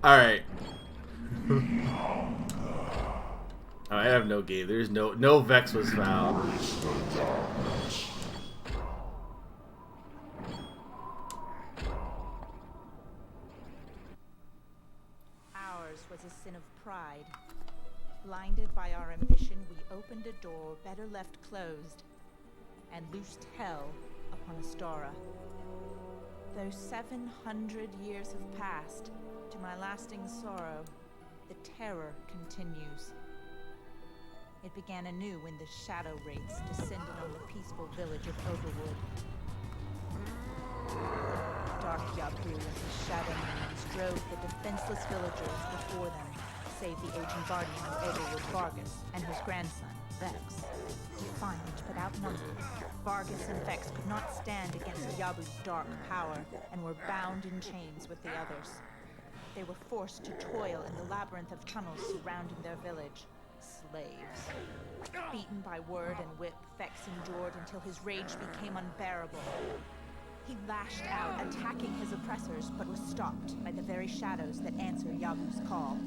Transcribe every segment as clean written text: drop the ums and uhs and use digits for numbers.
Alright. I have no game. There's no Vexx was found. Ours was a sin of pride. Blinded by our ambition, we opened a door better left closed and loosed hell upon Astara. Though 700 years have passed, to my lasting sorrow, the terror continues. It began anew when the shadow wraiths descended on the peaceful village of Overwood. Dark Yabu and his shadow minions drove the defenseless villagers before them, save the aging guardian of Overwood, Vargas, and his grandson, Vexx. Defiant but outnumbered, Vargas and Vexx could not stand against Yabu's dark power and were bound in chains with the others. They were forced to toil in the labyrinth of tunnels surrounding their village. Slaves. Beaten by word and whip, Vexx endured until his rage became unbearable. He lashed out, attacking his oppressors, but was stopped by the very shadows that answer Yabu's call.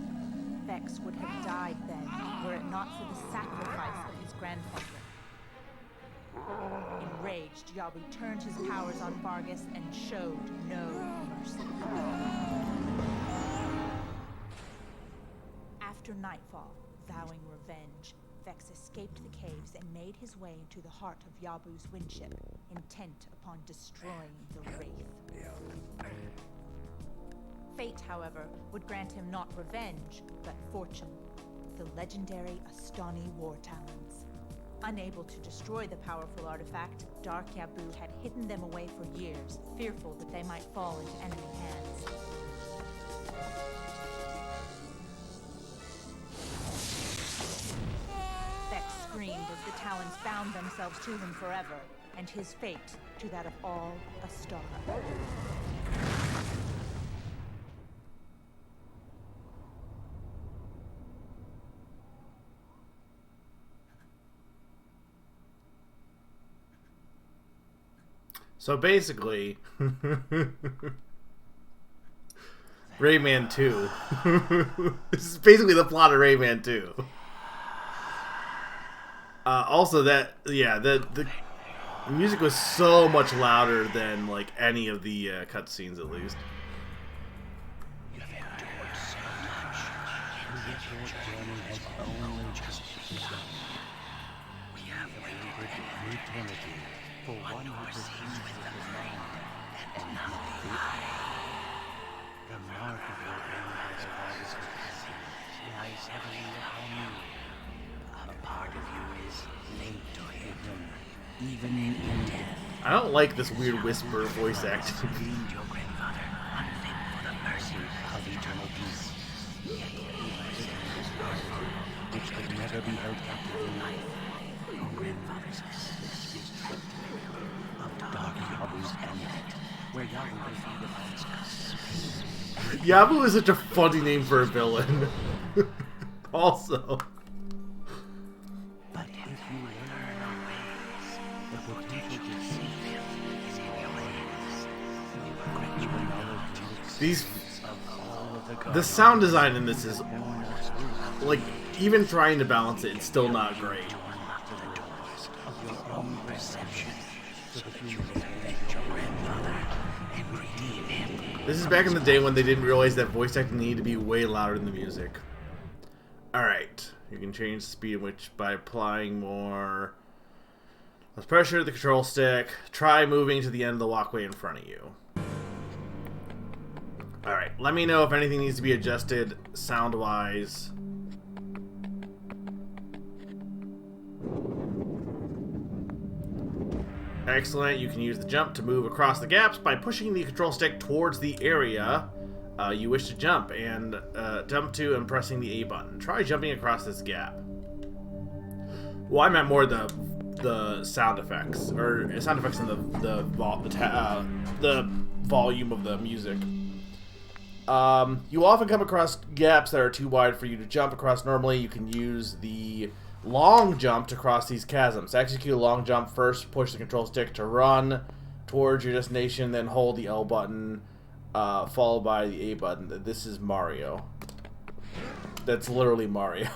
Vexx would have died then, were it not for the sacrifice of his grandfather. Enraged, Yabu turned his powers on Vargas and showed no mercy. After nightfall, vowing revenge, Vexx escaped the caves and made his way into the heart of Yabu's windship, intent upon destroying the Wraith. Fate, however, would grant him not revenge, but fortune. The legendary Astani war talons. Unable to destroy the powerful artifact, Dark Yabu had hidden them away for years, fearful that they might fall into enemy hands. Vexx screamed as the talons bound themselves to him forever, and his fate to that of all Astara. So basically, Rayman 2. This is basically the plot of Rayman 2. Also, the music was so much louder than like any of the cutscenes, at least. You've endured so much, and yet your journey has only just begun. We have waited for eternity for one who perceives with the mind and not the eye. The mark of your grandfather Vargas' passing lies heavily upon you. A part of you is linked to him, even in death. I don't like this weird whisper voice acting. Your grandfather unfit for the mercy of eternal peace. Yet he was his heart, which could never be held captive in life. Your grandfather's existence is tricked of Dark Yabu's amulet, where Yabu defeated us. Yabu is such a funny name for a villain. Also. But if you learn our ways, the potential to save him is in your hands. You will grant your knowledge and experience of all of the gods. The sound design in this is, like, even trying to balance it, it's still not great. To unlock the doors of your own perception, so that you may avenge your grandfather and redeem him. This is back in the day when they didn't realize that voice acting needed to be way louder than the music. Alright, you can change the speed in which by applying more less pressure to the control stick. Try moving to the end of the walkway in front of you. Alright, let me know if anything needs to be adjusted sound-wise. Excellent, you can use the jump to move across the gaps by pushing the control stick towards the area you wish to jump, and jump to and pressing the A button. Try jumping across this gap. Well, I meant more the sound effects, or sound effects in the volume of the music. You often come across gaps that are too wide for you to jump across normally. You can use the long jump to cross these chasms. To execute a long jump, first push the control stick to run towards your destination, then hold the L button followed by the A button. This is Mario. That's literally Mario.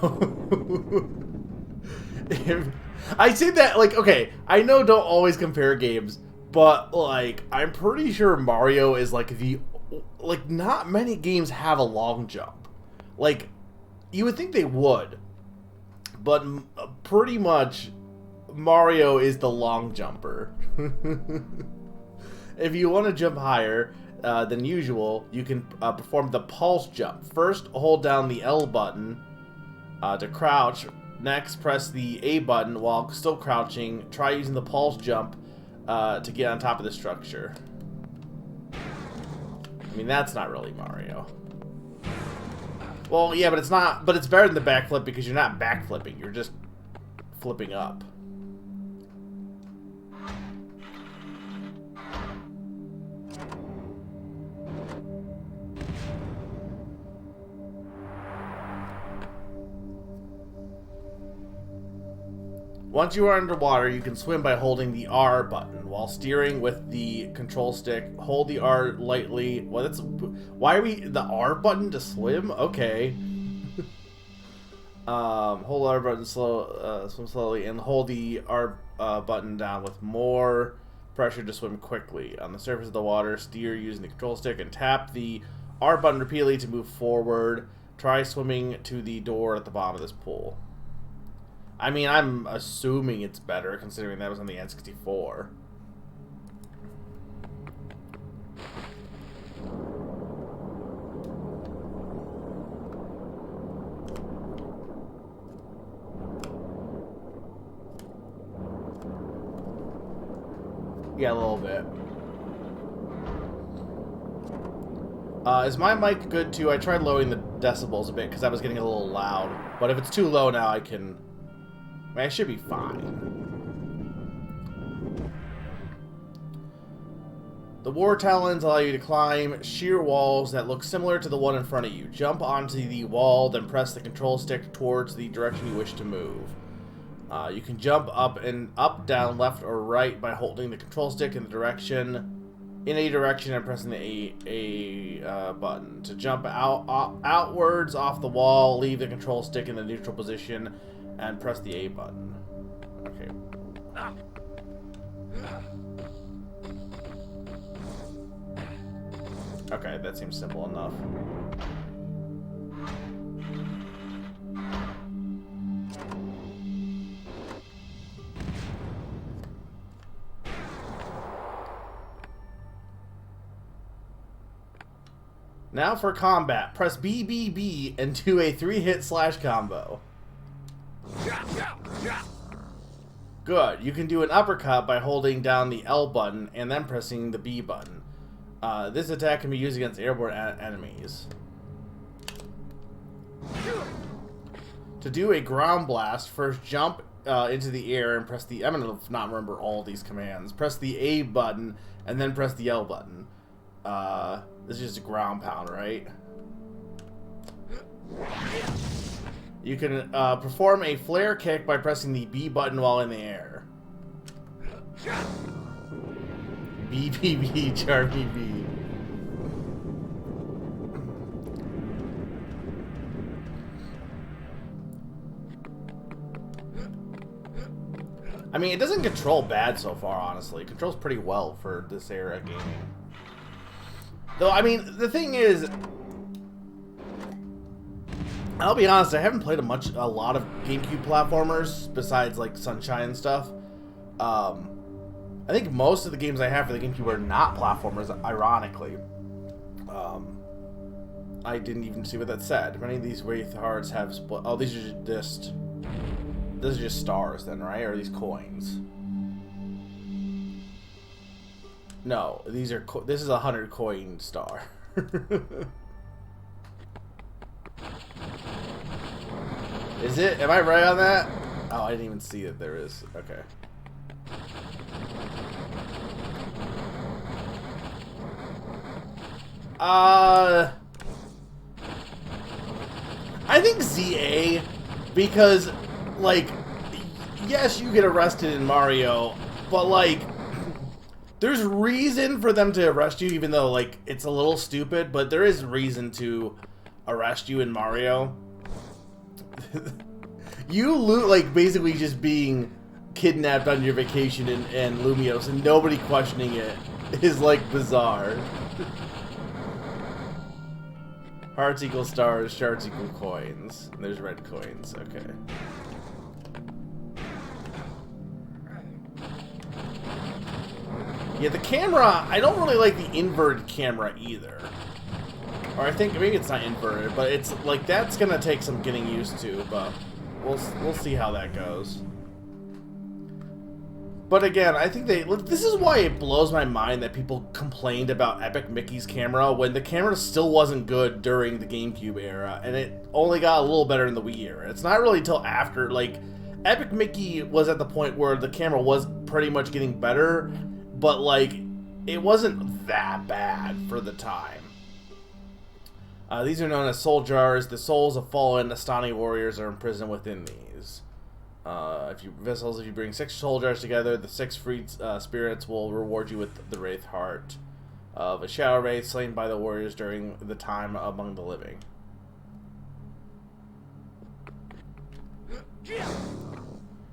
I say that, like, okay, I know don't always compare games, but, like, I'm pretty sure Mario is, like, not many games have a long jump. Like, you would think they would, but pretty much Mario is the long jumper. If you want to jump higher than usual, you can perform the pulse jump. First, hold down the L button to crouch. Next, press the A button while still crouching. Try using the pulse jump to get on top of the structure. I mean, that's not really Mario. Well, yeah, but it's not. But it's better than the backflip because you're not backflipping. You're just flipping up. Once you are underwater, you can swim by holding the R button. While steering with the control stick, hold the R lightly. Well, that's... Why are we... The R button to swim? Okay. Hold R button swim slowly, and hold the R button down with more pressure to swim quickly. On the surface of the water, steer using the control stick, and tap the R button repeatedly to move forward. Try swimming to the door at the bottom of this pool. I mean, I'm assuming it's better, considering that was on the N64. Yeah, a little bit. Is my mic good too? I tried lowering the decibels a bit because I was getting a little loud. But if it's too low now, I can... I mean, I should be fine. The war talons allow you to climb sheer walls that look similar to the one in front of you. Jump onto the wall, then press the control stick towards the direction you wish to move. You can jump up, down, left, or right by holding the control stick in a direction and pressing the A button. To jump outwards off the wall, leave the control stick in the neutral position and press the A button. Okay. Okay, that seems simple enough. Now for combat. Press B and do a 3-hit slash combo. Good. You can do an uppercut by holding down the L button and then pressing the B button. This attack can be used against airborne enemies. To do a ground blast, first jump into the air and press the... I'm going to not remember all these commands. Press the A button and then press the L button. This is just a ground pound, right? You can perform a flare kick by pressing the B button while in the air. BBB, Charmy B. I mean, it doesn't control bad so far, honestly. It controls pretty well for this era of gaming. Though, I mean, the thing is... I'll be honest, I haven't played a lot of GameCube platformers besides like Sunshine and stuff. I think most of the games I have for the GameCube are not platformers, ironically. I didn't even see what that said. Many of these Wraith Hearts have split. Oh, these are just stars then, right? Or are these coins? No, these are. This is a 100 coin star. Is it? Am I right on that? Oh, I didn't even see that there is. Okay. I think ZA, because, like, yes, you get arrested in Mario, but, like, There's reason for them to arrest you, even though, like, it's a little stupid, but there is reason to arrest you in Mario. You loot, like, basically just being kidnapped on your vacation in Lumios and nobody questioning it is, like, bizarre. Hearts equal stars, shards equal coins. And there's red coins, okay. Yeah, the camera, I don't really like the inverted camera either. Or I think, maybe it's not inverted, but it's, like, that's gonna take some getting used to, but we'll see how that goes. But again, I think this is why it blows my mind that people complained about Epic Mickey's camera when the camera still wasn't good during the GameCube era, and it only got a little better in the Wii era. It's not really until after, like, Epic Mickey was at the point where the camera was pretty much getting better, but, like, it wasn't that bad for the time. These are known as soul jars. The souls of fallen Astani warriors are imprisoned within these. If you bring 6 soul jars together, the 6 freed spirits will reward you with the Wraith Heart of a Shadow Wraith slain by the warriors during the time among the living.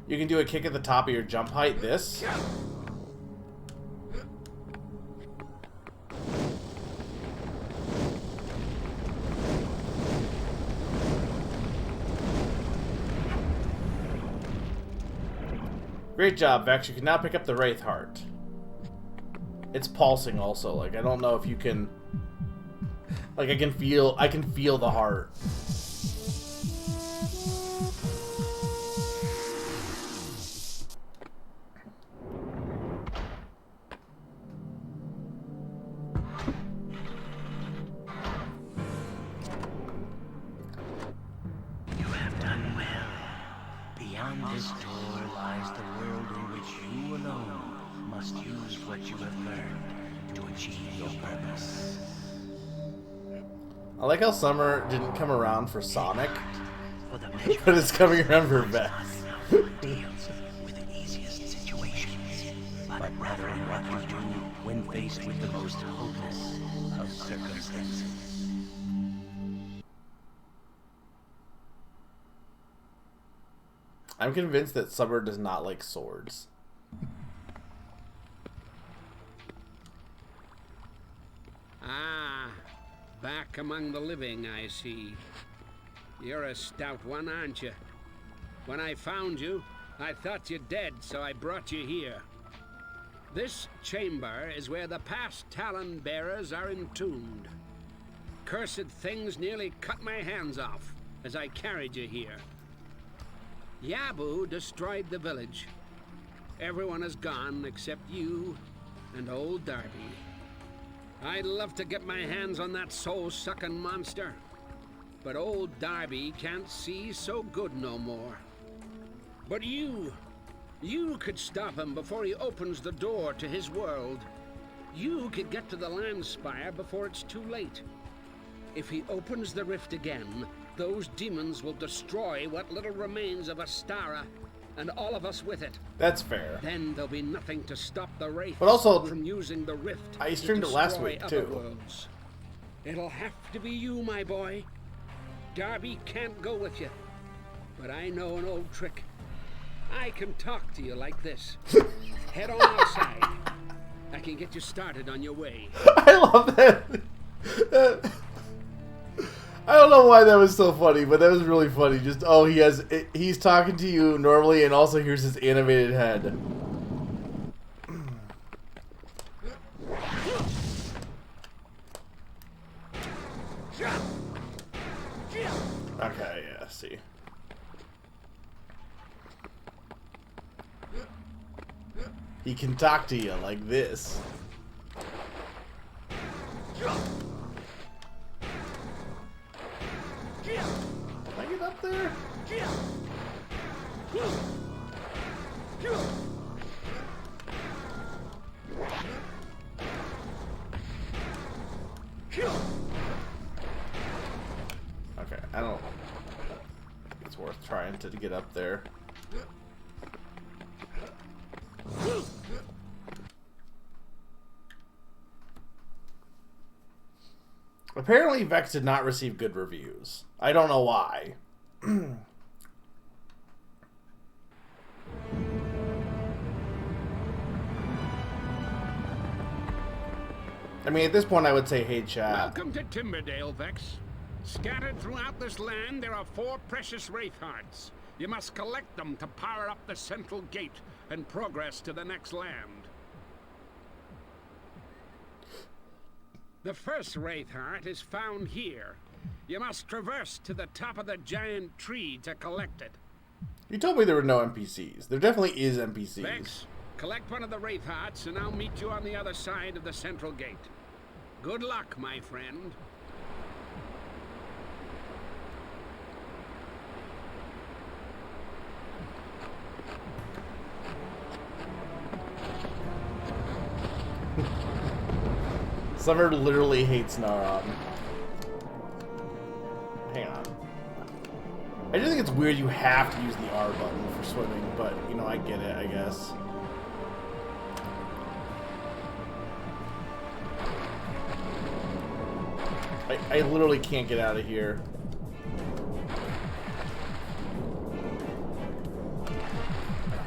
You can do a kick at the top of your jump height. This. Great job, Vexx. You can now pick up the Wraith Heart. It's pulsing also. Like, I don't know if you can... Like, I can feel the heart. You have done well. Beyond this door lies the world in which you alone must use what you have learned to achieve your purpose. I like how Summer didn't come around for Sonic, For the measure but it's coming around for Vexx. deals with the easiest situations, but rather in what you do when faced with the most hopeless of circumstances. I'm convinced that Summer does not like swords. Ah, back among the living, I see. You're a stout one, aren't you? When I found you, I thought you dead, so I brought you here. This chamber is where the past Talon bearers are entombed. Cursed things nearly cut my hands off as I carried you here. Yabu destroyed the village. Everyone is gone except you and old Darby. I'd love to get my hands on that soul-sucking monster, but old Darby can't see so good no more. But you could stop him before he opens the door to his world. You could get to the Land Spire before it's too late. If he opens the rift again, those demons will destroy what little remains of Astara, and all of us with it. That's fair. Then there'll be nothing to stop the Wraith But also, from using the rift. I to streamed it last destroy week, other too. worlds. It'll have to be you, my boy. Darby can't go with you, but I know an old trick. I can talk to you like this. Head on outside. I can get you started on your way. I love that. I don't know why that was so funny, but that was really funny. Just, oh, he's talking to you normally, and also here's his animated head. Okay, yeah, see. He can talk to you like this. Can I get up there? Okay, I don't think it's worth trying to get up there. Apparently, Vexx did not receive good reviews. I don't know why. I mean, at this point, I would say, hey, chat. Welcome to Timberdale, Vexx. Scattered throughout this land, there are 4 precious wraith hearts. You must collect them to power up the central gate and progress to the next land. The first wraith heart is found here. You must traverse to the top of the giant tree to collect it. You told me there were no NPCs. There definitely is NPCs. Vexx, collect one of the wraith hearts and I'll meet you on the other side of the central gate. Good luck, my friend. Summer literally hates Naron. Hang on. I just think it's weird you have to use the R button for swimming, but, you know, I get it, I guess. I literally can't get out of here.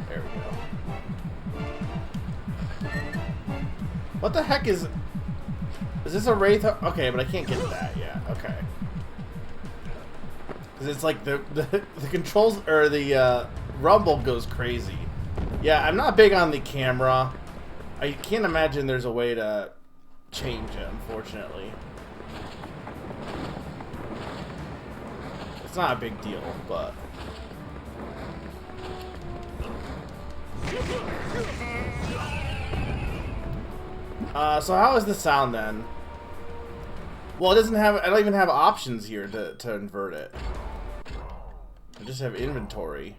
There we go. What the heck is... Is this a wraith? Okay, but I can't get that yet. Okay. Because it's like the controls, or the rumble goes crazy. Yeah, I'm not big on the camera. I can't imagine there's a way to change it, unfortunately. It's not a big deal, but... so how is the sound then? Well, it doesn't have... I don't even have options here to invert it. I just have inventory.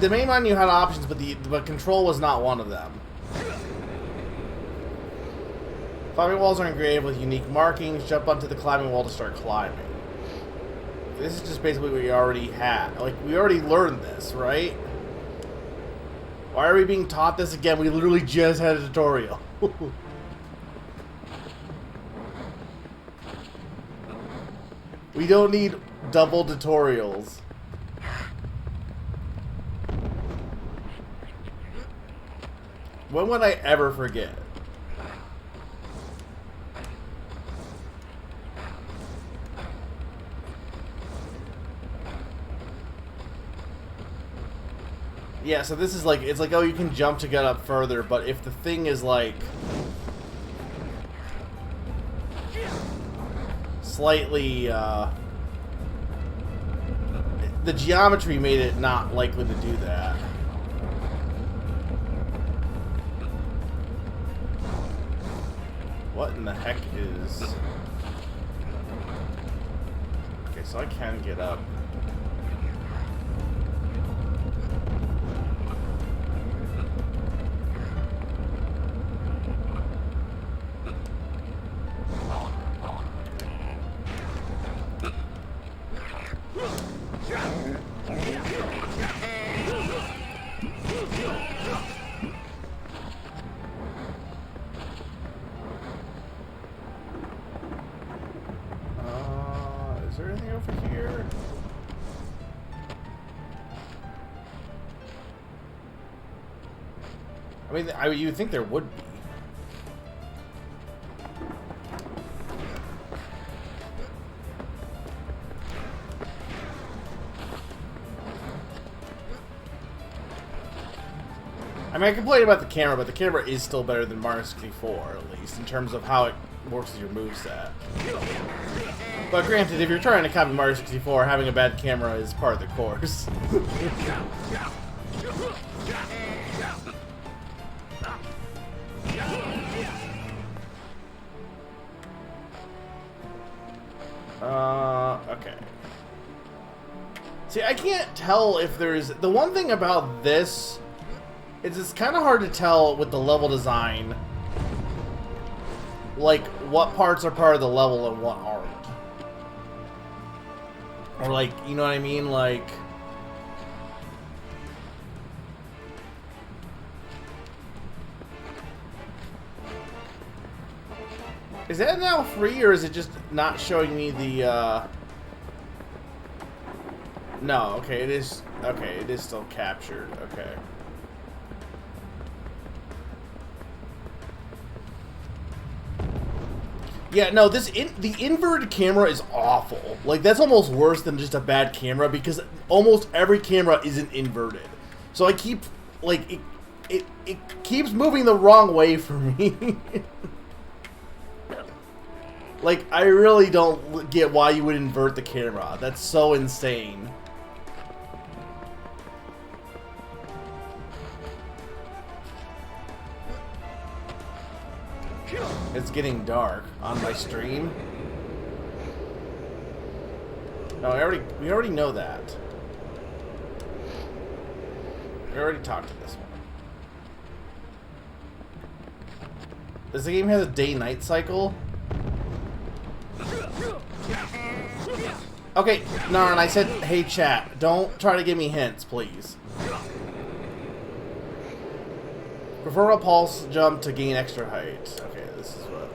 The main menu had options, but control was not one of them. Climbing walls are engraved with unique markings. Jump onto the climbing wall to start climbing. This is just basically what we already had. Like, we already learned this, right? Why are we being taught this again? We literally just had a tutorial. We don't need double tutorials. When would I ever forget? Yeah, so this is like, it's like, oh, you can jump to get up further, but if the thing is like slightly, the geometry made it not likely to do that. What in the heck is... Okay, so I can get up. Is there anything over here? I mean, you would think there would be. I mean, I complain about the camera, but the camera is still better than Mario 64, at least, in terms of how it works with your moveset. But granted, if you're trying to copy Mario 64, having a bad camera is part of the course. Okay. See, I can't tell if there's... The one thing about this is it's kind of hard to tell with the level design, like, what parts are part of the level and what aren't. Or like, you know what I mean? Like... Is that now free, or is it just not showing me the, No, okay, it is... Okay, it is still captured. Okay. Yeah, no, the inverted camera is awful. Like, that's almost worse than just a bad camera, because almost every camera isn't inverted. So I keep... Like, it keeps moving the wrong way for me. Like, I really don't get why you would invert the camera. That's so insane. It's getting dark on my stream. No, we already know that. We already talked to this one. Does the game have a day-night cycle? Okay, no, and I said, hey chat, don't try to give me hints, please. Prefer a pulse jump to gain extra height. Okay, this is what...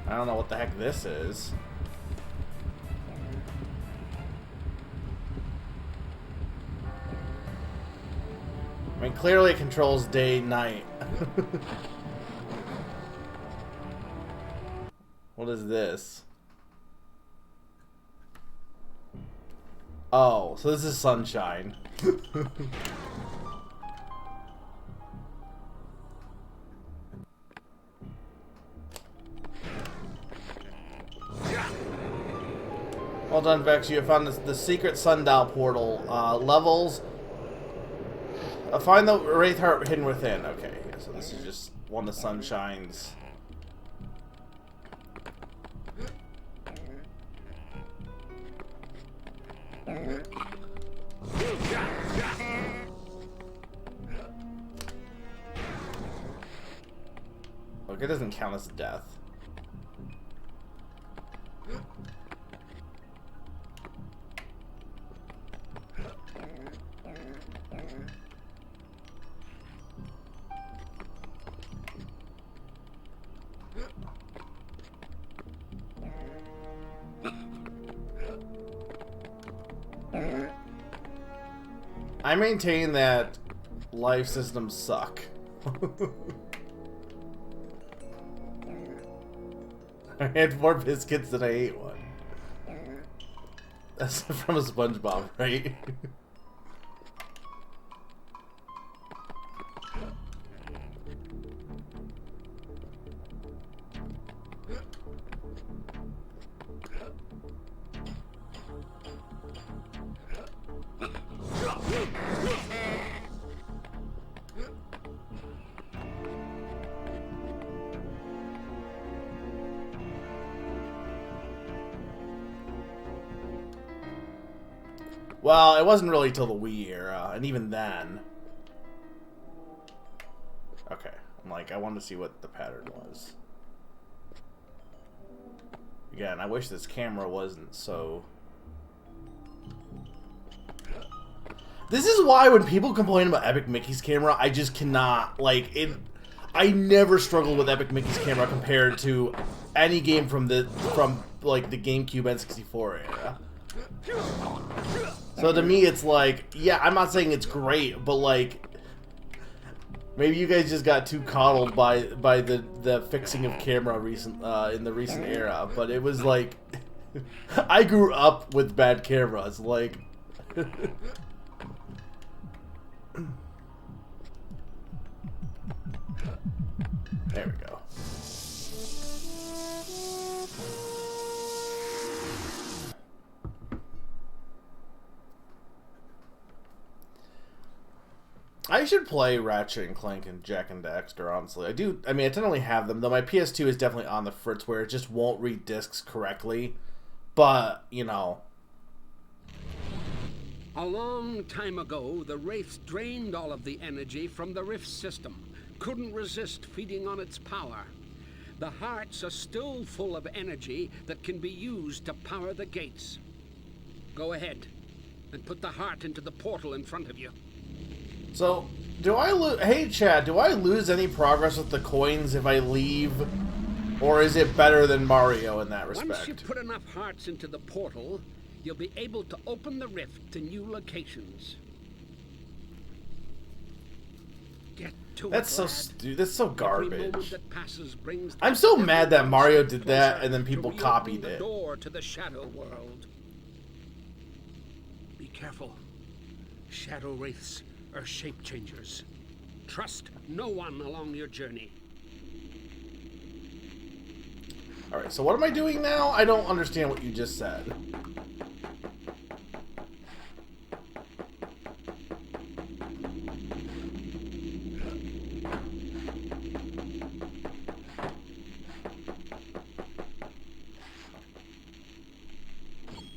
I don't know what the heck this is. I mean, clearly it controls day, night. What is this? Oh, so this is sunshine. Well done, Vexx. You have found the secret sundial portal. Levels. Find the Wraith Heart hidden within. Okay, yeah, so this is just one of the Sunshines. Look, it doesn't count as death. I maintain that life systems suck. I had more biscuits than I ate one. That's from a SpongeBob, right? Well, it wasn't really till the Wii era, and even then. Okay, I'm like, I wanted to see what the pattern was. Again, I wish this camera wasn't so... This is why when people complain about Epic Mickey's camera, I just cannot, like, it... I never struggled with Epic Mickey's camera compared to any game from like, the GameCube N64 era. So to me, it's like, yeah, I'm not saying it's great, but like, maybe you guys just got too coddled by the fixing of camera in the recent era. But it was like, I grew up with bad cameras, like. There we go. I should play Ratchet and Clank and Jack and Daxter, honestly. I do. I mean, I tend to only have them, though my PS2 is definitely on the fritz where it just won't read discs correctly. But, you know. A long time ago, the Wraiths drained all of the energy from the Rift system. Couldn't resist feeding on its power. The hearts are still full of energy that can be used to power the gates. Go ahead and put the heart into the portal in front of you. So, do I lose... Hey, Chad, do I lose any progress with the coins if I leave? Or is it better than Mario in that respect? Once you put enough hearts into the portal, you'll be able to open the rift to new locations. Get to That's it, so lad. that's so Every moment garbage. that passes brings I'm so everyone mad that Mario did closer that and then people to copied reopening it. the door to the shadow world. Be careful. Shadow wraiths are shape changers. Trust no one along your journey. Alright, so what am I doing now? I don't understand what you just said.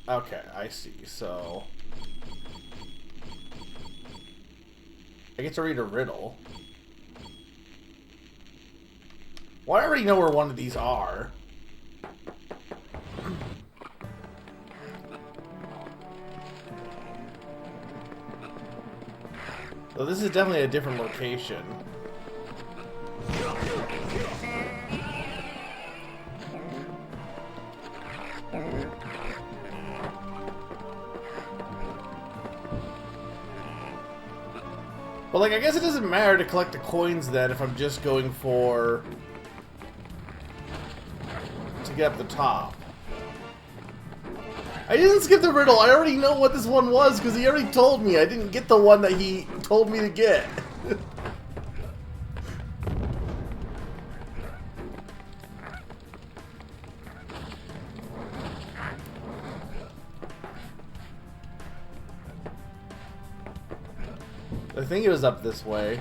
Okay, I see. So I get to read a riddle. Well, I already know where one of these are. So this is definitely a different location. But, like, I guess it doesn't matter to collect the coins then if I'm just going for... to get up the top. I didn't skip the riddle. I already know what this one was because he already told me. I didn't get the one that he told me to get. I think it was up this way.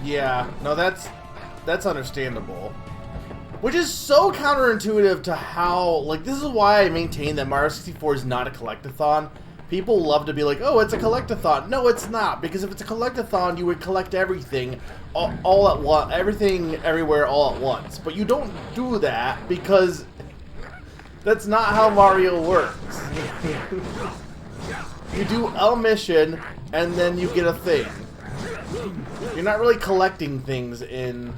Yeah, no, that's understandable. Which is so counterintuitive to how, like, this is why I maintain that Mario 64 is not a collectathon. People love to be like, oh, it's a collectathon. No, it's not, because if it's a collectathon, you would collect everything all at once, everything everywhere all at once. But you don't do that because that's not how Mario works. You do a mission and then you get a thing. You're not really collecting things in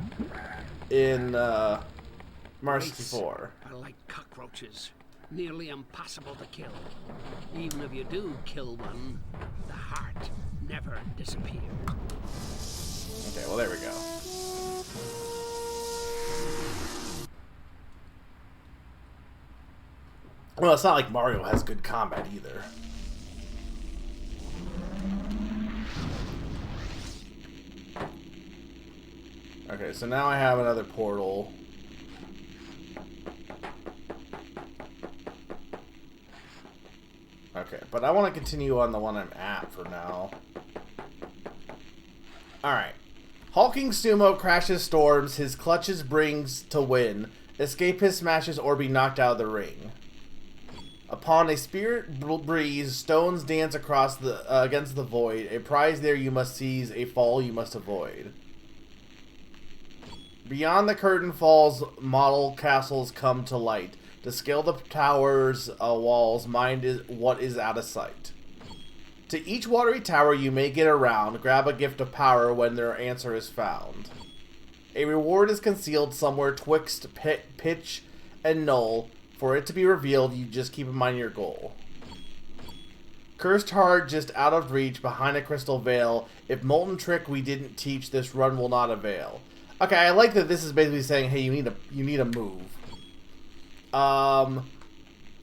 Mario 64. Are like cockroaches, nearly impossible to kill. Even if you do kill one, the heart never disappears. Okay, well there we go. Well, it's not like Mario has good combat either. Okay, so now I have another portal. Okay, but I want to continue on the one I'm at for now. Alright. Hulking Sumo crashes storms, his clutches brings to win. Escape his smashes or be knocked out of the ring. Upon a spirit breeze, stones dance across the against the void. A prize there you must seize, a fall you must avoid. Beyond the curtain falls, model castles come to light. To scale the towers' walls, mind is what is out of sight. To each watery tower you may get around, grab a gift of power when their answer is found. A reward is concealed somewhere twixt pitch and null. For it to be revealed, you just keep in mind your goal. Cursed heart just out of reach, behind a crystal veil. If molten trick we didn't teach, this run will not avail. Okay, I like that this is basically saying, hey, you need a move.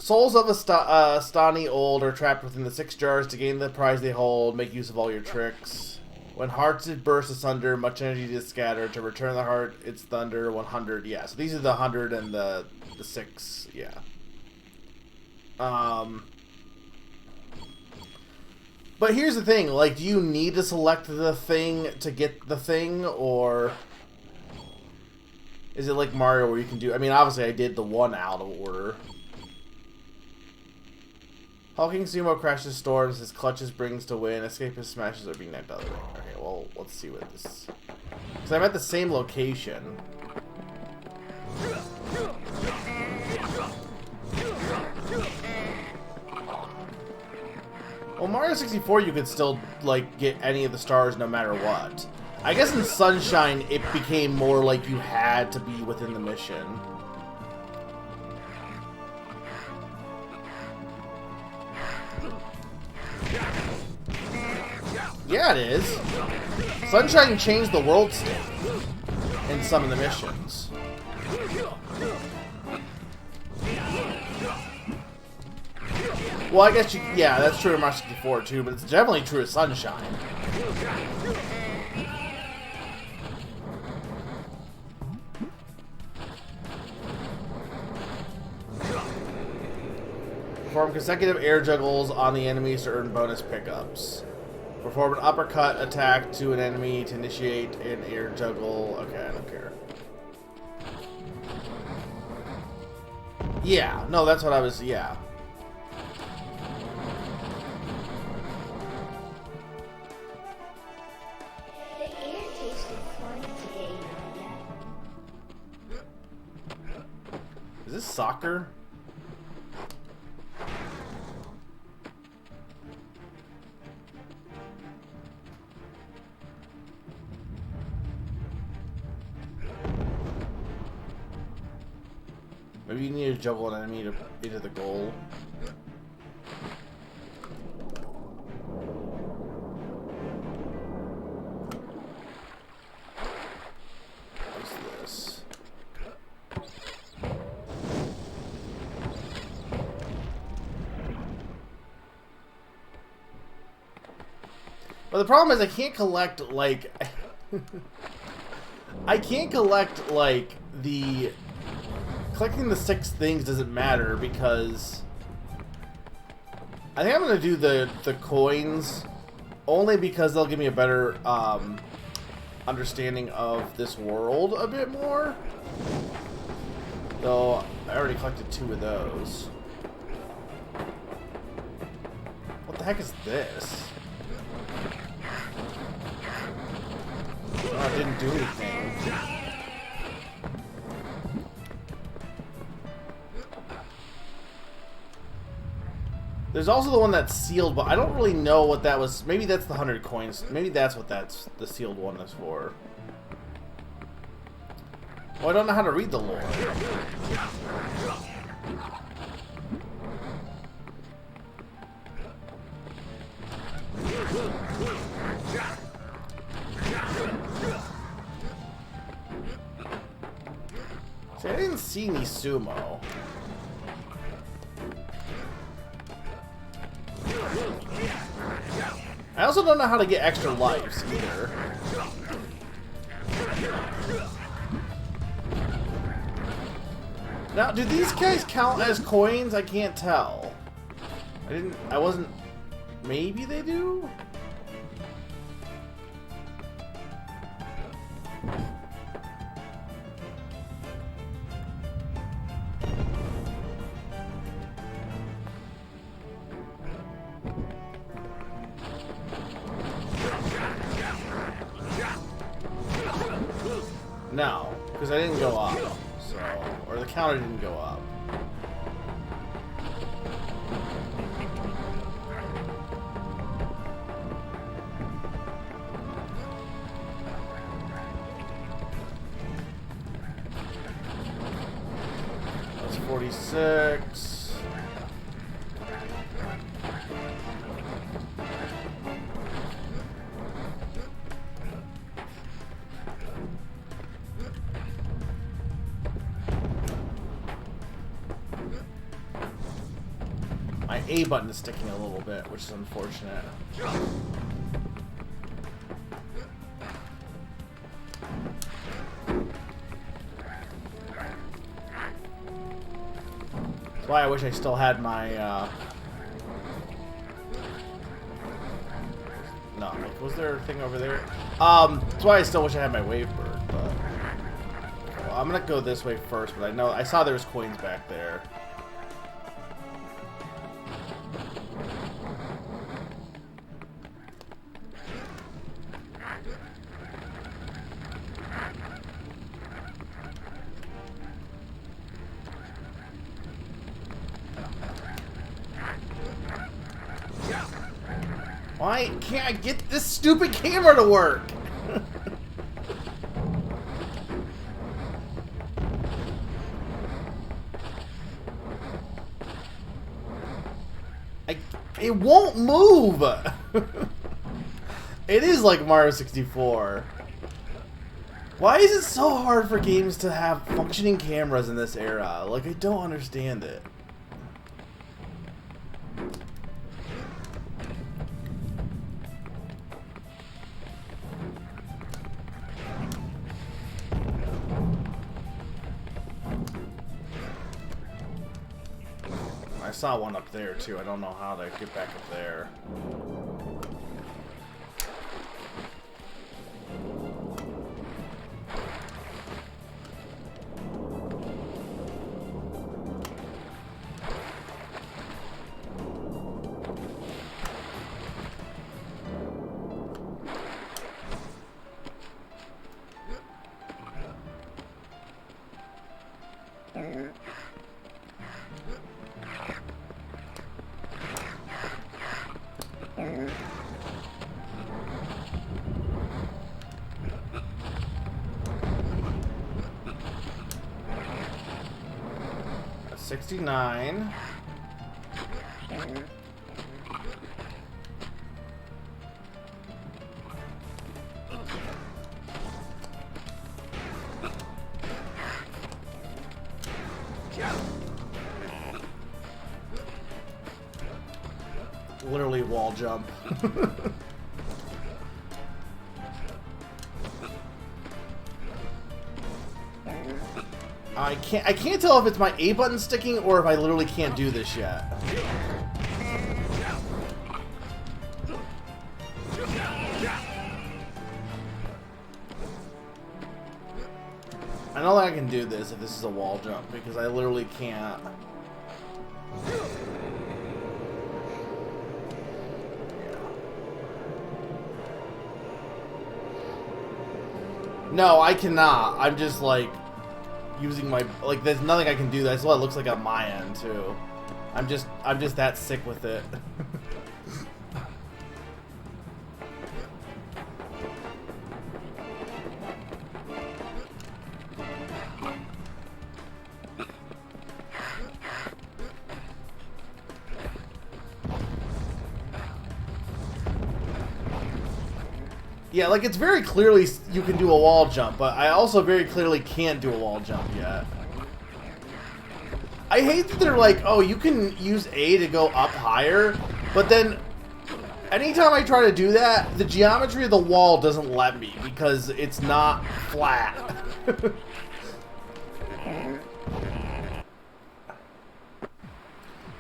Souls of a Stani old are trapped within the 6 jars. To gain the prize they hold, make use of all your tricks. When hearts burst asunder, much energy is scattered. To return the heart, it's thunder 100. Yeah, so these are the 100 and the 6. Yeah. But here's the thing, like, do you need to select the thing to get the thing, or is it like Mario where you can do... I mean, obviously I did the one out of order. Hulking Sumo crashes storms, his clutches brings to win, escapist smashes are being knocked out of the ring. Okay, well, let's see what this... Because I'm at the same location. Well, Mario 64, you could still, like, get any of the stars no matter what. I guess in Sunshine, it became more like you had to be within the mission. Yeah, it is. Sunshine changed the world state in some of the missions. Well, I guess you... Yeah, that's true in Mario 64 too, but it's definitely true of Sunshine. Perform consecutive air juggles on the enemies to earn bonus pickups. Perform an uppercut attack to an enemy to initiate an air juggle. Okay, I don't care. Yeah, no, that's what I was... Yeah. Is this soccer? Maybe you need to juggle an enemy into the goal. What's this? But the problem is I can't collect, like... I can't collect, like, the... Collecting the 6 things doesn't matter because... I think I'm going to do the coins only because they'll give me a better understanding of this world a bit more. Though, I already collected 2 of those. What the heck is this? Oh, it didn't do anything. There's also the one that's sealed, but I don't really know what that was. Maybe that's the 100 coins. Maybe that's what that's the sealed one is for. Well, I don't know how to read the lore. See, I didn't see any sumo. I also don't know how to get extra lives either. Now, do these guys count as coins? I can't tell. I wasn't... Maybe they do? No, because I didn't go up, so... Or the counter didn't go up. That's 46. A button is sticking a little bit, which is unfortunate. That's why I wish I still had my, no, like, was there a thing over there? That's why I still wish I had my wave bird, but... Well, I'm gonna go this way first, but I saw there was coins back there. Why can't I get this stupid camera to work? It won't move! It is like Mario 64. Why is it so hard for games to have functioning cameras in this era? Like, I don't understand it. I saw one up there too. I don't know how to get back up there. That's 69. Literally wall jump. I can't tell if it's my A button sticking or if I literally can't do this yet. I know that I can do this if this is a wall jump because I literally can't. No, I cannot. I'm just like using my there's nothing I can do. That's what it looks like on my end too. I'm just that sick with it. Yeah, like, it's very clearly you can do a wall jump, but I also very clearly can't do a wall jump yet. I hate that they're like, oh, you can use A to go up higher, but then anytime I try to do that, the geometry of the wall doesn't let me because it's not flat.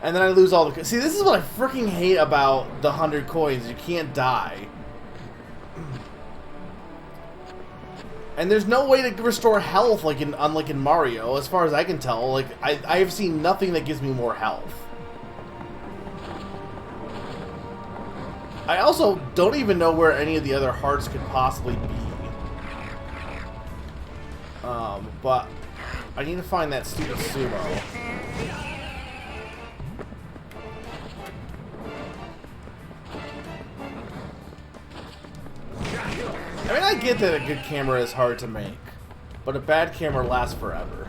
And then I lose all the... See, this is what I freaking hate about the 100 coins. You can't die. And there's no way to restore health unlike in Mario, as far as I can tell. Like, I have seen nothing that gives me more health. I also don't even know where any of the other hearts could possibly be. But I need to find that stupid sumo. I mean, I get that a good camera is hard to make, but a bad camera lasts forever.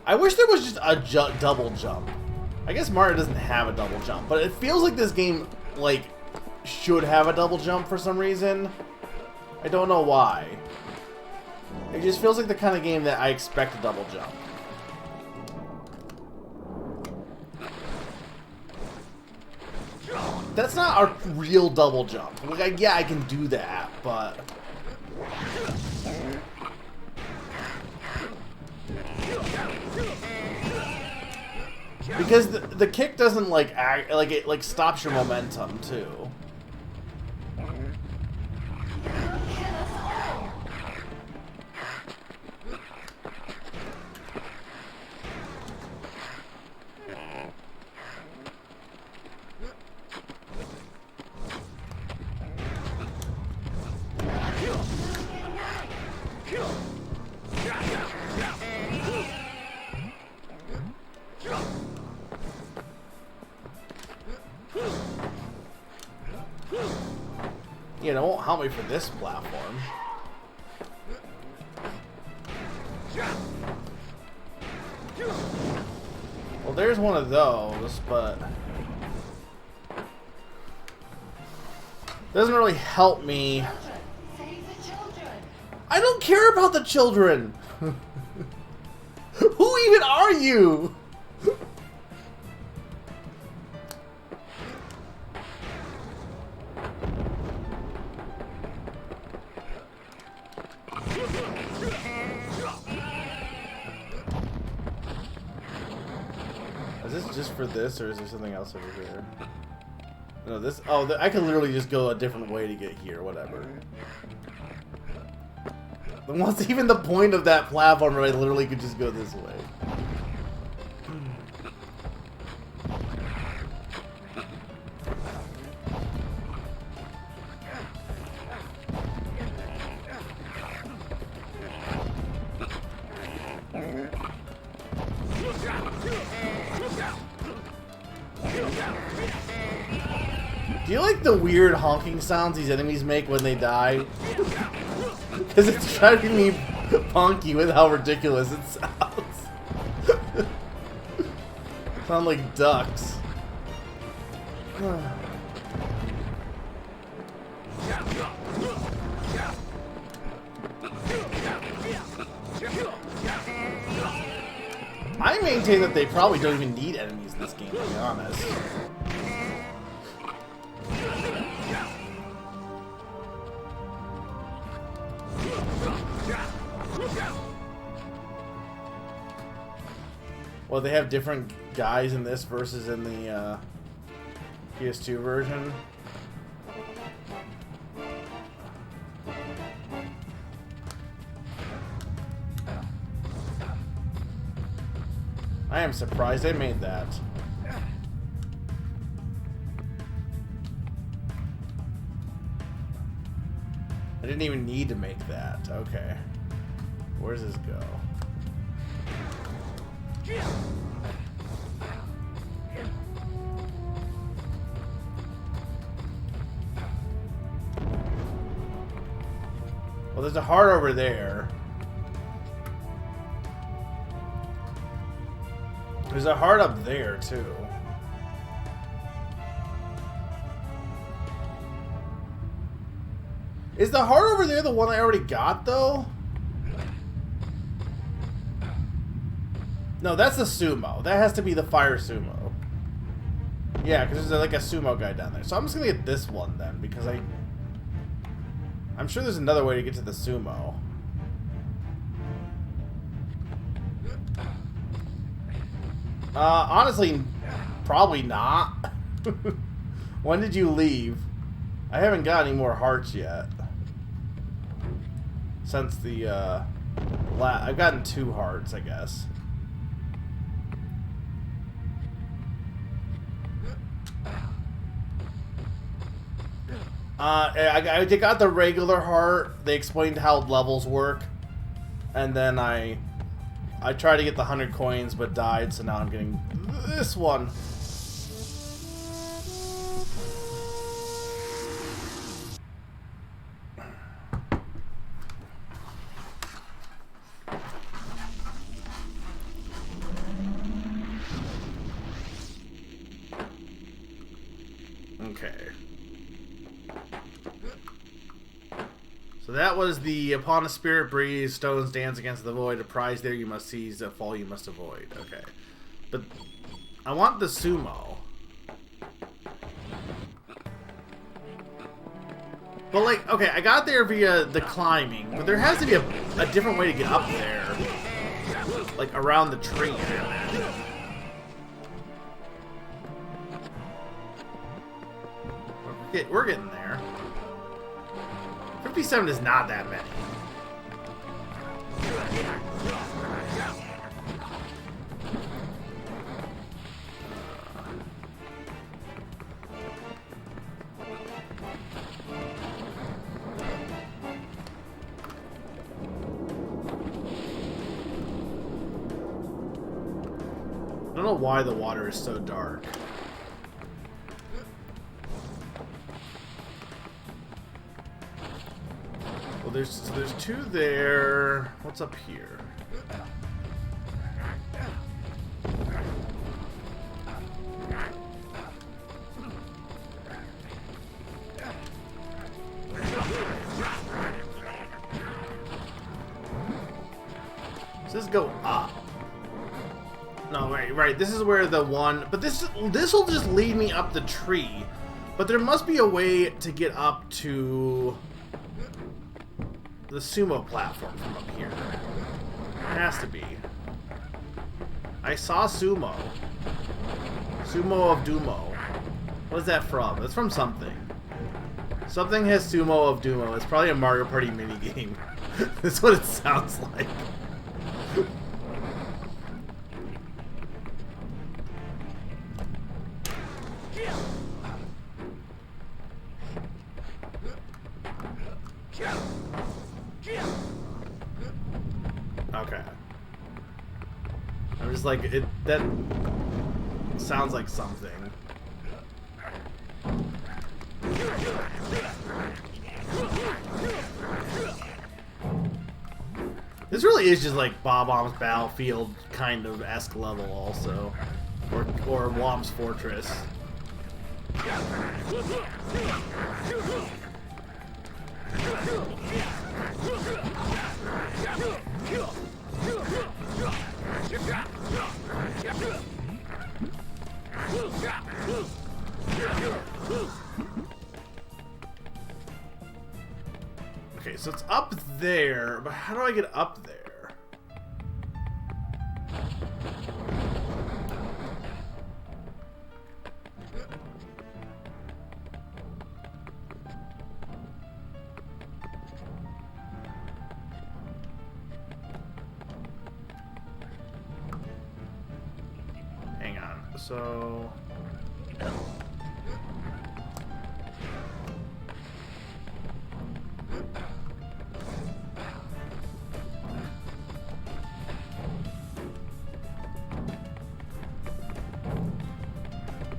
I wish there was just a double jump. I guess Mario doesn't have a double jump, but it feels like this game, like, should have a double jump for some reason. I don't know why. It just feels like the kind of game that I expect a double jump. That's not a real double jump. Like, yeah, I can do that, but... Because the kick doesn't, like, act, like, it, like, stops your momentum, too. You know, it won't help me for this platform. Well, there's one of those, but... doesn't really help me. I don't care about the children! Who even are you? Is this just for this, or is there something else over here? No, this... oh, I can literally just go a different way to get here, whatever. What's even the point of that platform where I literally could just go this way? Do you like the weird honking sounds these enemies make when they die? Because it's driving me funky with how ridiculous it sounds. Sound like ducks. I maintain that they probably don't even need enemies in this game, to be honest. Well, they have different guys in this versus in the PS2 version. I am surprised they made that. I didn't even need to make that. Okay. Where does this go? Well, there's a heart over there. There's a heart up there, too. Is the heart over there the one I already got, though? No, that's the sumo. That has to be the fire sumo. Yeah, because there's like a sumo guy down there. So I'm just going to get this one, then, because I'm sure there's another way to get to the sumo. Honestly, probably not. When did you leave? I haven't got any more hearts yet. Since the, I've gotten 2 hearts, I guess. I got the regular heart. They explained how levels work. And then I tried to get the 100 coins, but died, so now I'm getting this one. Okay. So that was the upon a spirit breeze, stones dance against the void. A prize there you must seize, a fall you must avoid. Okay. But I want the sumo. But like, okay, I got there via the climbing, but there has to be a different way to get up there. Like around the tree. We're getting there. 57 is not that many. I don't know why the water is so dark. Well, there's two there. What's up here? Does this go up? No, right. This is where the one, but this will just lead me up the tree. But there must be a way to get up to the sumo platform from up here. It has to be. I saw sumo. Sumo of Dumo. What is that from? That's from something. Something has sumo of Dumo. It's probably a Mario Party minigame. That's what it sounds like. Okay. I'm just like, that sounds like something. This really is just like Bob-omb's Battlefield kind of esque level also. Or Wom's Fortress. Okay, so it's up there, but how do I get up there? Hang on, so...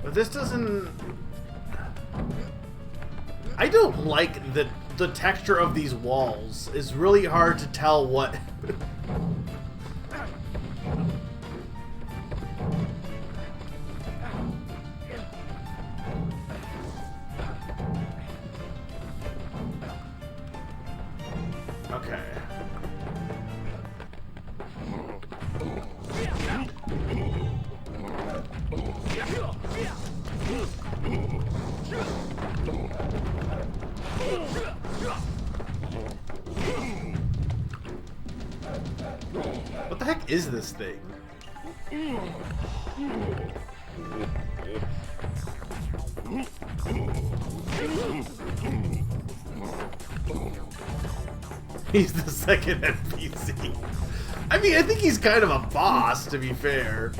But this doesn't... I don't like the texture of these walls. It's really hard to tell what... Okay. What the heck is this thing? He's the second NPC. I mean, I think he's kind of a boss, to be fair.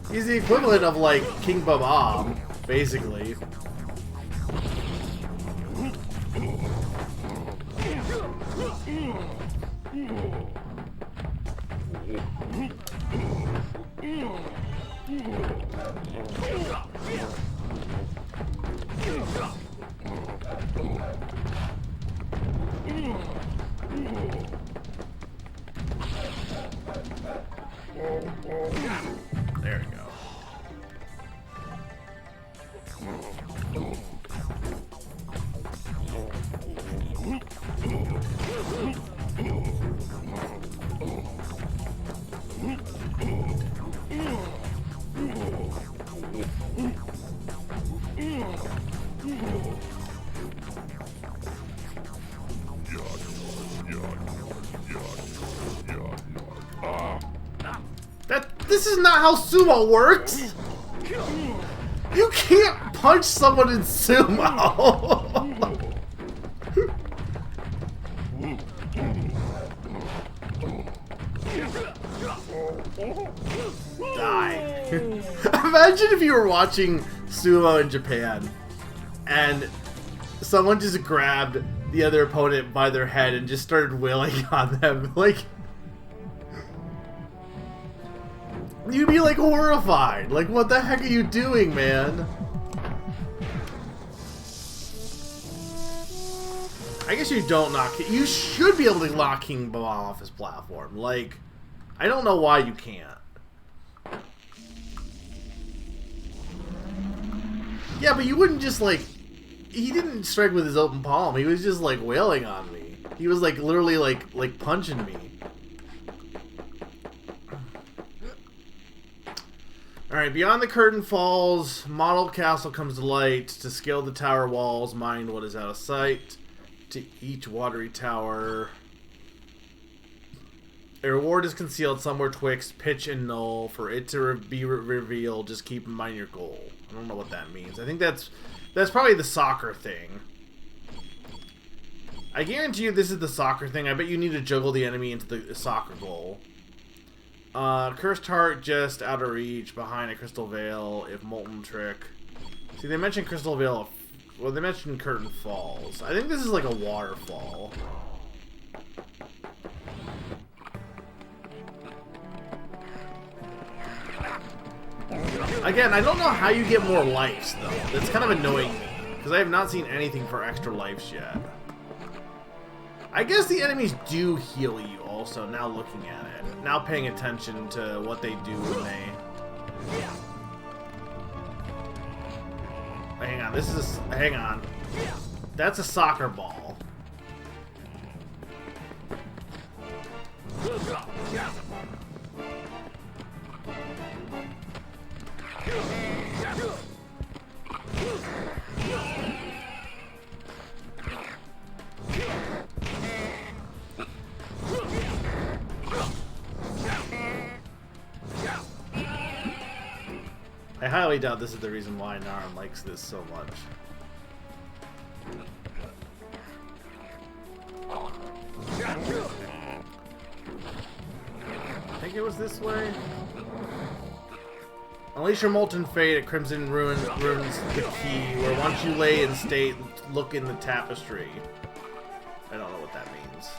He's the equivalent of, like, King Bob-omb, basically. There we go. this is not how sumo works! You can't punch someone in sumo! Die. Imagine if you were watching sumo in Japan and someone just grabbed the other opponent by their head and just started wailing on them. Like, you'd be like horrified. Like, what the heck are you doing, man? I guess you don't knock it. You should be able to knock King Bomb off his platform. Like, I don't know why you can't. Yeah, but you wouldn't just, like... He didn't strike with his open palm. He was just, like, wailing on me. He was, like, literally, like punching me. Alright, beyond the curtain falls, model castle comes to light. To scale the tower walls, mind what is out of sight. To each watery tower... A reward is concealed somewhere twixt pitch and null. For it to be revealed, just keep in mind your goal. I don't know what that means. I think that's probably the soccer thing. I guarantee you this is the soccer thing. I bet you need to juggle the enemy into the soccer goal. Cursed Heart just out of reach behind a Crystal Veil if Molten Trick. See, they mentioned Crystal Veil. Well, they mentioned Curtain Falls. I think this is like a waterfall. Again, I don't know how you get more lives, though. That's kind of annoying me, because I have not seen anything for extra lives yet. I guess the enemies do heal you, also, now looking at it. Now paying attention to what they do when they... Hang on, this is... Hang on. That's a soccer ball. I highly doubt this is the reason why Naran likes this so much. I think it was this way. Unleash your Molten Fate at Crimson ruins the key, where once you lay in state, look in the tapestry. I don't know what that means.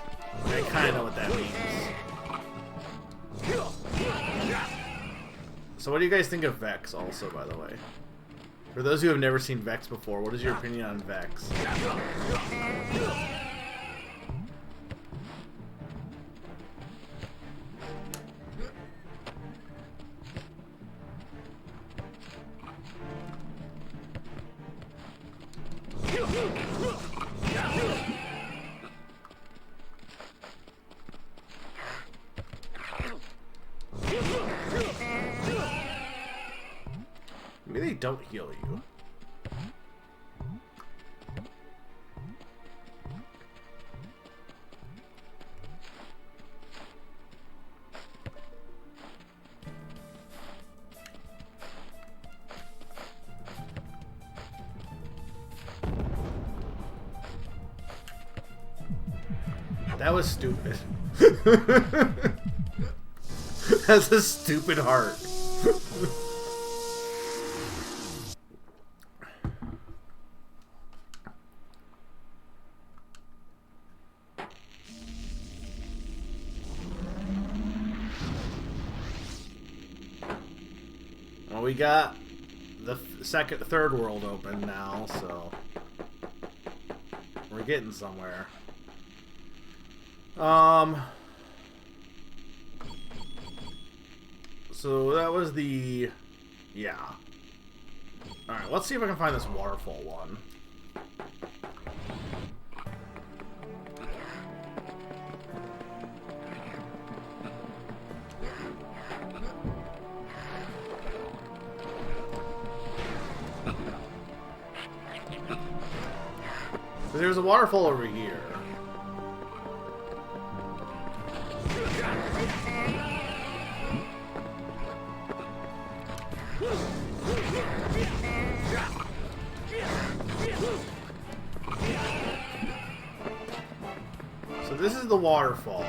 I kind of know what that means. So what do you guys think of Vexx also, by the way? For those who have never seen Vexx before, what is your opinion on Vexx? Maybe they don't heal you. That was stupid. That's a stupid heart. Well, we got the third world open now, so we're getting somewhere. So that was the... Yeah. Alright, let's see if I can find this waterfall one. There's a waterfall over here. So this is the waterfall.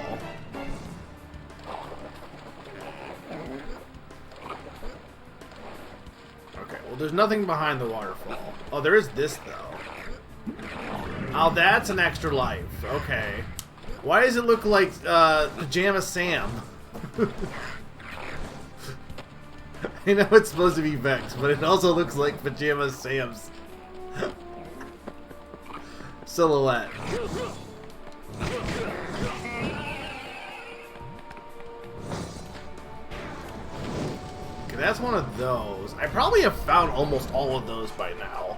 Okay, well there's nothing behind the waterfall. Oh, there is this though. Oh, that's an extra life. Okay. Why does it look like Pajama Sam? I know it's supposed to be Vexx, but it also looks like Pajama Sam's silhouette. Okay, that's one of those. I probably have found almost all of those by now.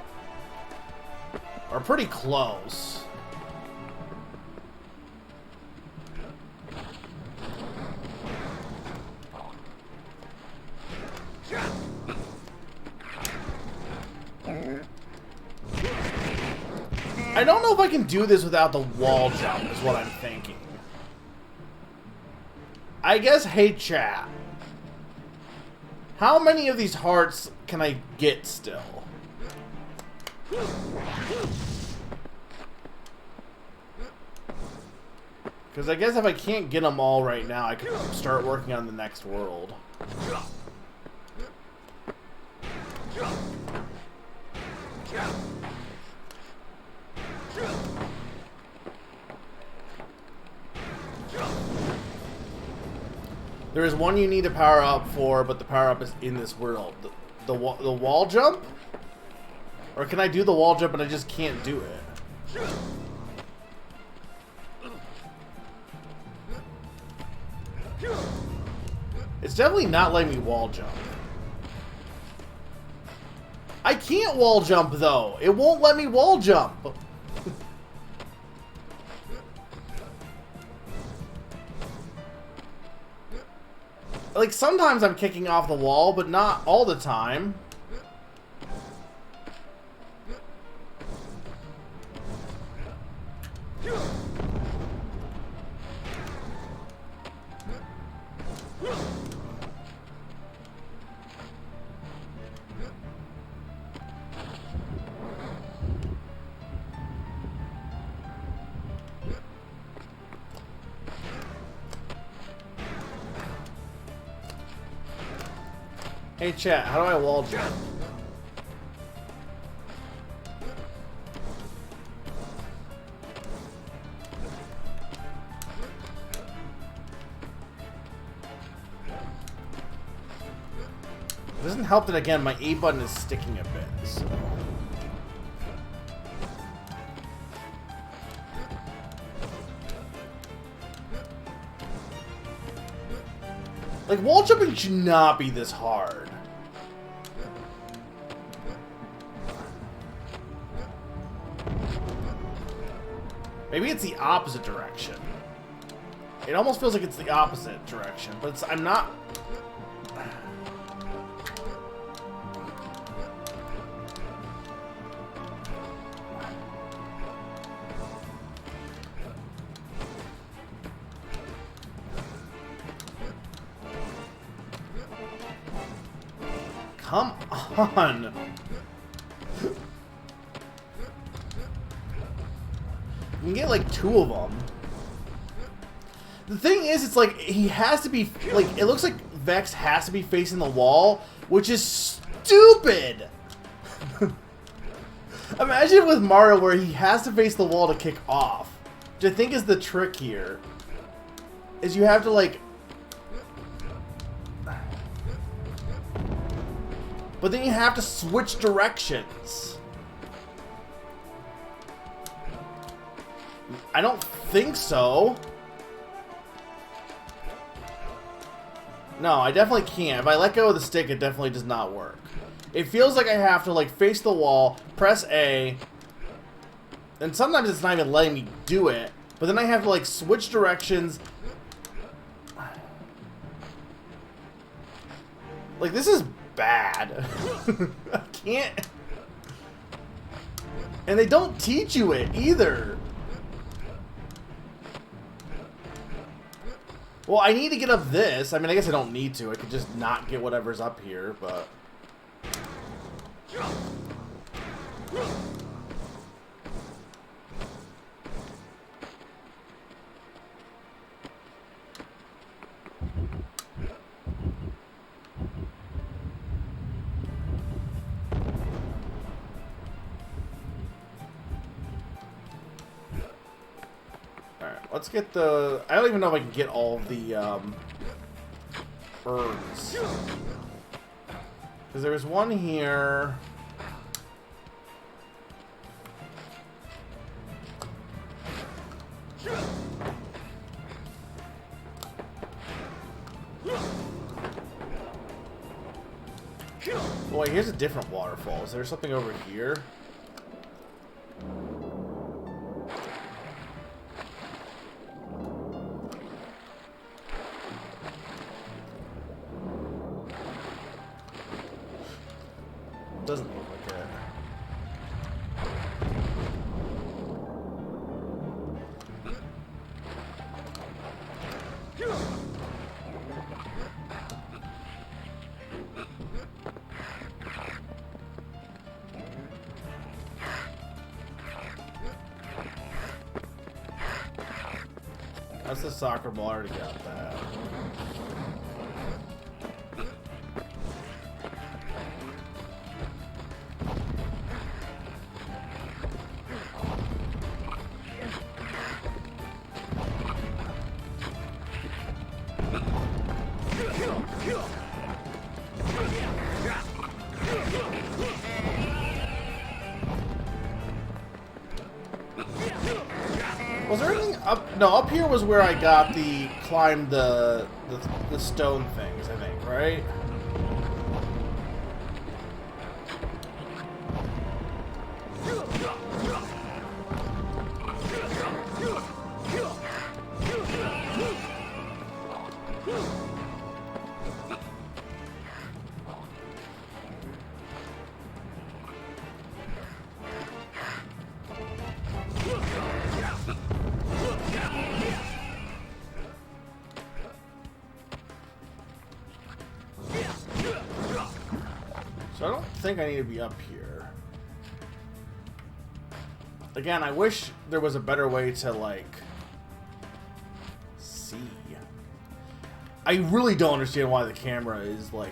Or pretty close. I don't know if I can do this without the wall jump, is what I'm thinking. I guess, hey chat. How many of these hearts can I get still? Because I guess if I can't get them all right now, I could start working on the next world. There is one you need to power up for, but the power up is in this world. The wall jump? Or can I do the wall jump and I just can't do it? It's definitely not letting me wall jump. I can't wall jump though. It won't let me wall jump. Like, sometimes I'm kicking off the wall, but not all the time. Hey chat, how do I wall jump? It doesn't help that, again, my A button is sticking a bit, so... Like, wall jumping should not be this hard. Maybe it's the opposite direction. It almost feels like it's the opposite direction, but it's, I'm not... Come on! You can get like 2 of them. The thing is, it's like, he has to be, like, it looks like Vexx has to be facing the wall, which is stupid! Imagine with Mario where he has to face the wall to kick off. Which I think is the trick here. Is you have to, like... But then you have to switch directions. I don't think so. No, I definitely can't. If I let go of the stick, it definitely does not work. It feels like I have to, like, face the wall, press A, and sometimes it's not even letting me do it, but then I have to, like, switch directions. Like, this is bad. I can't. And they don't teach you it either. Well, I need to get up this. I mean, I guess I don't need to. I could just not get whatever's up here, but... Let's get the... I don't even know if I can get all of the urns. Because there's one here. Boy, here's a different waterfall. Is there something over here? Doesn't look like it. That's the soccer ball. I already got that. Was there anything up? No, up here was where I got the climb the stone things, I think, right? So I don't think I need to be up here. Again, I wish there was a better way to, like, see. I really don't understand why the camera is, like,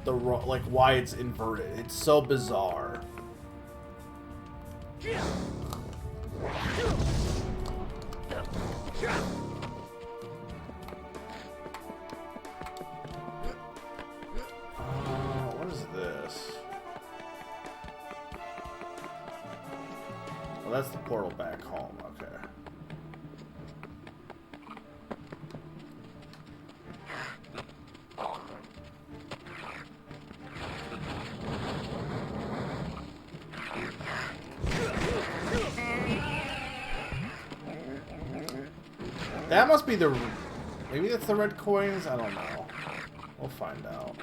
why it's inverted. It's so bizarre. What is this? Well, that's the portal back home. Okay. That must be the... Maybe that's the red coins? I don't know. We'll find out.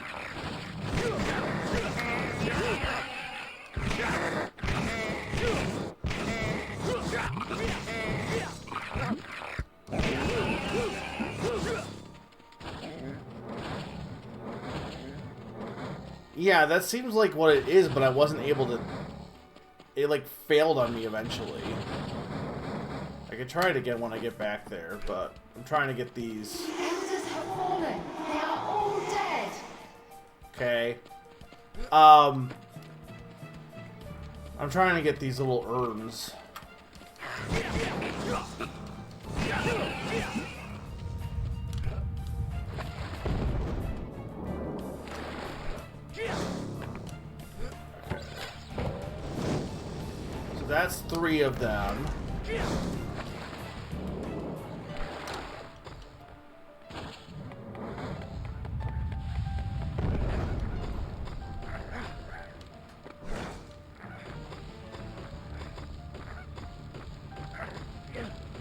Yeah, that seems like what it is, but I wasn't able to... It, like, failed on me eventually. I could try it again when I get back there, but I'm trying to get these. The elders have fallen. They are all dead. Okay. I'm trying to get these little urns. So that's 3 of them.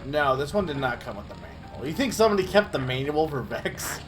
No, this one did not come with the manual. You think somebody kept the manual for Vexx?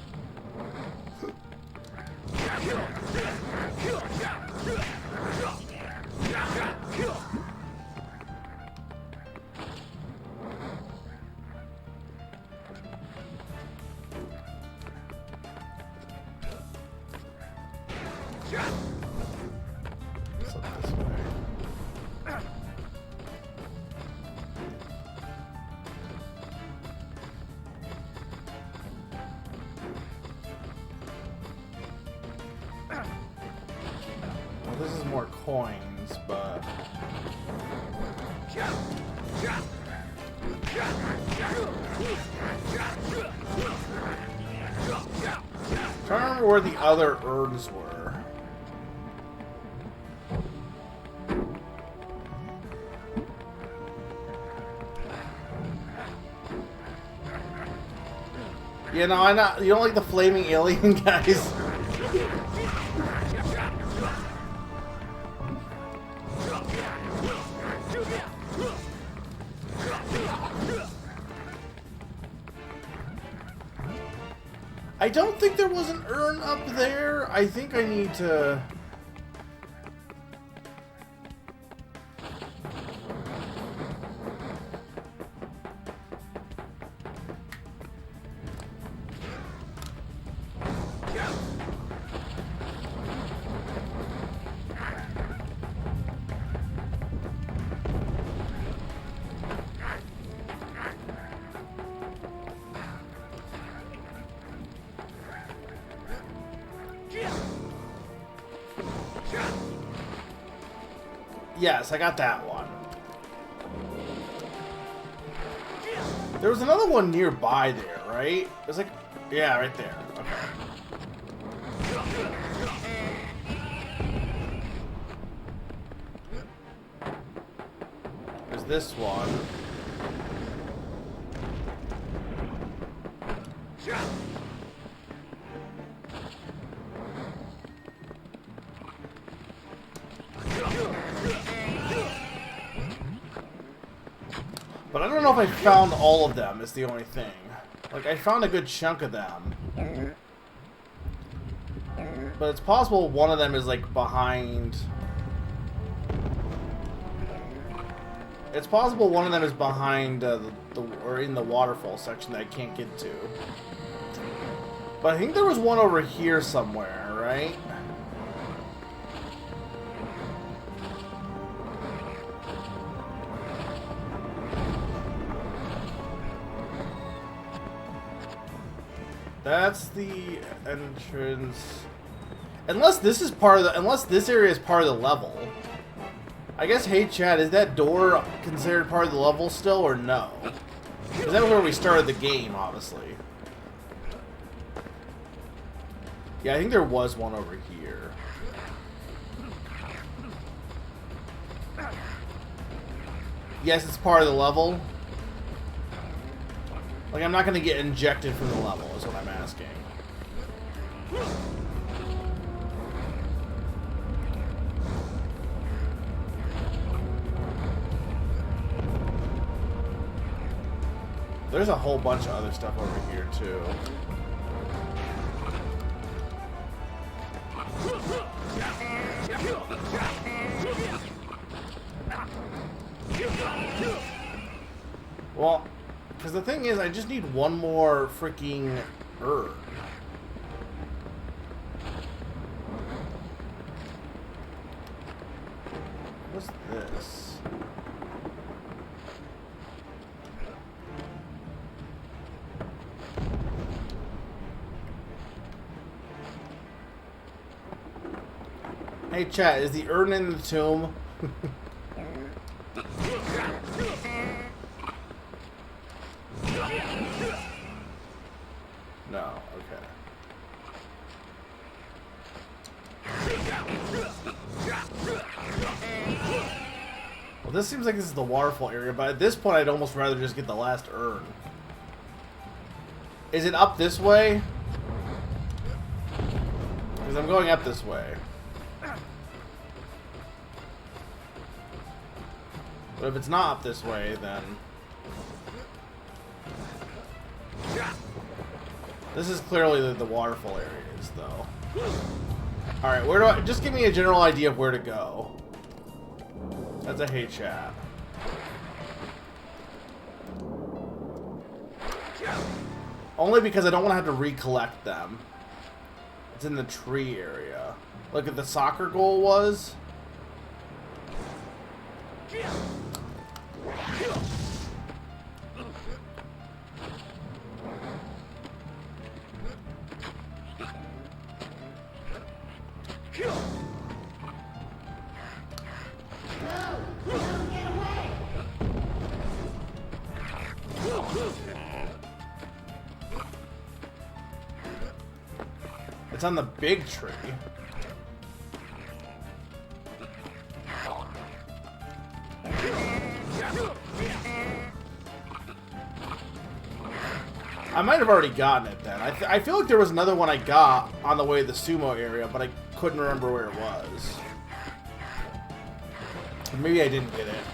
This is more coins, but... Trying to remember where the other urns were. You know, I not. You don't like the flaming alien guys? I don't think there was an urn up there. I think I need to... Yes, I got that one. There was another one nearby there, right? It was like, yeah, right there. Okay. There's this one. But I don't know if I found all of them, is the only thing. Like, I found a good chunk of them. But it's possible one of them is, like, behind... It's possible one of them is behind, or in the waterfall section that I can't get to. But I think there was one over here somewhere, right? That's the entrance. Unless this is part of the, unless this area is part of the level. I guess, hey Chad, is that door considered part of the level still, or no? Because that was where we started the game, obviously. Yeah, I think there was one over here. Yes, it's part of the level. Like, I'm not going to get injected from the level, is what I'm asking. There's a whole bunch of other stuff over here, too. Well... Because the thing is, I just need one more freaking herb. What's this? Hey chat, is the urn in the tomb? No, okay. Well, this seems like this is the waterfall area, but at this point I'd almost rather just get the last urn. Is it up this way? Because I'm going up this way. But if it's not up this way, then... This is clearly the waterfall areas, though. Alright, where do I... Just give me a general idea of where to go. That's a hey chat. Only because I don't want to have to recollect them. It's in the tree area. Look at the soccer goal was. It's on the big tree. I might have already gotten it then. I feel like there was another one I got on the way to the sumo area, but I couldn't remember where it was. Or maybe I didn't get it.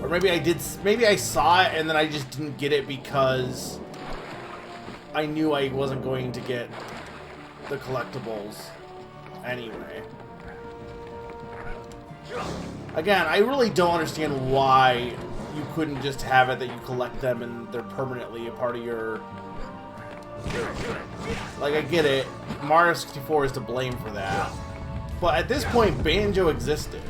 Or maybe I did. Maybe I saw it and then I just didn't get it because I knew I wasn't going to get the collectibles anyway. Again, I really don't understand why you couldn't just have it that you collect them and they're permanently a part of your... Like, I get it. Mario 64 is to blame for that. But at this point, Banjo existed.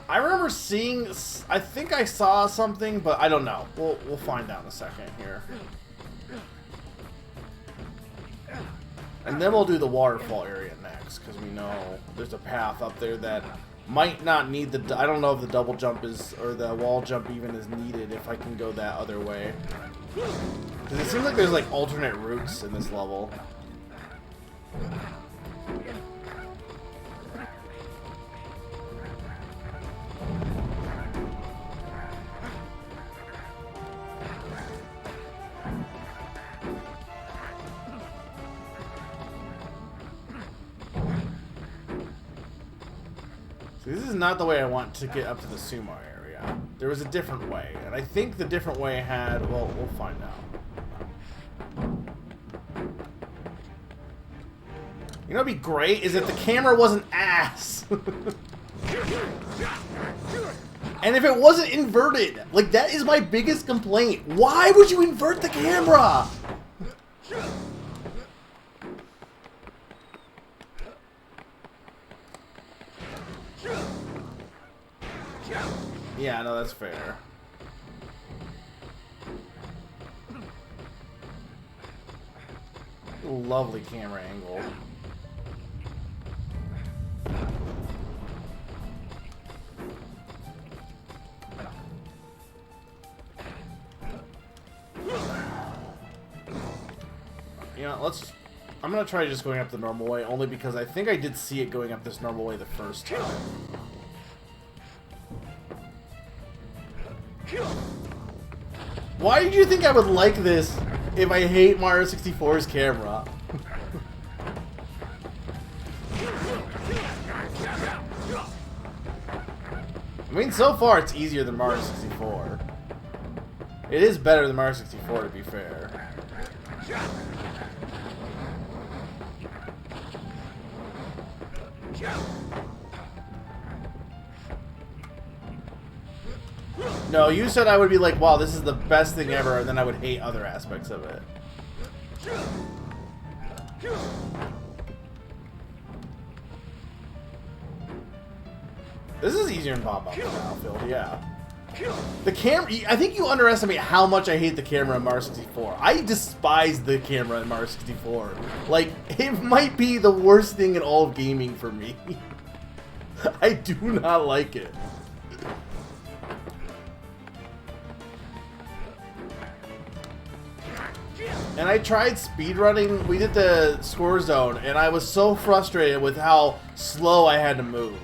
I remember seeing... I think I saw something, but I don't know. We'll find out in a second here. And then we'll do the waterfall area next, because we know there's a path up there that might not need the... I don't know if the double jump is... or the wall jump even is needed if I can go that other way. Because it seems like there's like alternate routes in this level. This is not the way I want to get up to the sumo area. There was a different way, and I think the different way had... Well, we'll find out. You know what'd be great? Is if the camera wasn't ass. And if it wasn't inverted. Like, that is my biggest complaint. Why would you invert the camera? Yeah, no, that's fair. Lovely camera angle. You know, let's... I'm gonna try just going up the normal way, only because I think I did see it going up this normal way the first time. Why did you think I would like this if I hate Mario 64's camera? I mean, so far it's easier than Mario 64. It is better than Mario 64, to be fair. No, you said I would be like, wow, this is the best thing ever, and then I would hate other aspects of it. This is easier than Bob Up Battlefield, yeah. The camera, I think you underestimate how much I hate the camera in Mario 64. I despise the camera in Mario 64. Like, it might be the worst thing in all of gaming for me. I do not like it. And I tried speedrunning, we did the score zone, and I was so frustrated with how slow I had to move.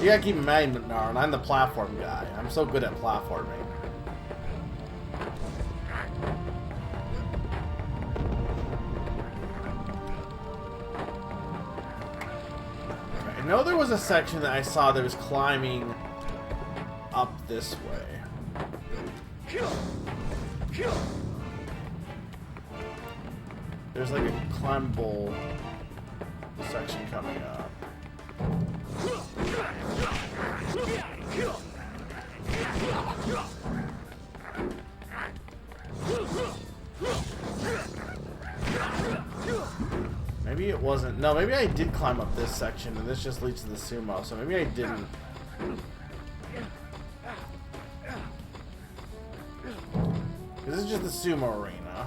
You gotta keep in mind, Narn, I'm the platform guy. I'm so good at platforming. I know there was a section that I saw that was climbing up this way. There's like a climbable section coming up. Maybe it wasn't. No, maybe I did climb up this section, and this just leads to the sumo, so maybe I didn't. This is just the sumo arena.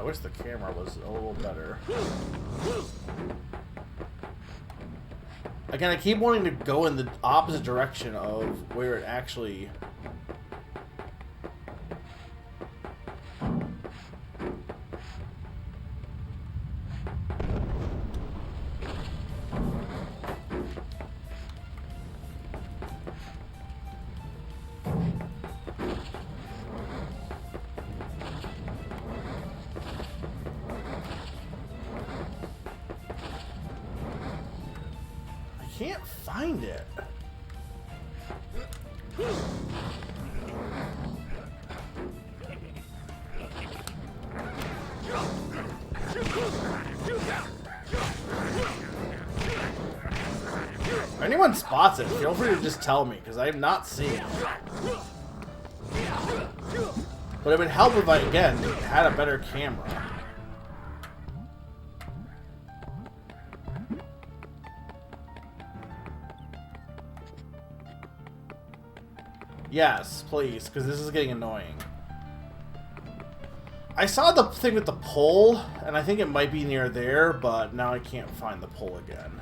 wish the camera was a little better. Again, I keep wanting to go in the opposite direction of where it actually... Can't find it. If anyone spots it, feel free to just tell me, because I have not seen it. But it would help if I, again, had a better camera. Yes, please, because this is getting annoying. I saw the thing with the pole, and I think it might be near there, but now I can't find the pole again.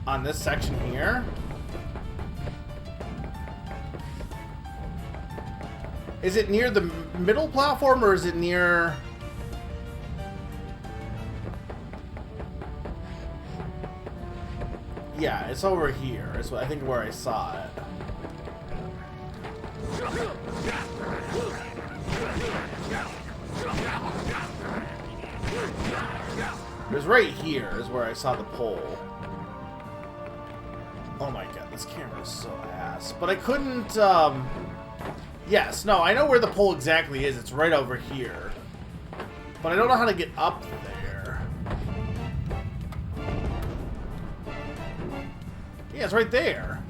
On this section here. Is it near the middle platform or is it near... Yeah, it's over here. It's I think where I saw it. It was right here is where I saw the pole. Oh my god, this camera is so ass. But I couldn't, Yes, no, I know where the pole exactly is. It's right over here. But I don't know how to get up there. Yeah, it's right there.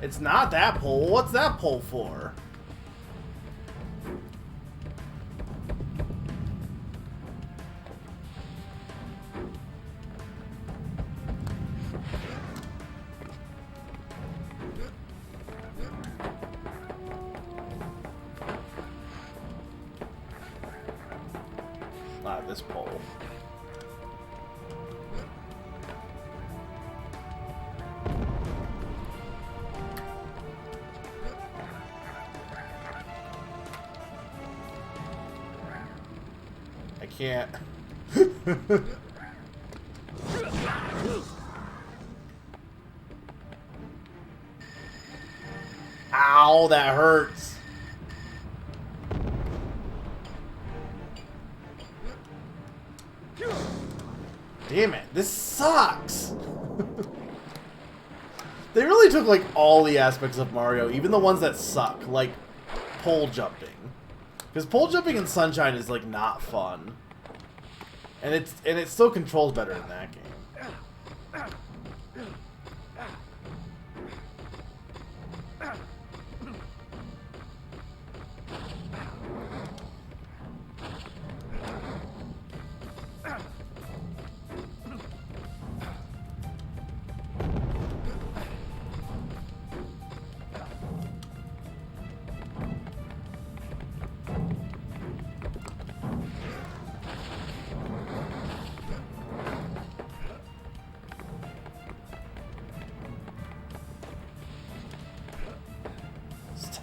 It's not that pole. What's that pole for? Not this pole. I can't. Ow, that hurts. Damn it, this sucks! They really took, like, all the aspects of Mario, even the ones that suck, like pole jumping. Because pole jumping in Sunshine is, like, not fun. And it still controls better in that game.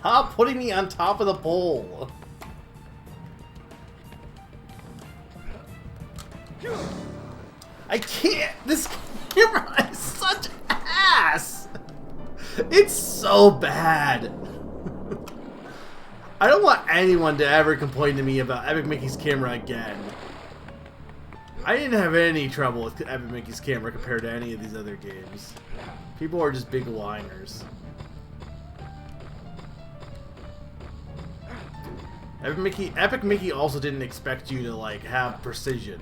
Stop putting me on top of the pole. I can't. This camera is such ass. It's so bad. I don't want anyone to ever complain to me about Epic Mickey's camera again. I didn't have any trouble with Epic Mickey's camera compared to any of these other games. People are just big whiners. Epic Mickey also didn't expect you to, like, have precision.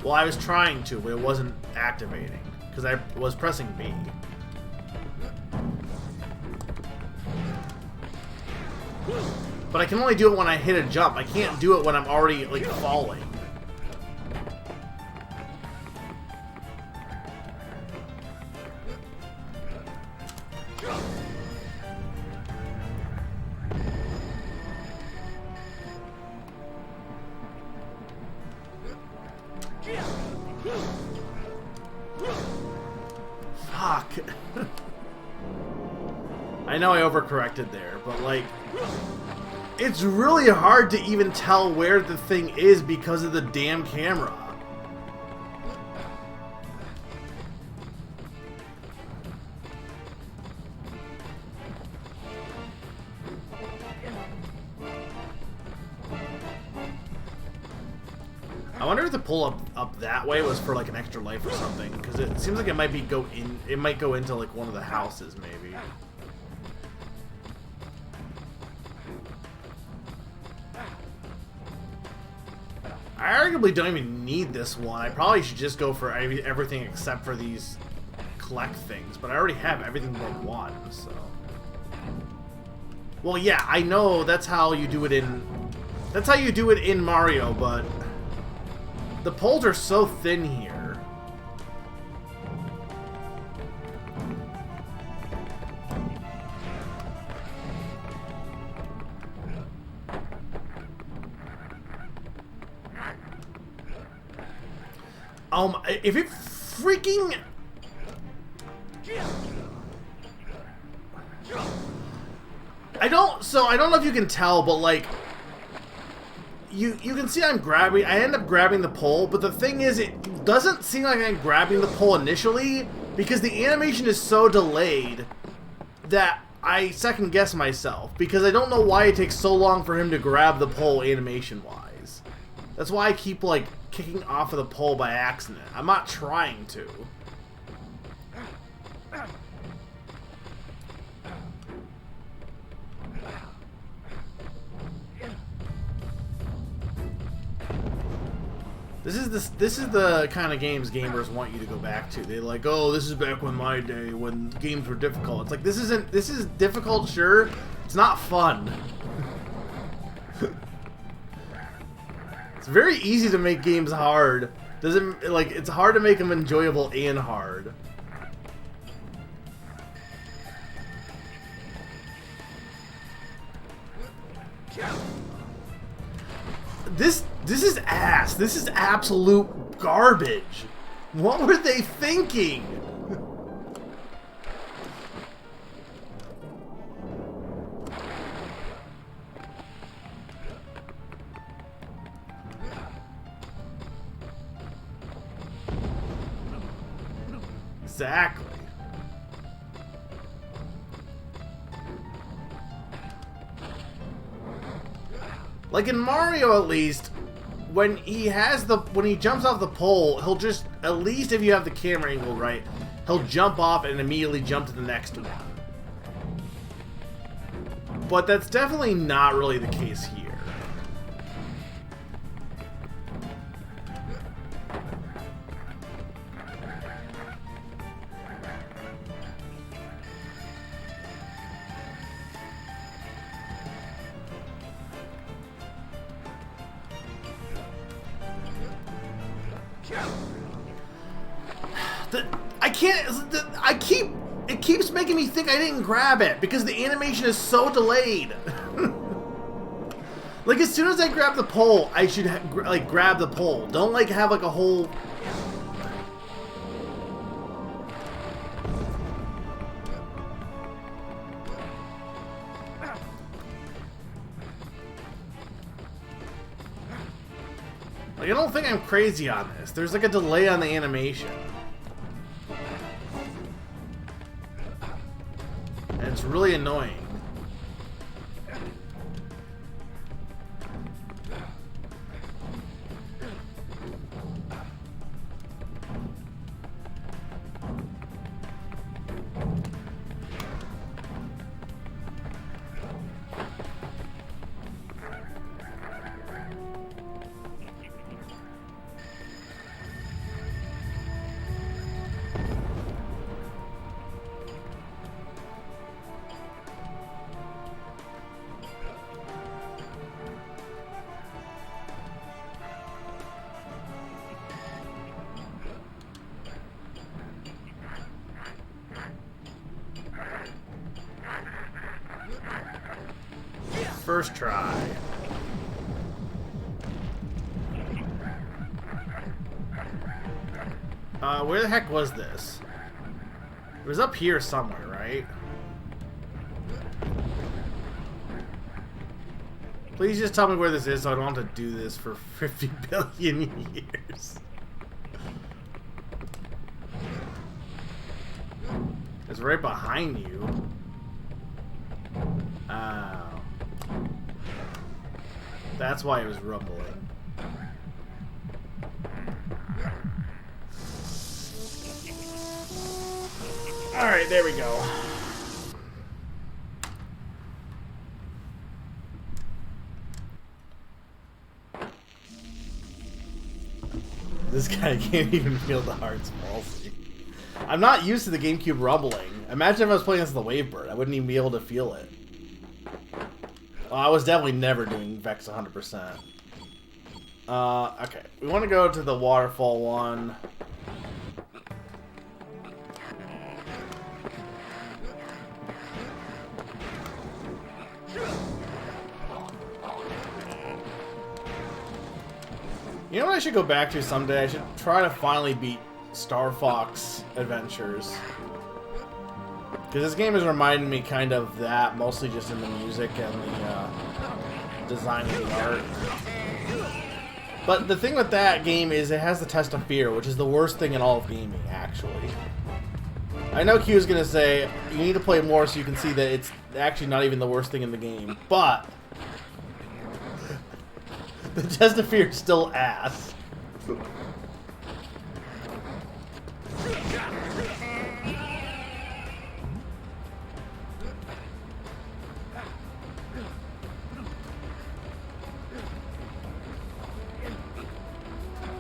Well, I was trying to, but it wasn't activating because I was pressing B. But I can only do it when I hit a jump. I can't do it when I'm already, like, falling. Fuck. I know I overcorrected there, but, like... It's really hard to even tell where the thing is because of the damn camera. I wonder if the pull up that way was for like an extra life or something, because it seems like it might be it might go into like one of the houses maybe. I arguably don't even need this one. I probably should just go for everything except for these collect things, but I already have everything but one, so... Well, yeah, I know that's how you do it in... That's how you do it in Mario, but... The poles are so thin here. If it freaking... I don't know if you can tell, but like... You can see I end up grabbing the pole, but the thing is, it doesn't seem like I'm grabbing the pole initially, because the animation is so delayed that I second guess myself, because I don't know why it takes so long for him to grab the pole animation-wise. That's why I keep, like, kicking off of the pole by accident. I'm not trying to. This is the kind of games gamers want you to go back to. They're like, oh, this is back when my day, when games were difficult. It's like, this is difficult, sure. It's not fun. It's very easy to make games hard. It's hard to make them enjoyable and hard. This is ass. This is absolute garbage. What were they thinking? Exactly. Like in Mario, at least, when he jumps off the pole, he'll just, at least if you have the camera angle right, he'll jump off and immediately jump to the next one. But that's definitely not really the case here. It keeps making me think I didn't grab it because the animation is so delayed. Like, as soon as I grab the pole, I should like grab the pole. Don't like have like a whole... Like, I don't think I'm crazy on this. There's like a delay on the animation. And it's really annoying. First try. Where the heck was this? It was up here somewhere, right? Please just tell me where this is so I don't have to do this for 50 billion years. It's right behind you. Oh. That's why it was rumbling. Alright, there we go. This guy can't even feel the heart's pulsing. I'm not used to the GameCube rumbling. Imagine if I was playing this as the Wavebird. I wouldn't even be able to feel it. Well, I was definitely never doing Vexx 100%. Okay. We want to go to the waterfall one. You know what I should go back to someday? I should try to finally beat Star Fox Adventures. Because this game is reminding me kind of that, mostly just in the music and the design of the art. But the thing with that game is it has the test of fear, which is the worst thing in all of gaming, actually. I know Q is going to say, you need to play more so you can see that it's actually not even the worst thing in the game, but the test of fear is still ass.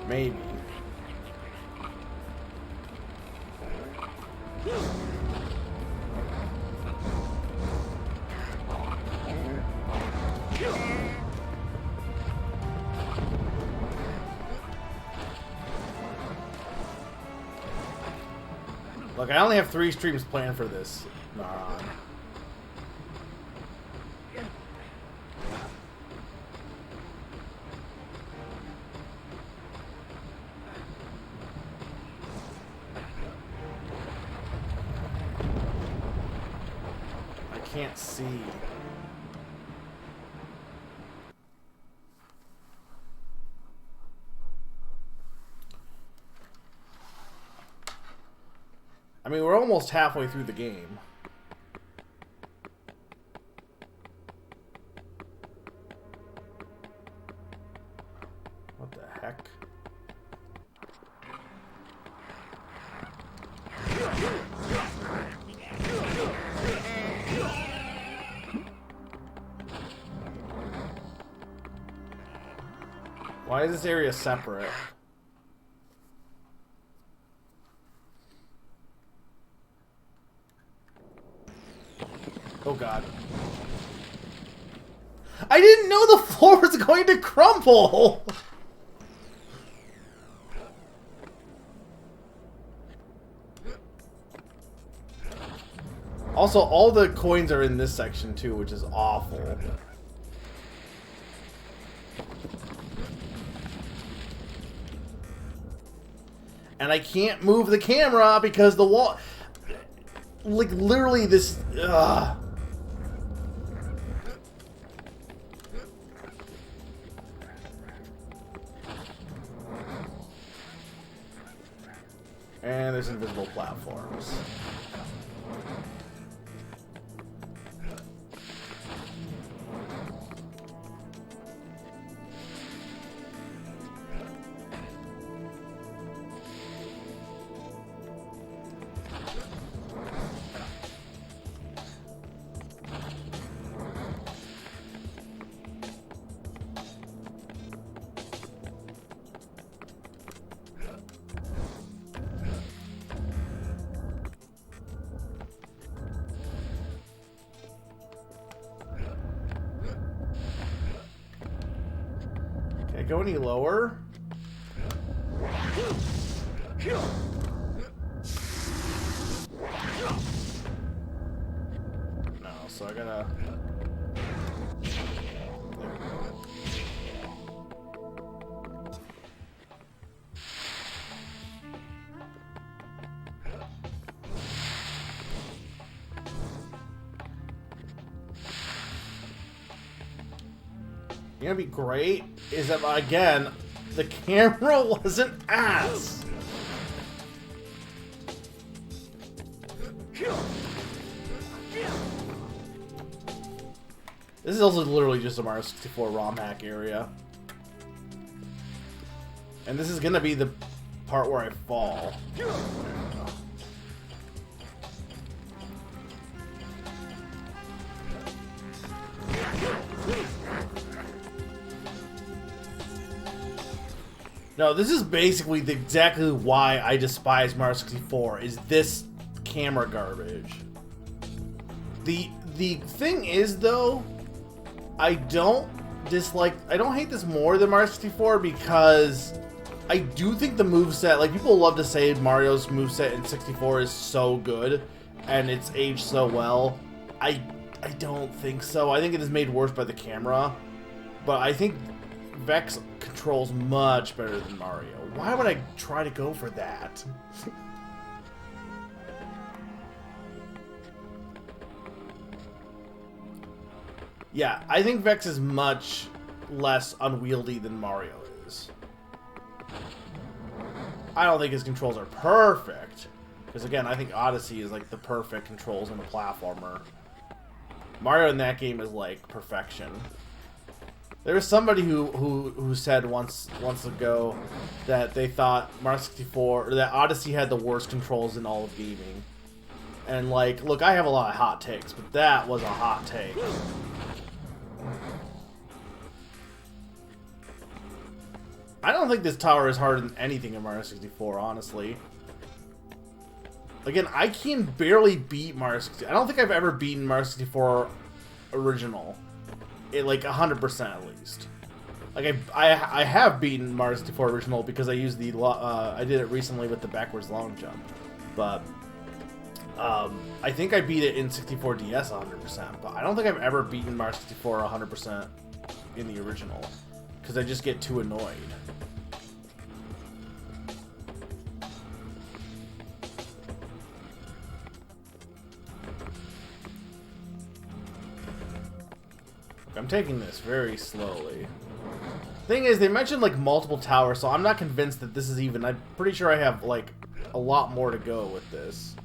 Maybe. Look, I only have 3 streams planned for this. I can't see. I mean, we're almost halfway through the game. What the heck? Why is this area separate? Oh god. I didn't know the floor was going to crumble! Also, all the coins are in this section too, which is awful. And I can't move the camera because the wall... Like, literally this... Ugh. And there's invisible platforms. Go any lower? No, so I gotta... You know, what'd be great is that again, the camera wasn't ass. This is also literally just a Mario 64 ROM hack area. And this is gonna be the part where I fall. No, this is basically exactly why I despise Mario 64, is this camera garbage. The thing is, though, I don't hate this more than Mario 64 because I do think the moveset, like, people love to say Mario's moveset in 64 is so good and it's aged so well. I don't think so. I think it is made worse by the camera, but I think Vexx controls much better than Mario. Why would I try to go for that? Yeah, I think Vexx is much less unwieldy than Mario is. I don't think his controls are perfect, because again, I think Odyssey is like the perfect controls in a platformer. Mario in that game is like perfection. There was somebody who said once ago that they thought Mario 64 or that Odyssey had the worst controls in all of gaming. And like, look, I have a lot of hot takes, but that was a hot take. I don't think this tower is harder than anything in Mario 64, honestly. Again, I can barely beat Mario 64. I don't think I've ever beaten Mario 64 original. Like 100% at least. Like I have beaten Mario 64 original because I used the I did it recently with the backwards long jump, but I think I beat it in 64 DS 100%. But I don't think I've ever beaten Mario 64 100% in the original because I just get too annoyed. I'm taking this very slowly. Thing is, they mentioned like multiple towers, so I'm not convinced that this is even. I'm pretty sure I have like a lot more to go with this.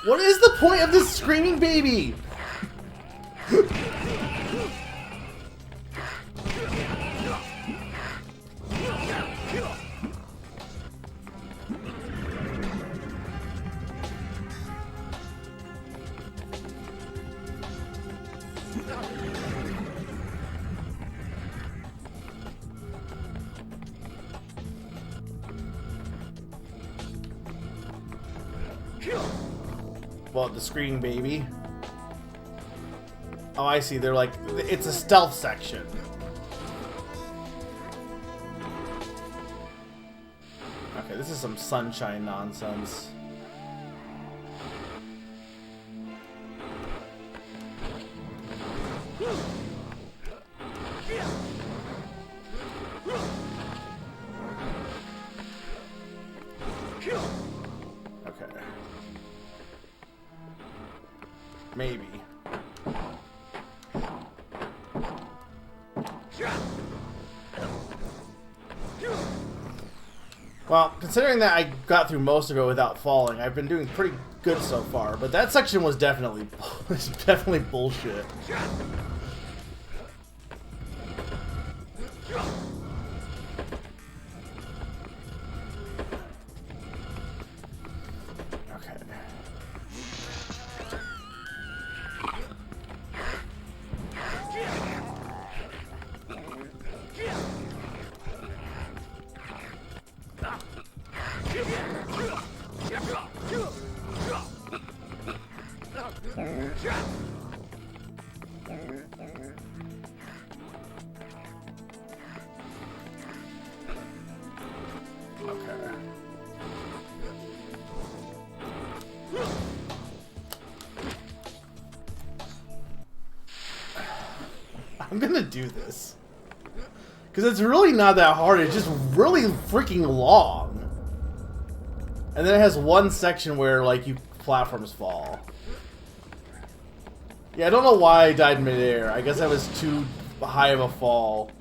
What is the point of this screaming baby? Well, the screaming baby. Oh, I see. They're like, it's a stealth section. Okay, this is some sunshine nonsense. Okay. Maybe. Well, considering that I got through most of it without falling, I've been doing pretty good so far. But that section was definitely bullshit. I'm gonna do this. Because it's really not that hard, it's just really freaking long. And then it has one section where, like, platforms fall. Yeah, I don't know why I died midair. I guess I was too high of a fall.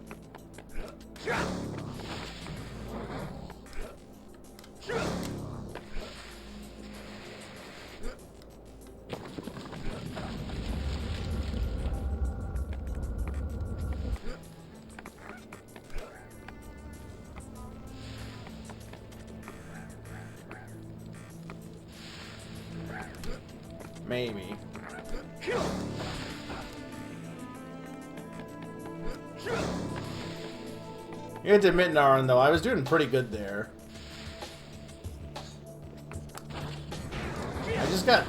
Maybe. You have to admit, Naran, though, I was doing pretty good there. I just got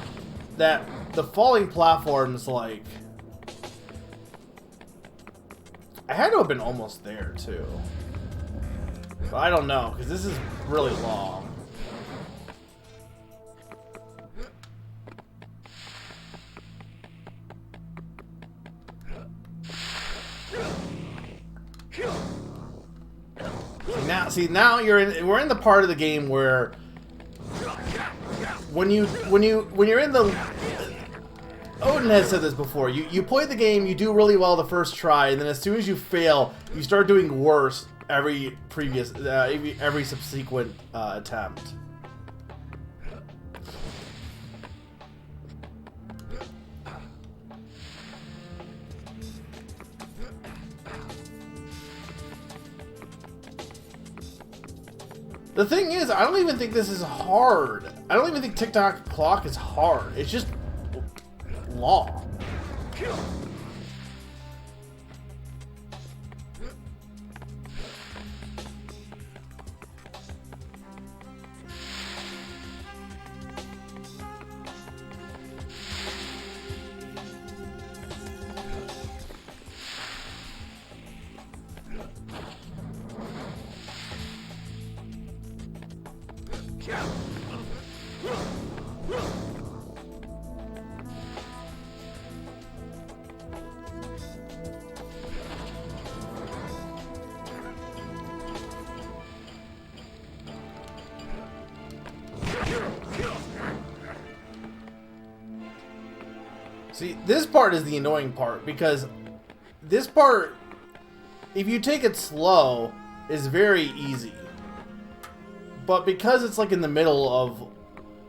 that... The falling platforms, like... I had to have been almost there, too. But I don't know, because this is really long. Now we're in the part of the game where when you're in the Odin has said this before. You play the game, you do really well the first try, and then as soon as you fail, you start doing worse every subsequent attempt. The thing is, I don't even think this is hard. I don't even think TikTok clock is hard. It's just long. See, this part is the annoying part, because this part, if you take it slow, is very easy. But because it's like in the middle of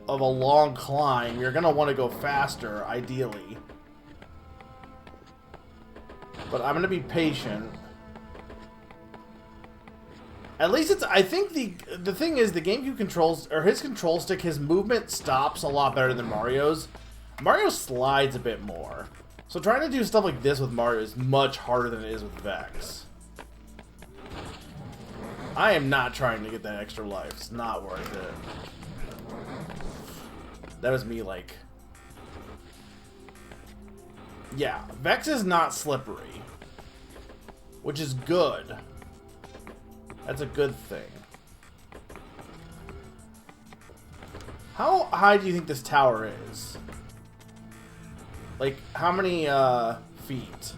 a long climb, you're gonna want to go faster, ideally. But I'm gonna be patient. At least it's, I think the thing is, the GameCube controls, or his control stick, his movement stops a lot better than Mario's. Mario slides a bit more. So trying to do stuff like this with Mario is much harder than it is with Vexx. I am not trying to get that extra life. It's not worth it. That was me, like... Yeah, Vexx is not slippery. Which is good. That's a good thing. How high do you think this tower is? Like, how many, feet?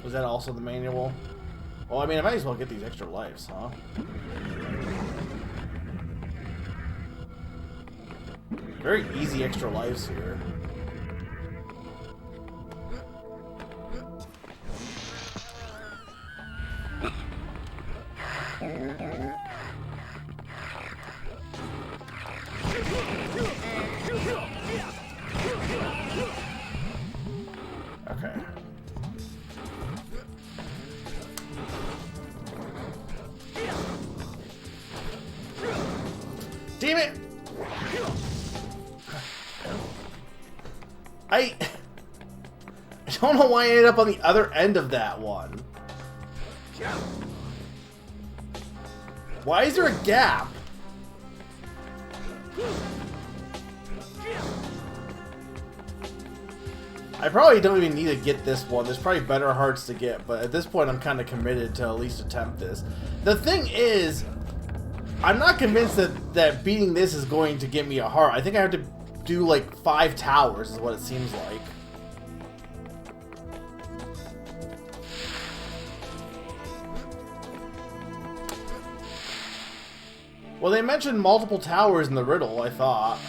Was that also the manual? Well, I mean, I might as well get these extra lives, huh? Very easy extra lives here. Okay. Damn it! I don't know why I ended up on the other end of that one. Why is there a gap? I probably don't even need to get this one. There's probably better hearts to get, but at this point I'm kind of committed to at least attempt this. The thing is, I'm not convinced that beating this is going to get me a heart. I think I have to do like 5 towers is what it seems like. Well, they mentioned multiple towers in the riddle, I thought.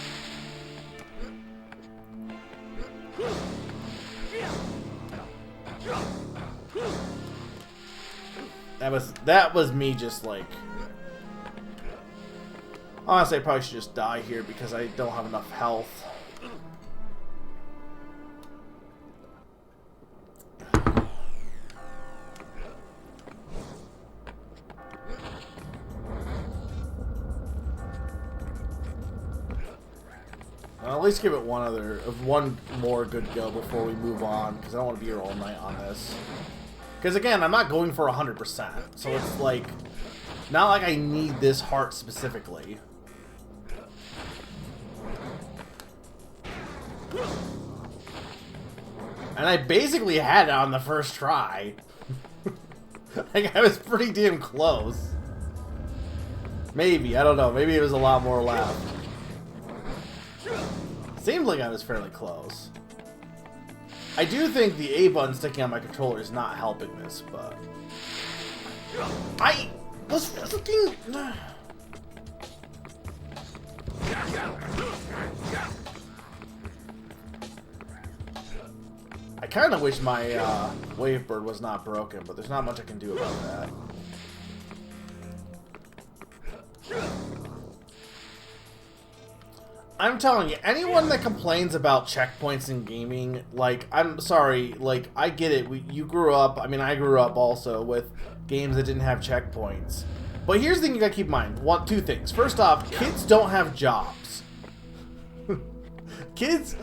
That was me just like... Honestly, I probably should just die here because I don't have enough health. I'll at least give it one more good go before we move on, because I don't want to be here all night on this. Because again, I'm not going for 100%, so it's like, not like I need this heart specifically. And I basically had it on the first try. Like, I was pretty damn close. Maybe, I don't know, maybe it was a lot more left. Seemed like I was fairly close. I do think the A button sticking on my controller is not helping this, but... I was freaking... I kind of wish my wave bird was not broken, but there's not much I can do about that. I'm telling you, anyone that complains about checkpoints in gaming, like, I'm sorry, like, I get it. You grew up, I mean, I grew up also with games that didn't have checkpoints. But here's the thing you gotta keep in mind. Two things. First off, kids don't have jobs. Kids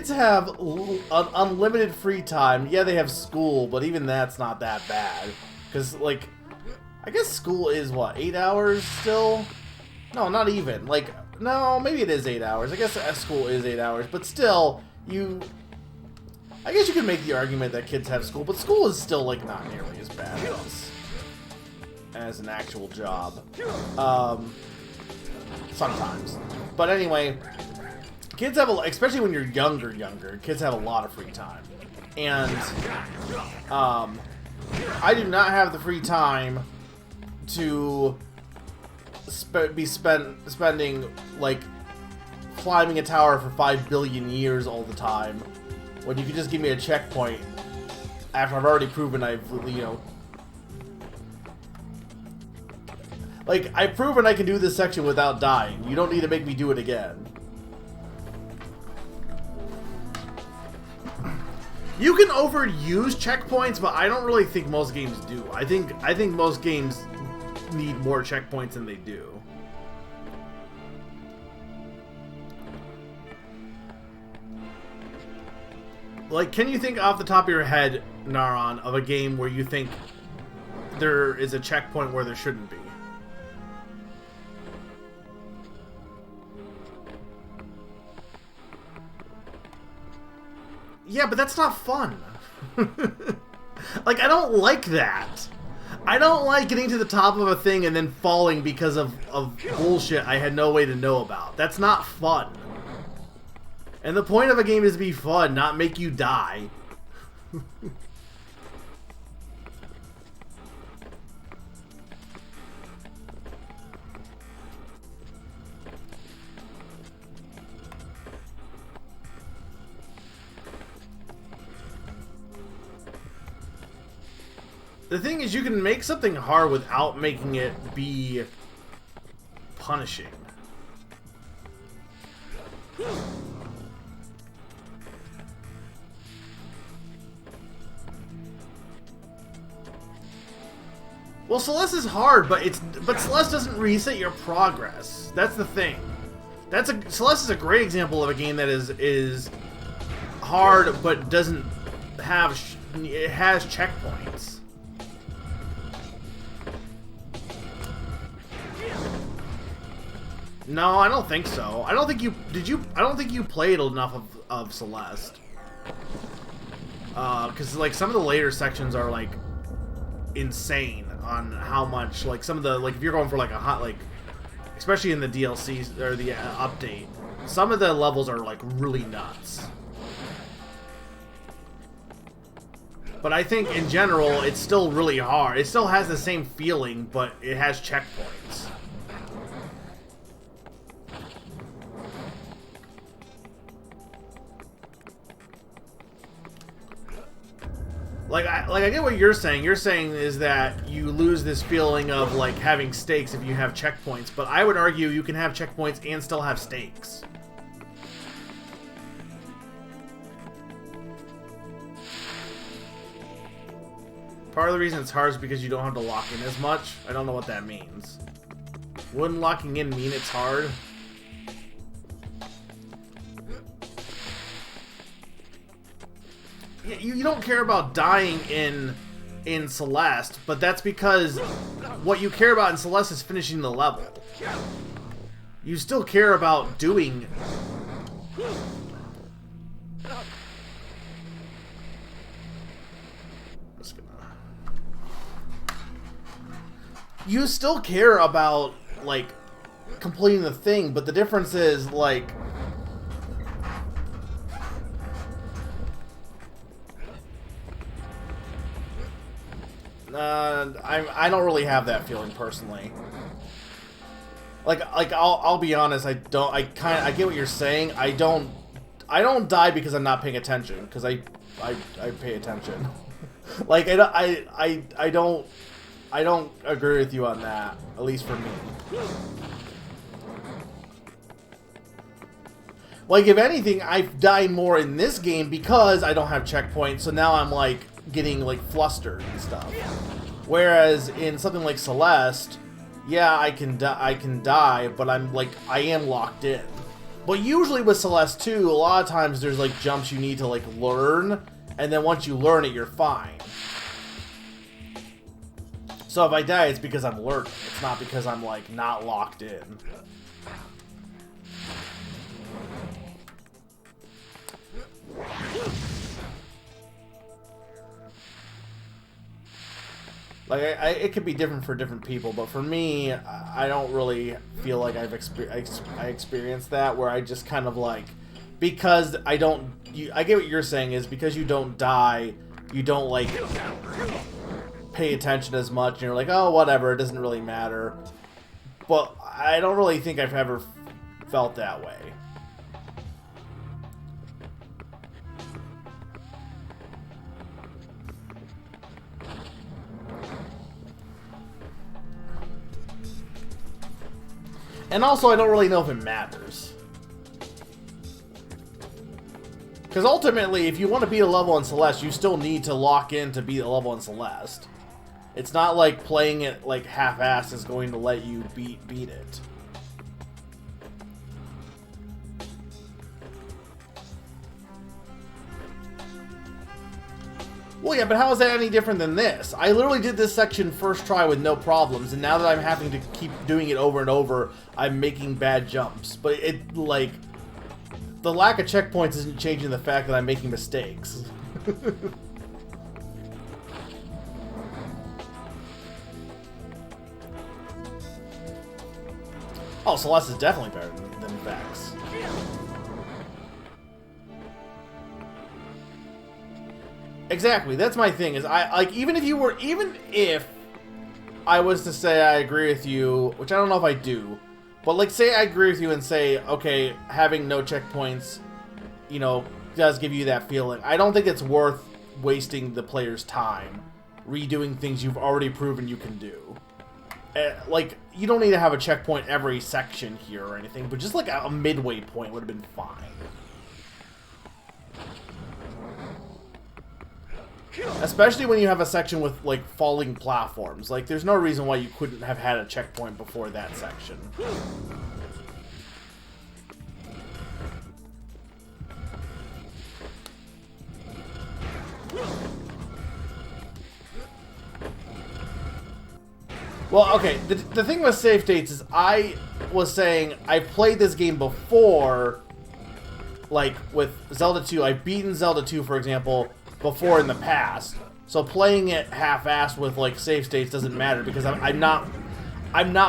have unlimited free time. Yeah, they have school, but even that's not that bad. Because, like, I guess school is, what, 8 hours still? No, not even. Like, no, maybe it is 8 hours. I guess school is 8 hours, but still, I guess you could make the argument that kids have school, but school is still, like, not nearly as bad as an actual job. Sometimes. But anyway, kids have, especially when you're younger, kids have a lot of free time. And, I do not have the free time to be spending, like, climbing a tower for 5 billion years all the time, when you can just give me a checkpoint after I've already proven I've, you know... Like, I've proven I can do this section without dying. You don't need to make me do it again. You can overuse checkpoints, but I don't really think most games do. I think most games need more checkpoints than they do. Like, can you think off the top of your head, Naron, of a game where you think there is a checkpoint where there shouldn't be? Yeah, but that's not fun. Like, I don't like that. I don't like getting to the top of a thing and then falling because of bullshit I had no way to know about. That's not fun. And the point of a game is to be fun, not make you die. The thing is, you can make something hard without making it be punishing. Well, Celeste is hard, but Celeste doesn't reset your progress. That's the thing. Celeste is a great example of a game that is hard, but doesn't have... it has checkpoints. No, I don't think so. I don't think you... Did you... I don't think you played enough of Celeste. Because, like, some of the later sections are, like, insane on how much... Like, some of the... Like, if you're going for, like, a hot... Like, especially in the DLCs, or the update, some of the levels are, like, really nuts. But I think, in general, it's still really hard. It still has the same feeling, but it has checkpoints. Like I get what you're saying. You're saying is that you lose this feeling of, like, having stakes if you have checkpoints. But I would argue you can have checkpoints and still have stakes. Part of the reason it's hard is because you don't have to lock in as much. I don't know what that means. Wouldn't locking in mean it's hard? You don't care about dying in Celeste, but that's because what you care about in Celeste is finishing the level. You still care about doing... You still care about, like, completing the thing, but the difference is, like... I don't really have that feeling personally. Like I'll be honest, I get what you're saying. I don't die because I'm not paying attention, because I pay attention. Like I don't agree with you on that, at least for me. Like, if anything, I've died more in this game because I don't have checkpoints, so now I'm, like, getting, like, flustered and stuff. Whereas in something like Celeste, yeah, I can die, but I'm, like, I am locked in. But usually with Celeste too, a lot of times there's, like, jumps you need to, like, learn, and then once you learn it, you're fine. So if I die, it's because I'm learning. It's not because I'm, like, not locked in. Like, it could be different for different people, but for me, I don't really feel like I experienced that, where I just kind of, like, because I don't... I get what you're saying is, because you don't die, you don't, like, pay attention as much, and you're like, oh, whatever, it doesn't really matter. But I don't really think I've ever felt that way. And also, I don't really know if it matters. Because ultimately, if you want to beat a level in Celeste, you still need to lock in to beat a level in Celeste. It's not like playing it like half-assed is going to let you beat it. Well, yeah, but how is that any different than this? I literally did this section first try with no problems, and now that I'm having to keep doing it over and over, I'm making bad jumps. But it, like, the lack of checkpoints isn't changing the fact that I'm making mistakes. Oh, Celeste is definitely better than Vexx. Exactly, that's my thing, is even if I was to say I agree with you, which I don't know if I do, but like, say I agree with you and say, okay, having no checkpoints, you know, does give you that feeling. I don't think it's worth wasting the player's time redoing things you've already proven you can do. Like, you don't need to have a checkpoint every section here or anything, but just like a midway point would have been fine. Especially when you have a section with, like, falling platforms. Like, there's no reason why you couldn't have had a checkpoint before that section. Well, okay, the thing with save states is I was saying I've played this game before, like with Zelda 2. I've beaten Zelda 2, for example, before in the past. So playing it half-assed with like save states doesn't matter because I'm not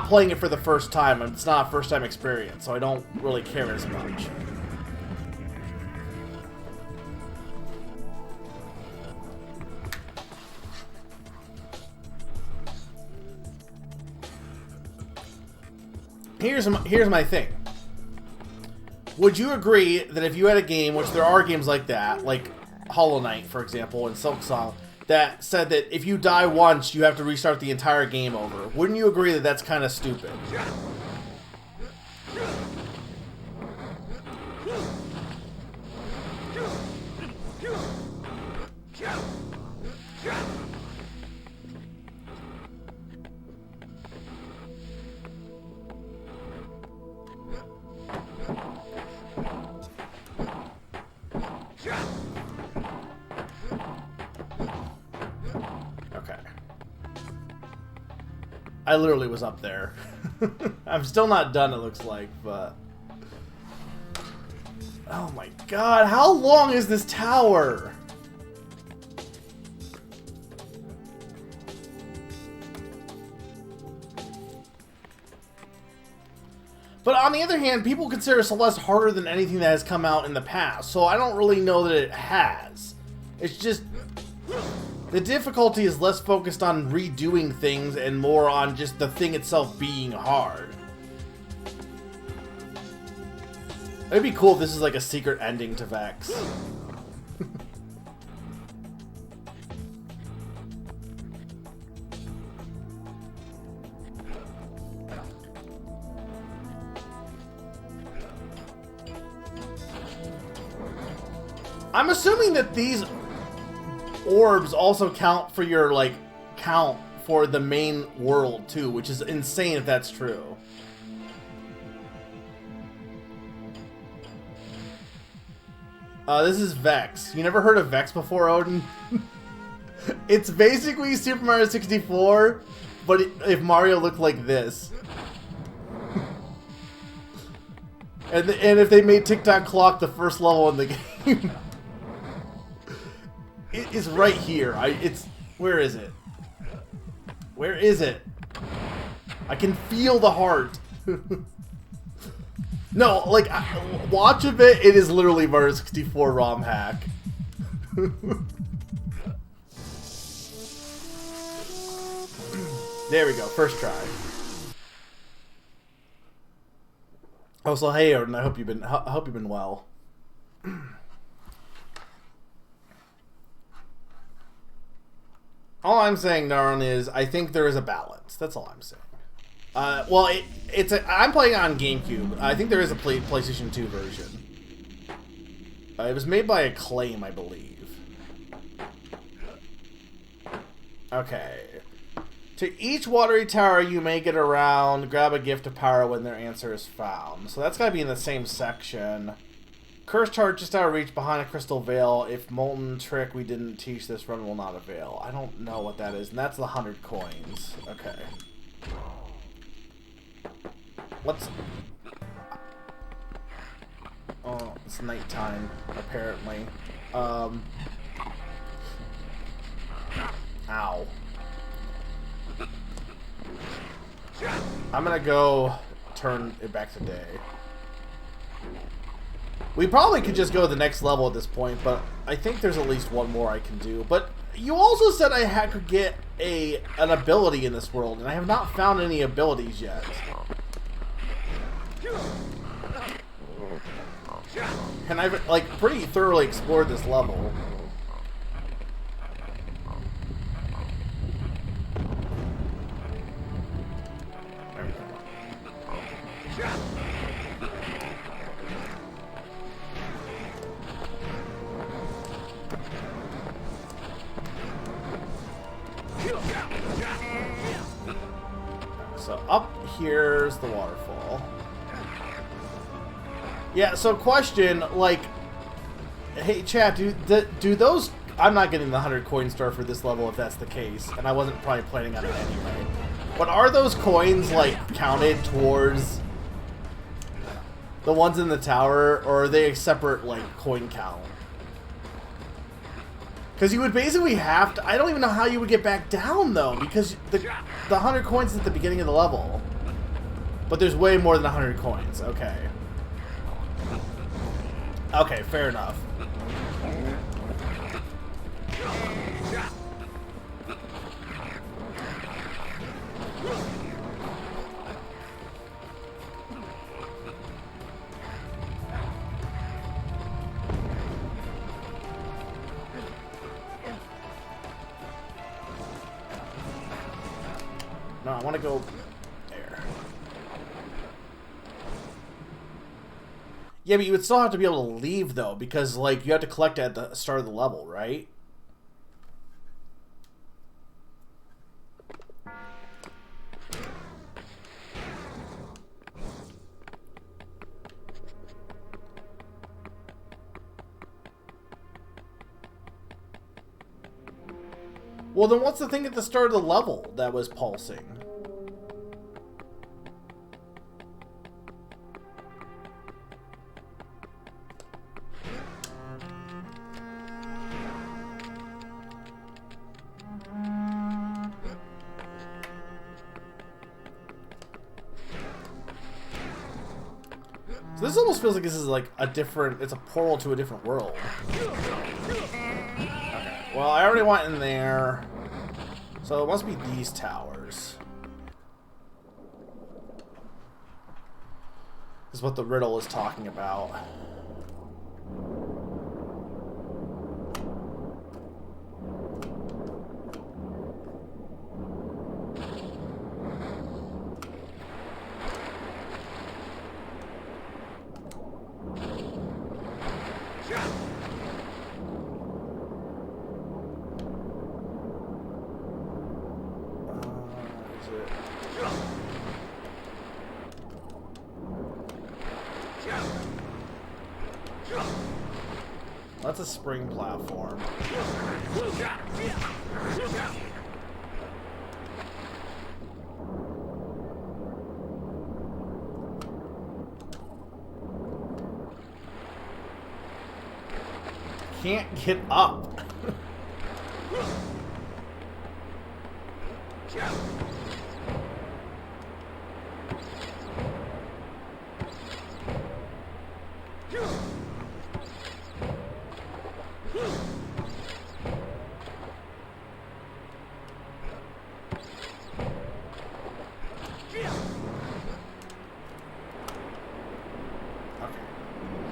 playing it for the first time. It's not a first-time experience, so I don't really care as much. Here's my thing. Would you agree that if you had a game, which there are games like that, like Hollow Knight, for example, and Silksong, that said that if you die once, you have to restart the entire game over, wouldn't you agree that that's kind of stupid? Okay. I literally was up there. I'm still not done, it looks like, but... Oh my god, how long is this tower? But on the other hand, people consider Celeste harder than anything that has come out in the past, so I don't really know that it has. It's just... the difficulty is less focused on redoing things and more on just the thing itself being hard. It'd be cool if this is like a secret ending to Vexx. I'm assuming that these orbs also count for your, like, count for the main world, too, which is insane if that's true. This is Vexx. You never heard of Vexx before, Odin? It's basically Super Mario 64, but if Mario looked like this. And if they made Tick-Tock Clock the first level in the game. It is right here. Where is it? Where is it? I can feel the heart. No, like, watch a bit. It is literally Mario 64 ROM hack. There we go. First try. Oh, so hey, Odin. I hope you've been well. All I'm saying, Naran, is I think there is a balance. That's all I'm saying. Well, I'm playing on GameCube. I think there is a PlayStation 2 version. It was made by Acclaim, I believe. Okay. To each watery tower you make it around, grab a gift of power when their answer is found. So that's got to be in the same section. Curse charge just out of reach behind a crystal veil. If molten trick we didn't teach, this run will not avail. I don't know what that is, and that's the 100 coins. Okay. Let's... Oh, it's nighttime, apparently. Ow. I'm gonna go turn it back to day. We probably could just go to the next level at this point, but I think there's at least one more I can do. But you also said I could get an ability in this world, and I have not found any abilities yet. And I've, like, pretty thoroughly explored this level. There we go. So up here's the waterfall. Yeah, so question, like, hey chat, do those... I'm not getting the 100 coin star for this level if that's the case, and I wasn't probably planning on it anyway. But are those coins, like, counted towards the ones in the tower, or are they a separate, like, coin count? Because you would basically have to... I don't even know how you would get back down, though, because the 100 coins is at the beginning of the level. But there's way more than 100 coins. Okay. Okay, fair enough. No, I want to go there. Yeah, but you would still have to be able to leave, though, because, like, you have to collect at the start of the level, right? Well, then what's the thing at the start of the level that was pulsing? So this almost feels like this is like a different... It's a portal to a different world. Well, I already went in there, so it must be these towers. This is what the riddle is talking about. That's a spring platform. Can't get up.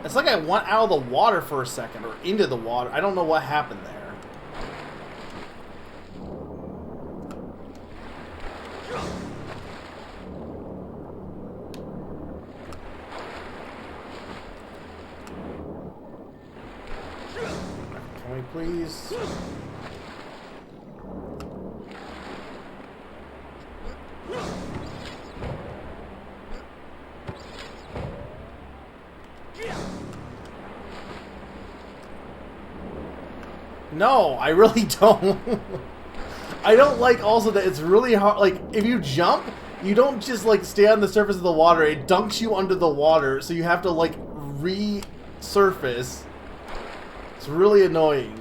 It's like I went out of the water for a second, or into the water. I don't know what happened there. Can we please... No, I really don't. I don't like also that it's really hard. Like, if you jump, you don't just, like, stay on the surface of the water. It dunks you under the water, so you have to, like, resurface. It's really annoying.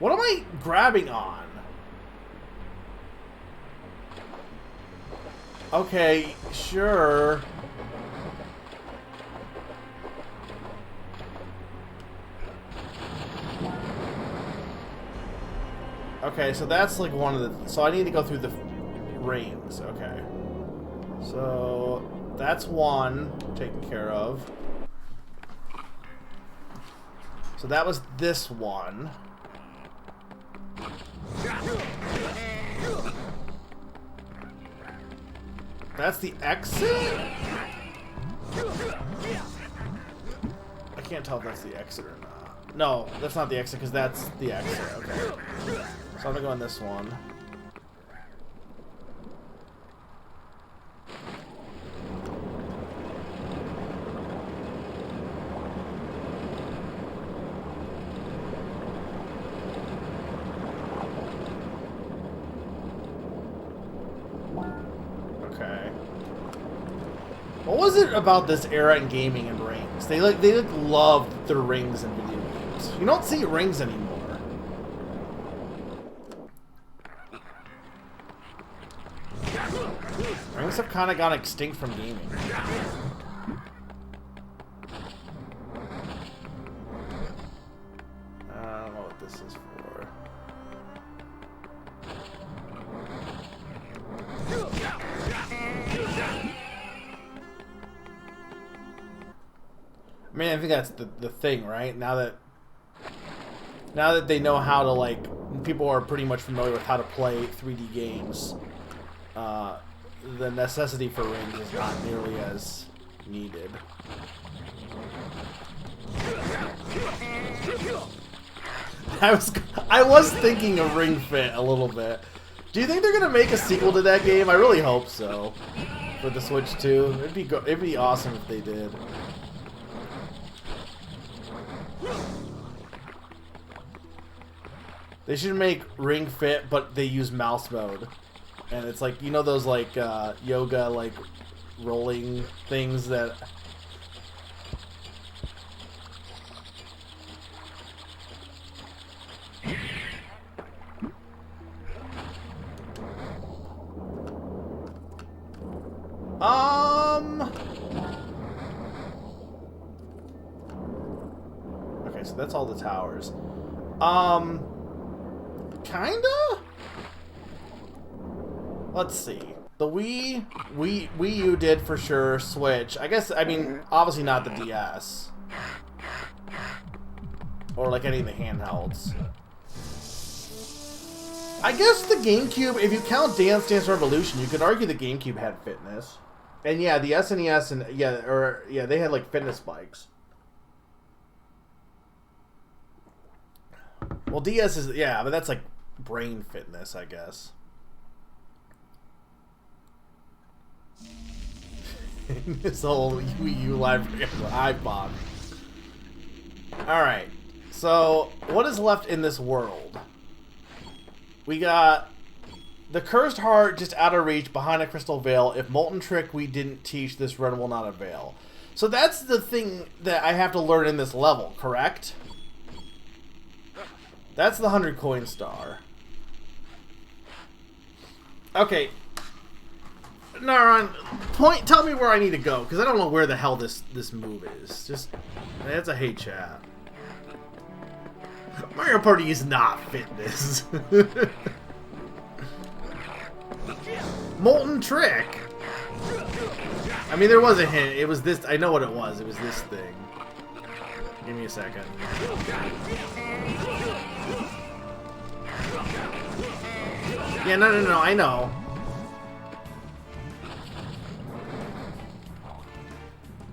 What am I grabbing on? Okay, sure. Okay, so that's like one of the... So I need to go through the rings. Okay. So that's one taken care of. So that was this one. That's the exit? I can't tell if that's the exit or not. No, that's not the exit because that's the exit. Okay. So I'm gonna go on this one. What was it about this era in gaming and rings? They loved the rings in video games. You don't see rings anymore. Rings have kind of gone extinct from gaming. I don't know what this is for. I mean, I think that's the thing, right? Now that they know how to, like, people are pretty much familiar with how to play 3D games, the necessity for rings is not nearly as needed. I was thinking of Ring Fit a little bit. Do you think they're gonna make a sequel to that game? I really hope so. For the Switch 2, it'd be awesome if they did. They should make Ring Fit, but they use mouse mode. And it's like, you know those, like, yoga, like, rolling things that... Okay, so that's all the towers. Kinda? Let's see. The Wii U did for sure. Switch. I guess, I mean, obviously not the DS. Or like any of the handhelds. I guess the GameCube, if you count Dance Dance Revolution, you could argue the GameCube had fitness. And yeah, the SNES and yeah, they had like fitness spikes. Well, DS is, yeah, but that's like brain fitness, I guess. This whole Wii U library of the iPod. Alright, so what is left in this world? We got the Cursed Heart just out of reach behind a crystal veil. If Molten Trick we didn't teach, this run will not avail. So that's the thing that I have to learn in this level, correct? That's the 100 coin star. Okay. Naran, tell me where I need to go, because I don't know where the hell this move is. Just, that's a hey chat. Mario Party is not fitness. Molten Trick. I mean, there was a hint. It was this. I know what it was. It was this thing. Give me a second. Yeah, no. I know.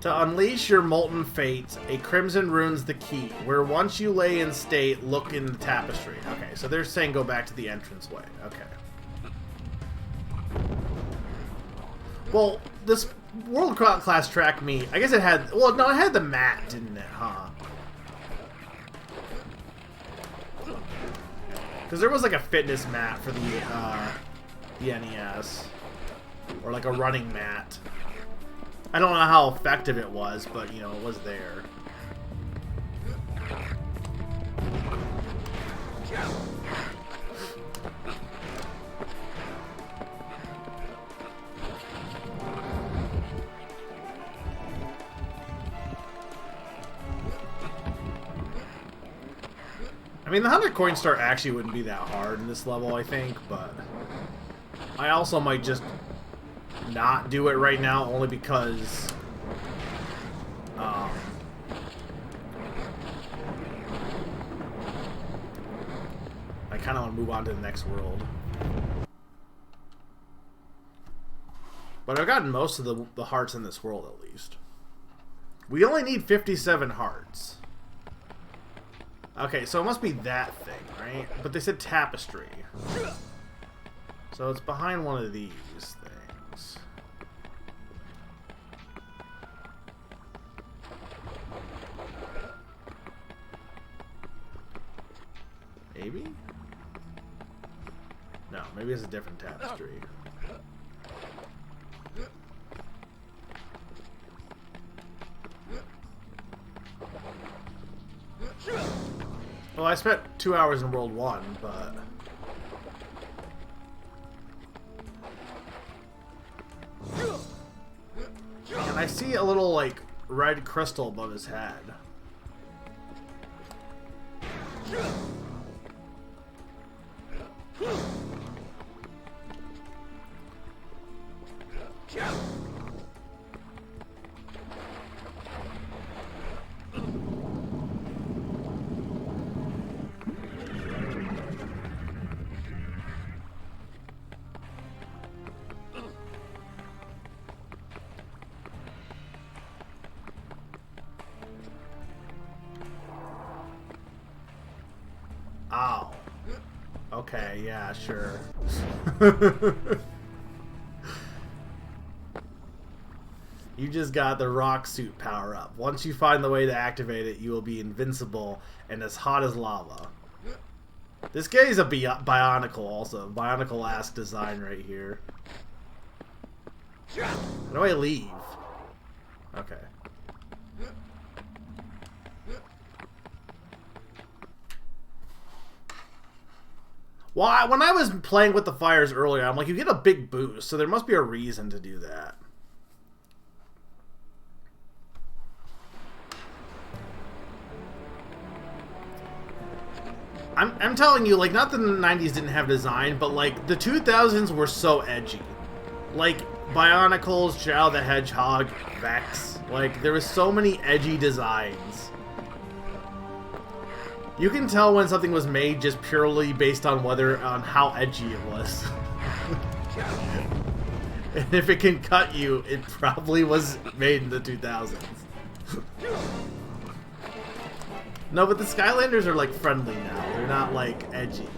To unleash your molten fate, a crimson rune's the key. Where once you lay in state, look in the tapestry. Okay, so they're saying go back to the entranceway. Okay. Well, this world class track meet, I guess it had. Well, no, it had the mat, didn't it? Huh? Because there was like a fitness mat for the NES, or like a running mat. I don't know how effective it was, but, you know, it was there. I mean, the 100 coin star actually wouldn't be that hard in this level, I think, but I also might just not do it right now, only because I kind of want to move on to the next world. But I've gotten most of the hearts in this world, at least. We only need 57 hearts. Okay, so it must be that thing, right? But they said tapestry. So it's behind one of these things. Maybe? No, maybe it's a different tapestry. Well, I spent 2 hours in World 1, but... And I see a little, like, red crystal above his head. Ow. Okay, yeah, sure. You just got the rock suit power up. Once you find the way to activate it, you will be invincible and as hot as lava. This guy's a Bionicle also. Bionicle-esque design right here. How do I leave? Okay. Well, when I was playing with the fires earlier, I'm like, you get a big boost, so there must be a reason to do that. I'm telling you, like, not that the 90s didn't have design, but, like, the 2000s were so edgy. Like, Bionicles, Zhao the Hedgehog, Vexx. Like, there was so many edgy designs. You can tell when something was made just purely based on on how edgy it was. And if it can cut you, it probably was made in the 2000s. No, but the Skylanders are, like, friendly now. They're not, like, edgy.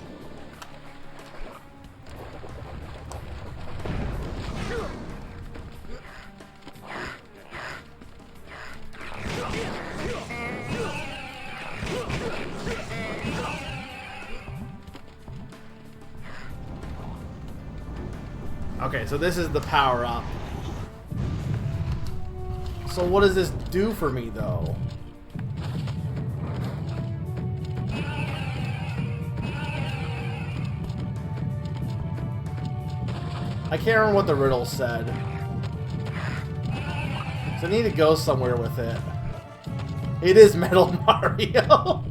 Okay, so this is the power-up. So what does this do for me, though? I can't remember what the riddle said. So I need to go somewhere with it. It is Metal Mario!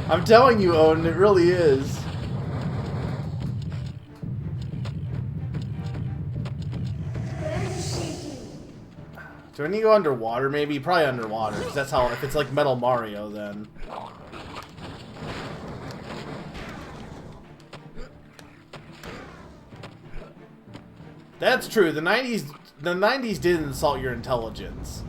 I'm telling you, Owen, it really is. Do I need to go underwater, maybe? Probably underwater, because that's how, if it's like Metal Mario, then... That's true, the 90s did insult your intelligence.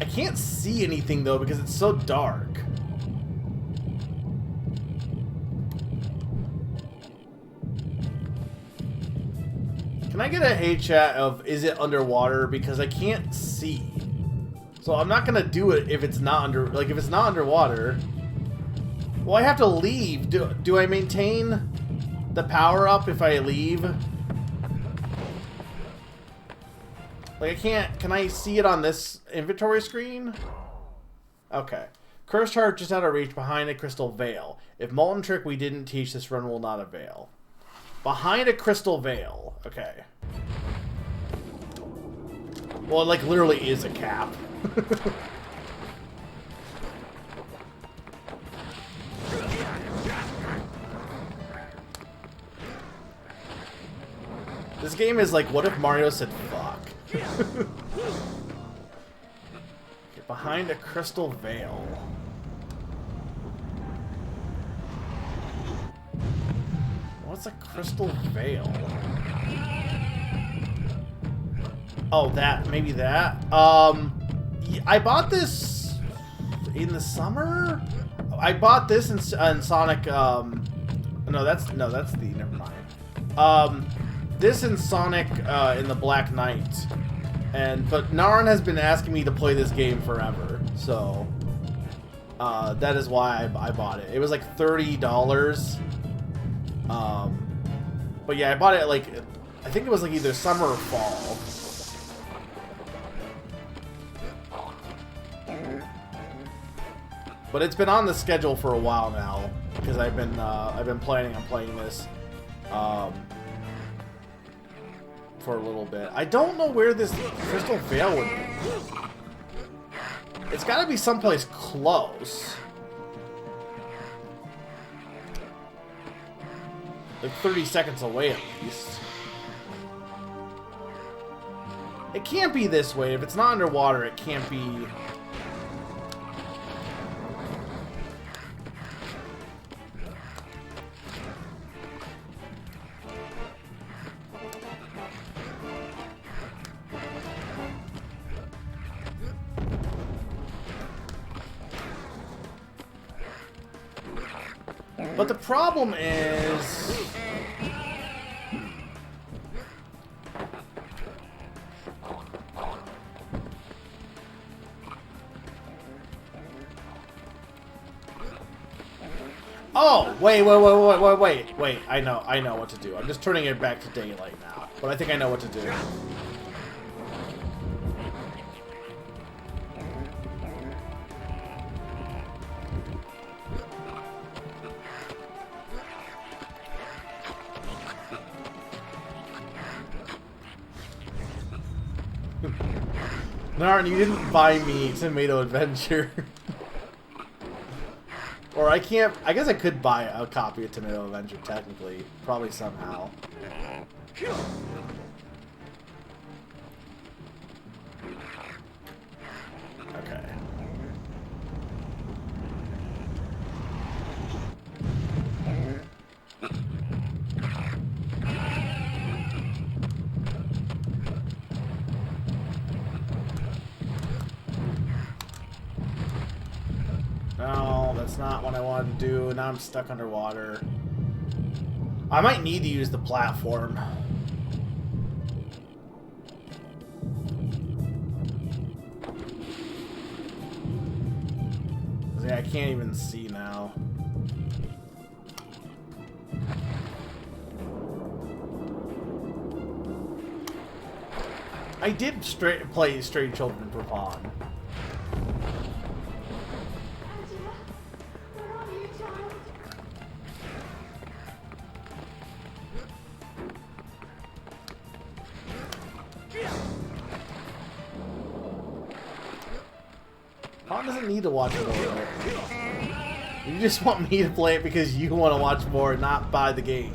I can't see anything, though, because it's so dark. Can I get a hey chat of, is it underwater? Because I can't see. So I'm not gonna do it if it's not if it's not underwater. Well, I have to leave. Do I maintain the power up if I leave? Like, I can't... Can I see it on this inventory screen? Okay. Cursed Heart just out of reach behind a crystal veil. If Molten Trick we didn't teach, this run will not avail. Behind a crystal veil. Okay. Well, it, like, literally is a cap. This game is like, what if Mario said fuck? Get behind a crystal veil. What's a crystal veil? Oh, that. Maybe that. I bought this in the summer? I bought this in Sonic, no, that's the, never mind. This in Sonic, in the Black Knight. But Naran has been asking me to play this game forever, so, that is why I bought it. It was like $30, But yeah, I bought it like, I think it was like either summer or fall. But it's been on the schedule for a while now because I've been planning on playing this for a little bit. I don't know where this Crystal Veil would be. It's got to be someplace close. Like 30 seconds away at least. It can't be this way. If it's not underwater, it can't be... But the problem is... Oh, wait. I know what to do. I'm just turning it back to daylight now. But I think I know what to do. Narn, you didn't buy me Tomato Adventure. Or I can't... I guess I could buy a copy of Tomato Adventure, technically. Probably somehow. Okay. No, that's not what I wanted to do. Now I'm stuck underwater. I might need to use the platform. Yeah, I can't even see now. I did play Stray Children for Pawn. Pawn doesn't need to watch more of it. You just want me to play it because you want to watch more and not buy the game.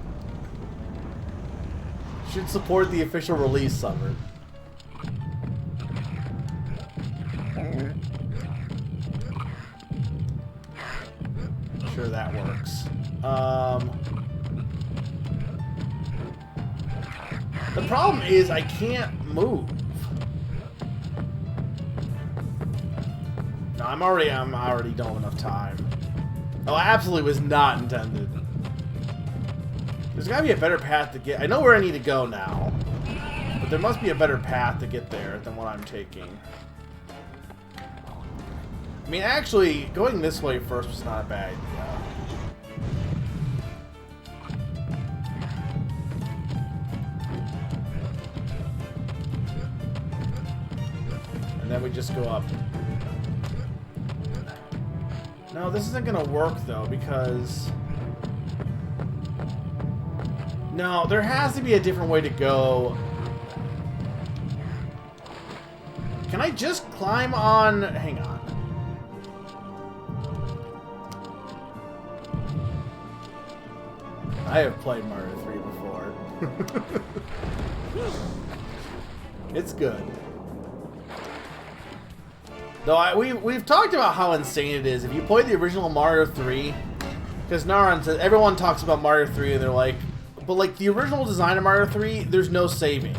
Should support the official release of it. Sure, that works. The problem is I can't move. No, I already don't have enough time. Oh, absolutely was not intended. There's gotta be a better path to get... I know where I need to go now. But there must be a better path to get there than what I'm taking. I mean, actually, going this way first was not a bad idea. And then we just go up. No, this isn't gonna work though, because... No, there has to be a different way to go. Can I just climb on... Hang on. I have played Mario 3 before. It's good. Though we've talked about how insane it is. If you play the original Mario 3, because Naran says everyone talks about Mario 3 and they're like, but like the original design of Mario 3, there's no saving.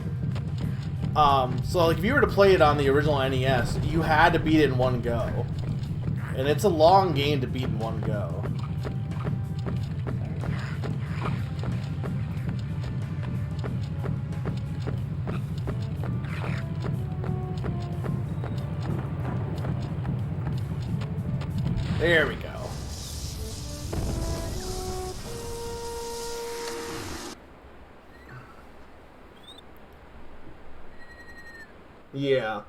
So like if you were to play it on the original NES, you had to beat it in one go, and it's a long game to beat in one go. There we go. Yeah.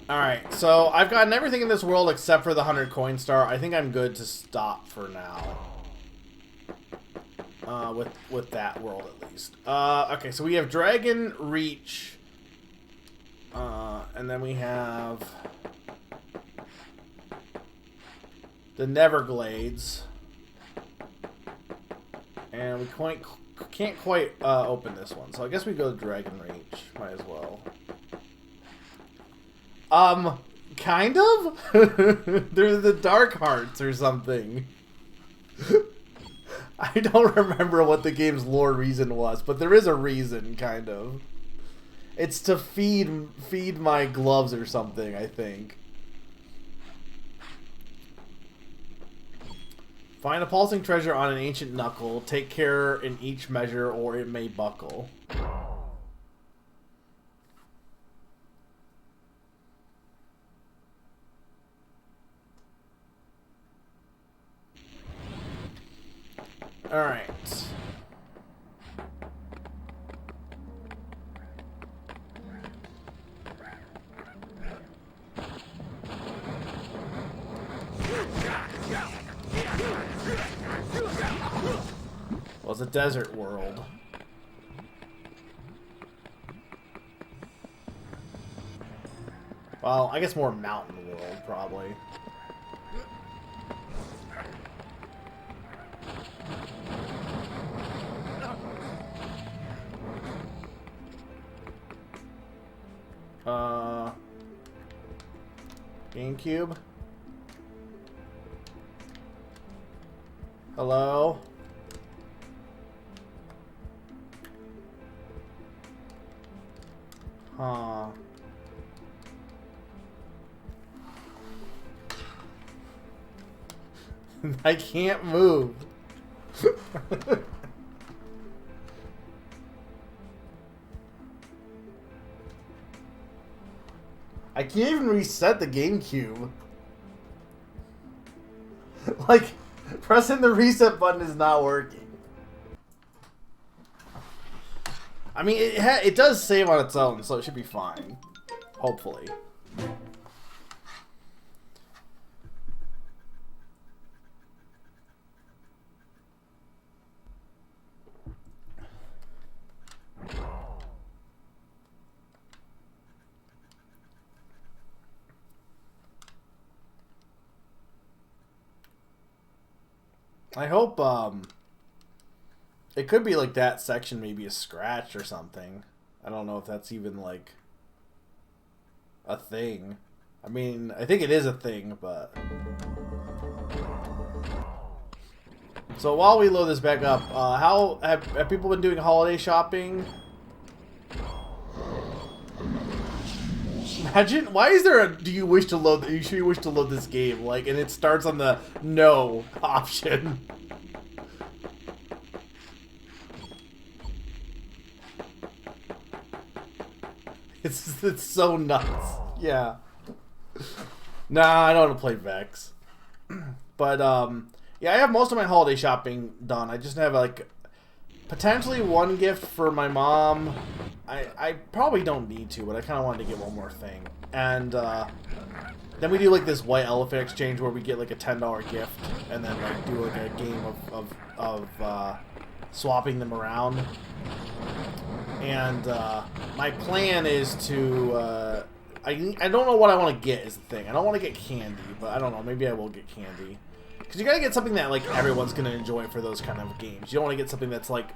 Alright, so I've gotten everything in this world except for the 100 coin star. I think I'm good to stop for now. With that world at least. Okay, so we have Dragon Reach. And then we have the Neverglades. And we can't quite open this one. So I guess we go to Dragon Reach. Might as well. Kind of? They're the Dark Hearts or something. I don't remember what the game's lore reason was, but there is a reason, kind of. It's to feed my gloves or something, I think. Find a pulsing treasure on an ancient knuckle. Take care in each measure or it may buckle. Alright. Well, it's a desert world. Well, I guess more mountain world, probably. GameCube? Hello? Huh. I can't move. I can't even reset the GameCube. Like, pressing the reset button is not working. I mean, it does save on its own, so it should be fine. Hopefully. I hope, it could be like that section maybe a scratch or something. I don't know if that's even like a thing. I mean, I think it is a thing, but... So while we load this back up, how have people been doing holiday shopping? Imagine, why is there a do you wish to load this game, like, and it starts on the no option. It's so nuts. Yeah. Nah, I don't want to play Vexx. But yeah, I have most of my holiday shopping done. I just have like potentially one gift for my mom. I probably don't need to, but I kind of wanted to get one more thing. And then we do like this white elephant exchange where we get like a $10 gift and then like do like a game of swapping them around. And my plan is to I don't know what I want to get is the thing. I don't want to get candy, but I don't know. Maybe I will get candy. Because you gotta get something that like everyone's gonna enjoy for those kind of games. You don't want to get something that's like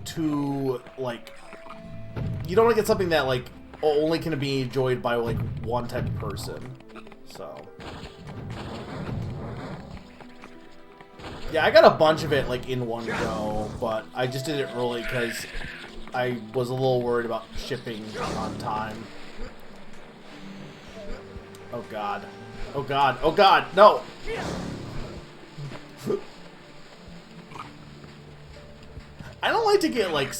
too like. You don't want to get something that like only can be enjoyed by like one type of person. So yeah, I got a bunch of it like in one go, but I just did it early because I was a little worried about shipping on time. Oh god. Oh god. Oh god. No. I don't like to get like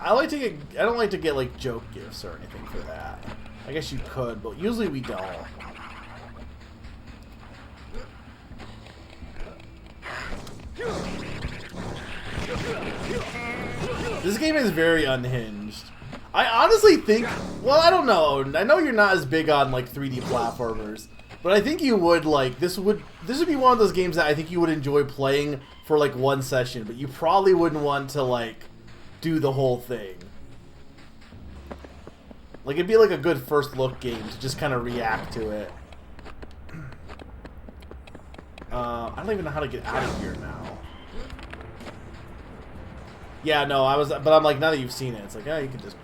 I don't like to get like joke gifts or anything for that. I guess you could, but usually we don't. This game is very unhinged. I honestly think, well, I don't know. I know you're not as big on like 3D platformers, but I think you would like this would be one of those games that I think you would enjoy playing for like one session, but you probably wouldn't want to like do the whole thing. Like it'd be like a good first look game to just kind of react to it. I don't even know how to get out of here now. Yeah, no, but I'm like, now that you've seen it, it's like, oh, you can just.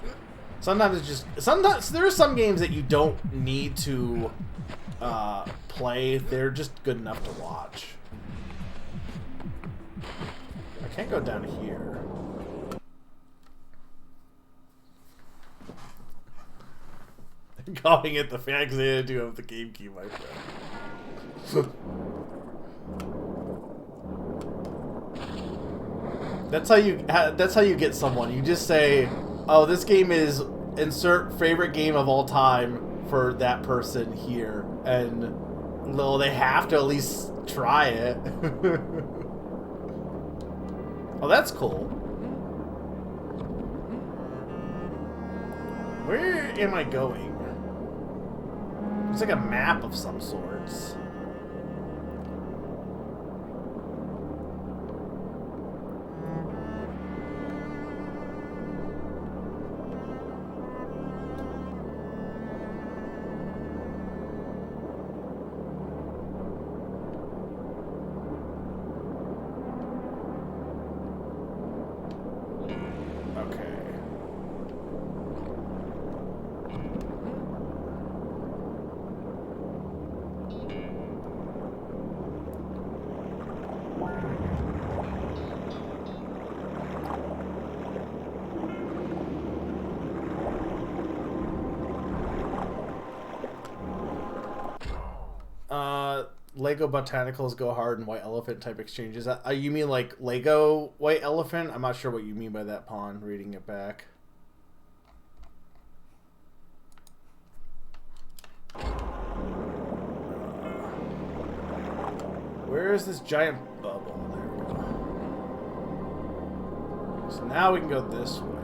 Sometimes it's just. Sometimes there are some games that you don't need to play. They're just good enough to watch. I can't go down here. I'm calling it the Faxanadu of the GameCube, my friend. That's how you get someone. You just say, "Oh, this game is insert favorite game of all time for that person here," and well, they have to at least try it. Oh, that's cool. Where am I going? It's like a map of some sorts. Lego Botanicals go hard and White Elephant type exchanges. You mean like Lego White Elephant? I'm not sure what you mean by that, Pawn, reading it back. Where is this giant bubble? There we go. So now we can go this way.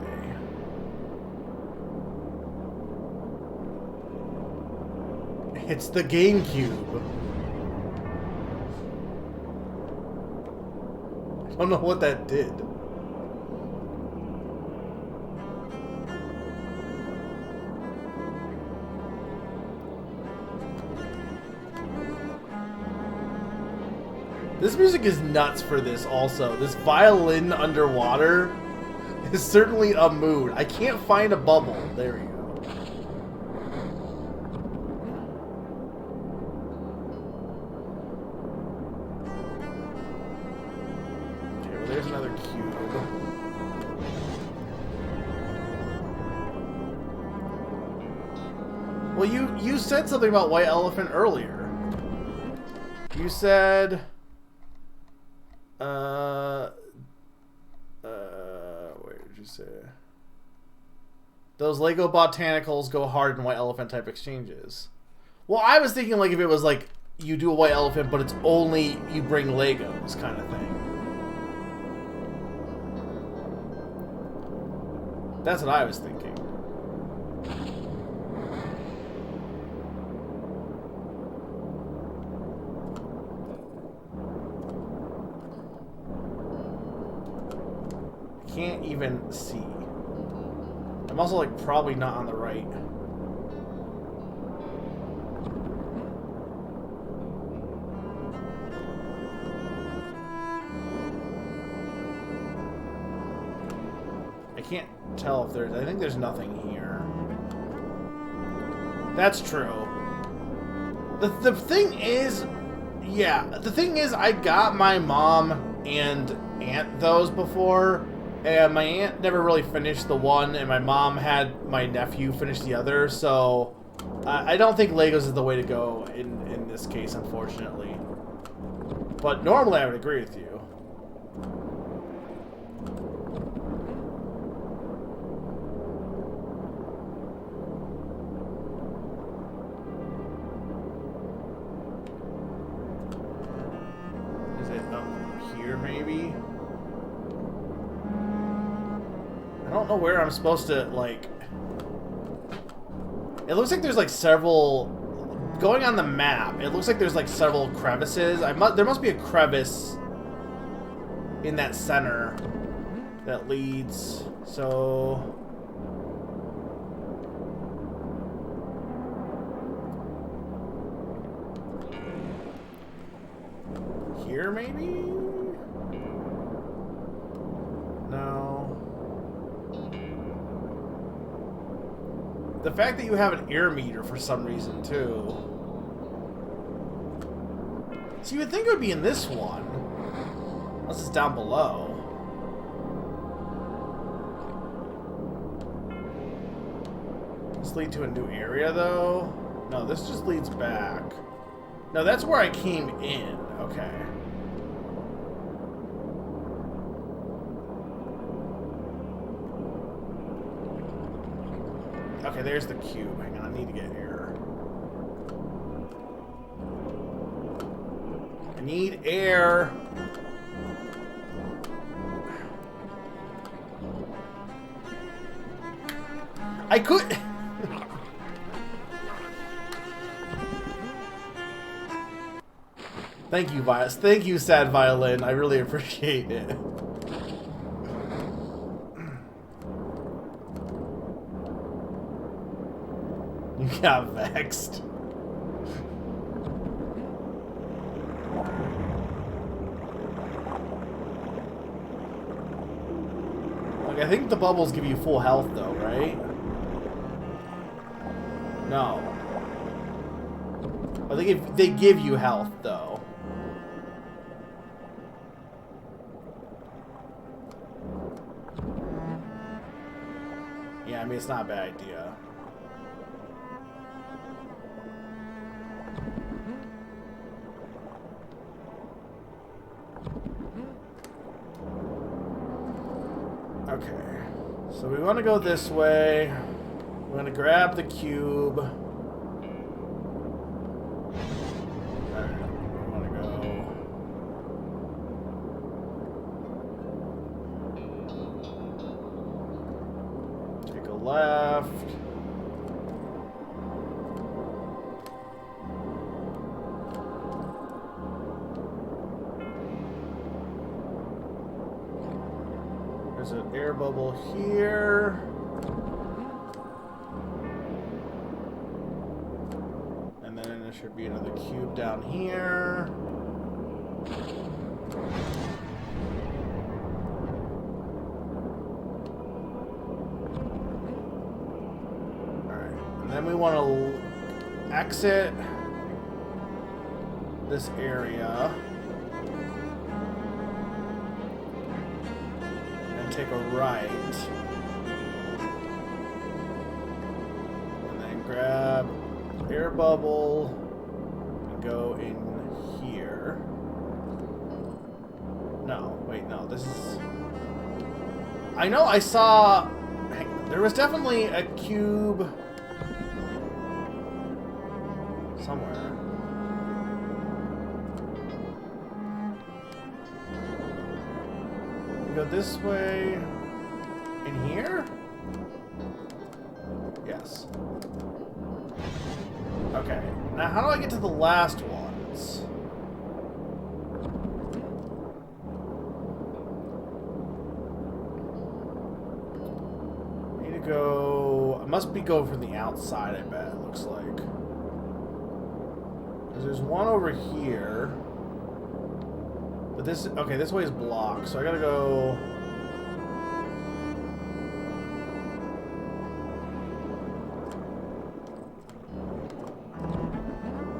It's the GameCube. I don't know what that did. This music is nuts for this also. This violin underwater is certainly a mood. I can't find a bubble. There we go. There's another cube. Well, you said something about White Elephant earlier. You said, where did you say? Those Lego Botanicals go hard in White Elephant type exchanges. Well, I was thinking like if it was like you do a White Elephant, but it's only you bring Legos kind of thing. That's what I was thinking. Can't even see. I'm also like probably not on the right. I can't tell if there's. I think there's nothing here. That's true. The thing is, yeah, the thing is, I got my mom and aunt those before, and my aunt never really finished the one, and my mom had my nephew finish the other, so I don't think Legos is the way to go in this case, unfortunately. But normally I would agree with you. Is it up here, maybe? don't know where I'm supposed to, like... It looks like there's, like, several... Going on the map, it looks like there's, like, several crevices. There must be a crevice in that center that leads. So... Here, maybe? No. The fact that you have an air meter for some reason, too. So you would think it would be in this one. Unless it's down below. Does this lead to a new area, though? No, this just leads back. No, that's where I came in. Okay. Okay, there's the cube. Hang on, I need to get air. I need air. I could... Thank you, Violin. Thank you, Sad Violin. I really appreciate it. You got vexed. Like, I think the bubbles give you full health, though, right? No. I think if they give you health, though. Yeah, I mean, it's not a bad idea. Okay, so we want to go this way. We're going to grab the cube. Alright, we want to go. Take a left. There's an air bubble here. And then there should be another cube down here. Alright. And then we want to exit this area. Take a right, and then grab air bubble and go in here. No, wait, no, this is... I know I saw... There was definitely a cube somewhere. Go this way. In here? Yes. Okay. Now how do I get to the last ones? I need to go... I must be going from the outside, I bet, it looks like. Because there's one over here. But this, okay, this way is blocked, so I gotta go...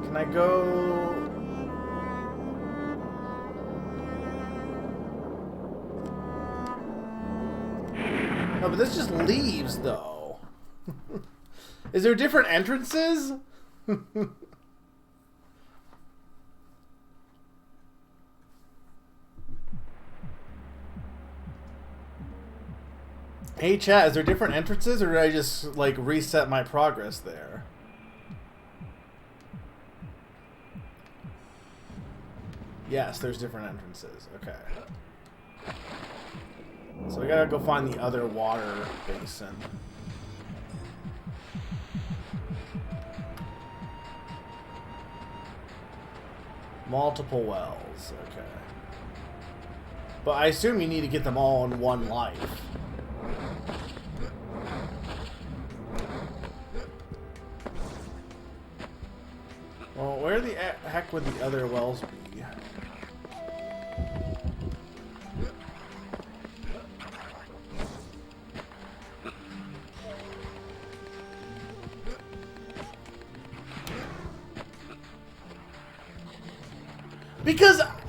Can I go... No, but this just leaves, though. Is there different entrances? Hey chat, is there different entrances, or did I just, like, reset my progress there? Yes, there's different entrances. Okay. So we gotta go find the other water basin. Multiple wells, okay. But I assume you need to get them all in one life. Well, where the heck would the other wells be?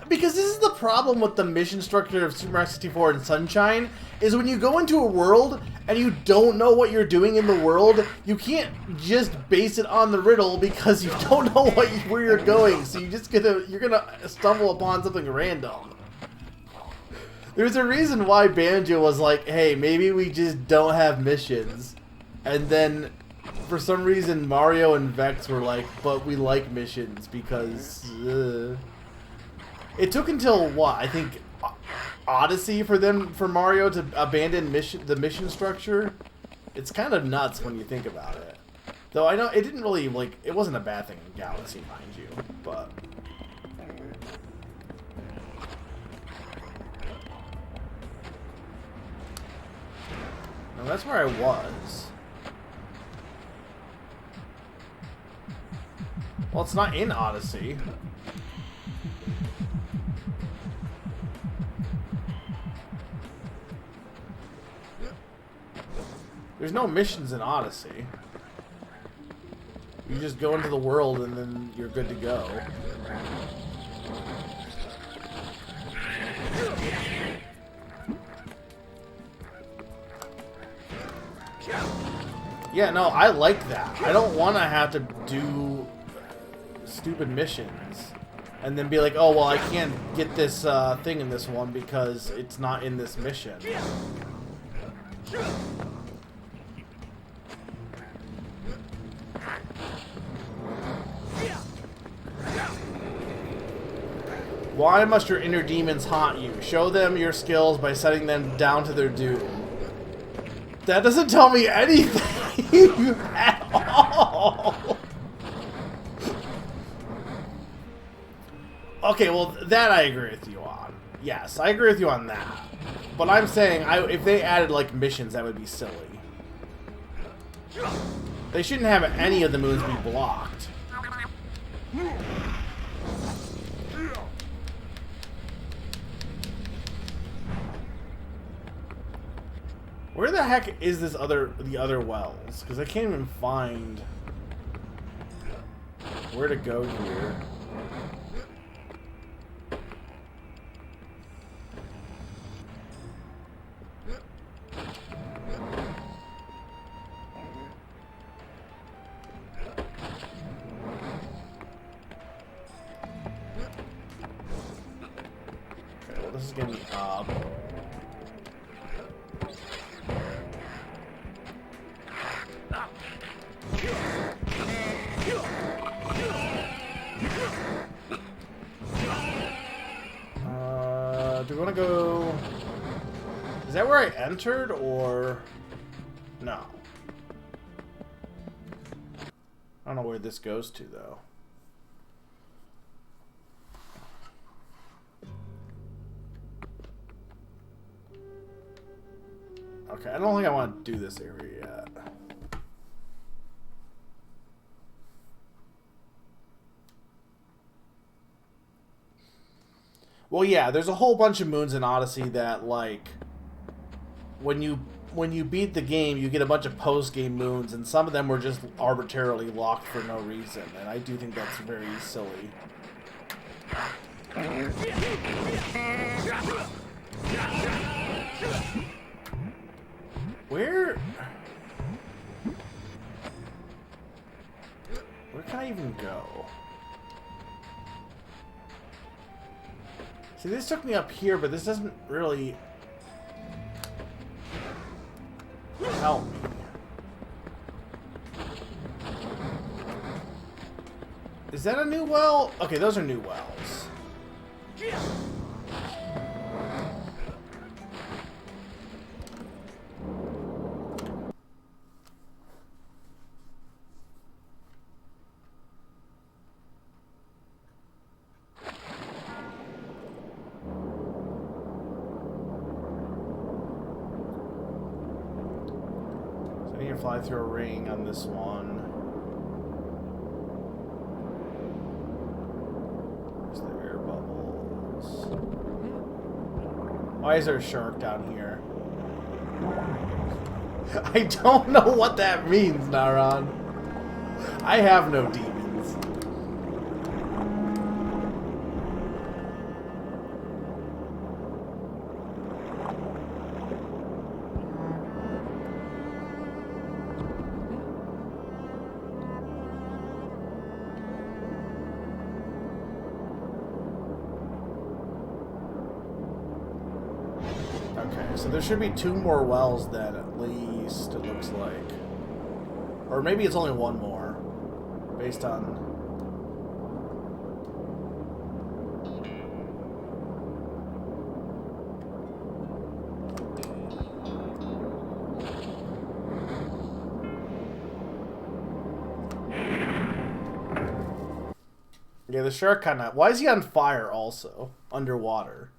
Because this is the problem with the mission structure of Super Mario 64 and Sunshine, is when you go into a world and you don't know what you're doing in the world, you can't just base it on the riddle because you don't know where you're going. So you're gonna stumble upon something random. There's a reason why Banjo was like, hey, maybe we just don't have missions. And then for some reason Mario and Vexx were like, but we like missions because it took until what? I think Odyssey for Mario to abandon the mission structure. It's kind of nuts when you think about it. Though I know it didn't really it wasn't a bad thing in Galaxy, mind you, but no, that's where I was. Well, it's not in Odyssey. There's no missions in Odyssey. You just go into the world and then you're good to go. Yeah, no, I like that. I don't want to have to do stupid missions and then be like, oh, well, I can't get this thing in this one because it's not in this mission. Why must your inner demons haunt you? Show them your skills by setting them down to their doom. That doesn't tell me anything at all. Okay, well, that I agree with you on. Yes, I agree with you on that. But I'm saying, if they added, missions, that would be silly. They shouldn't have any of the moons be blocked. Where the heck is the other wells? Because I can't even find where to go here. Okay, well, this is getting up. Do we want to go... Is that where I entered, or... No. I don't know where this goes to, though. Okay, I don't think I want to do this area yet. Well, yeah, there's a whole bunch of moons in Odyssey that, when you beat the game, you get a bunch of post-game moons, and some of them were just arbitrarily locked for no reason, and I do think that's very silly. Where can I even go? See, this took me up here, but this doesn't really help me. Is that a new well? Okay, those are new wells. fly through a ring on this one. There's the air bubbles. Why is there a shark down here? I don't know what that means, Naran. I have no demons. Okay, so there should be 2 more wells then, at least, it looks like. Or maybe it's only 1 more, based on... Yeah, the shark kind of... Why is he on fire also? Underwater.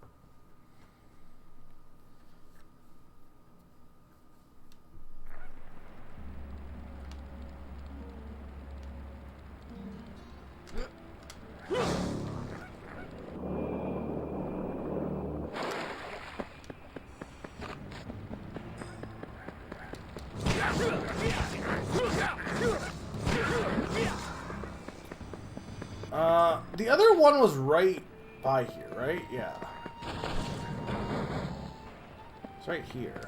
The other one was right by here, right? Yeah. It's right here.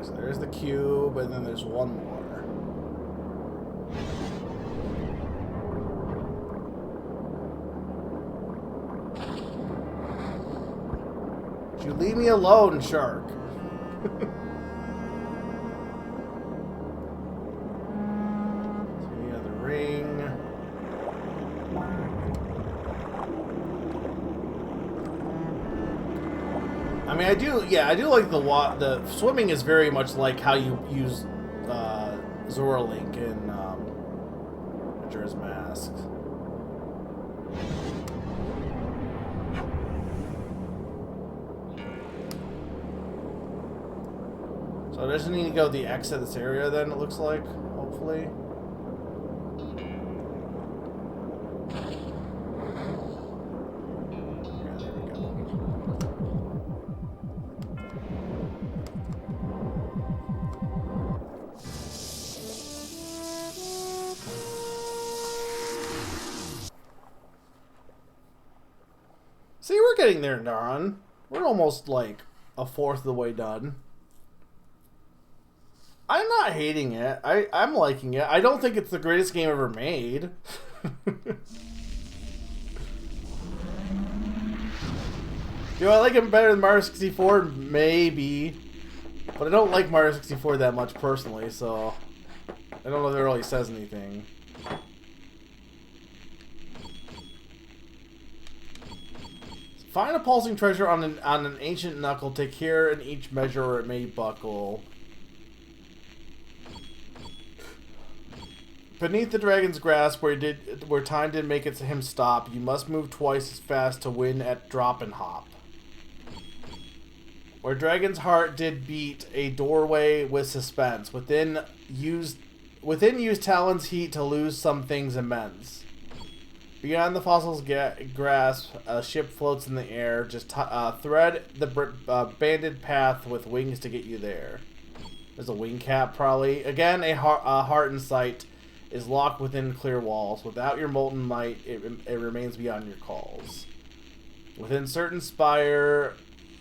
So there's the cube, and then there's 1 more. Would you leave me alone, shark? See the ring. I mean, I do like the swimming is very much like how you use Zora Link in Majora's Mask. So it doesn't need to go the X at this area then, it looks like, hopefully. Yeah, there we go. See, we're getting there, Naran. We're almost like a 1/4 of the way done. I'm not hating it. I'm liking it. I don't think it's the greatest game ever made. Do I like it better than Mario 64? Maybe. But I don't like Mario 64 that much personally, so I don't know if it really says anything. Find a pulsing treasure on an ancient knuckle. Take care in each measure or it may buckle. Beneath the dragon's grasp, where time did make him stop, you must move twice as fast to win at drop and hop. Where dragon's heart did beat, a doorway with suspense. Within use talon's heat to lose some things immense. Beyond the fossil's grasp, a ship floats in the air. Just thread the banded path with wings to get you there. There's a wing cap, probably. Again, a heart in sight is locked within clear walls. Without your molten might, it remains beyond your calls. Within a certain spire,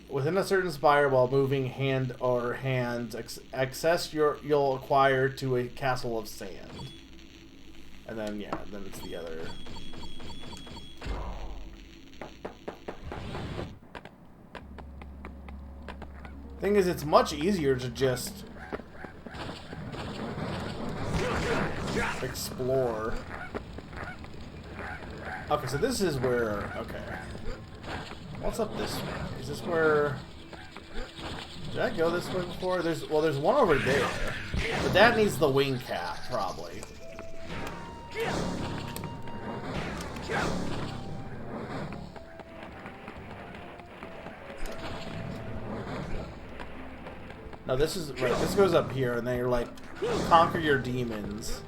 while moving hand or hands, access you'll acquire to a castle of sand. And then then it's the other. Thing is, it's much easier to just explore. Okay, so this is where... Okay. What's up this way? Is this where... Did I go this way before? There's one over there. But that needs the wing cap, probably. No, this is... Right, this goes up here, and then you're like, conquer your demons.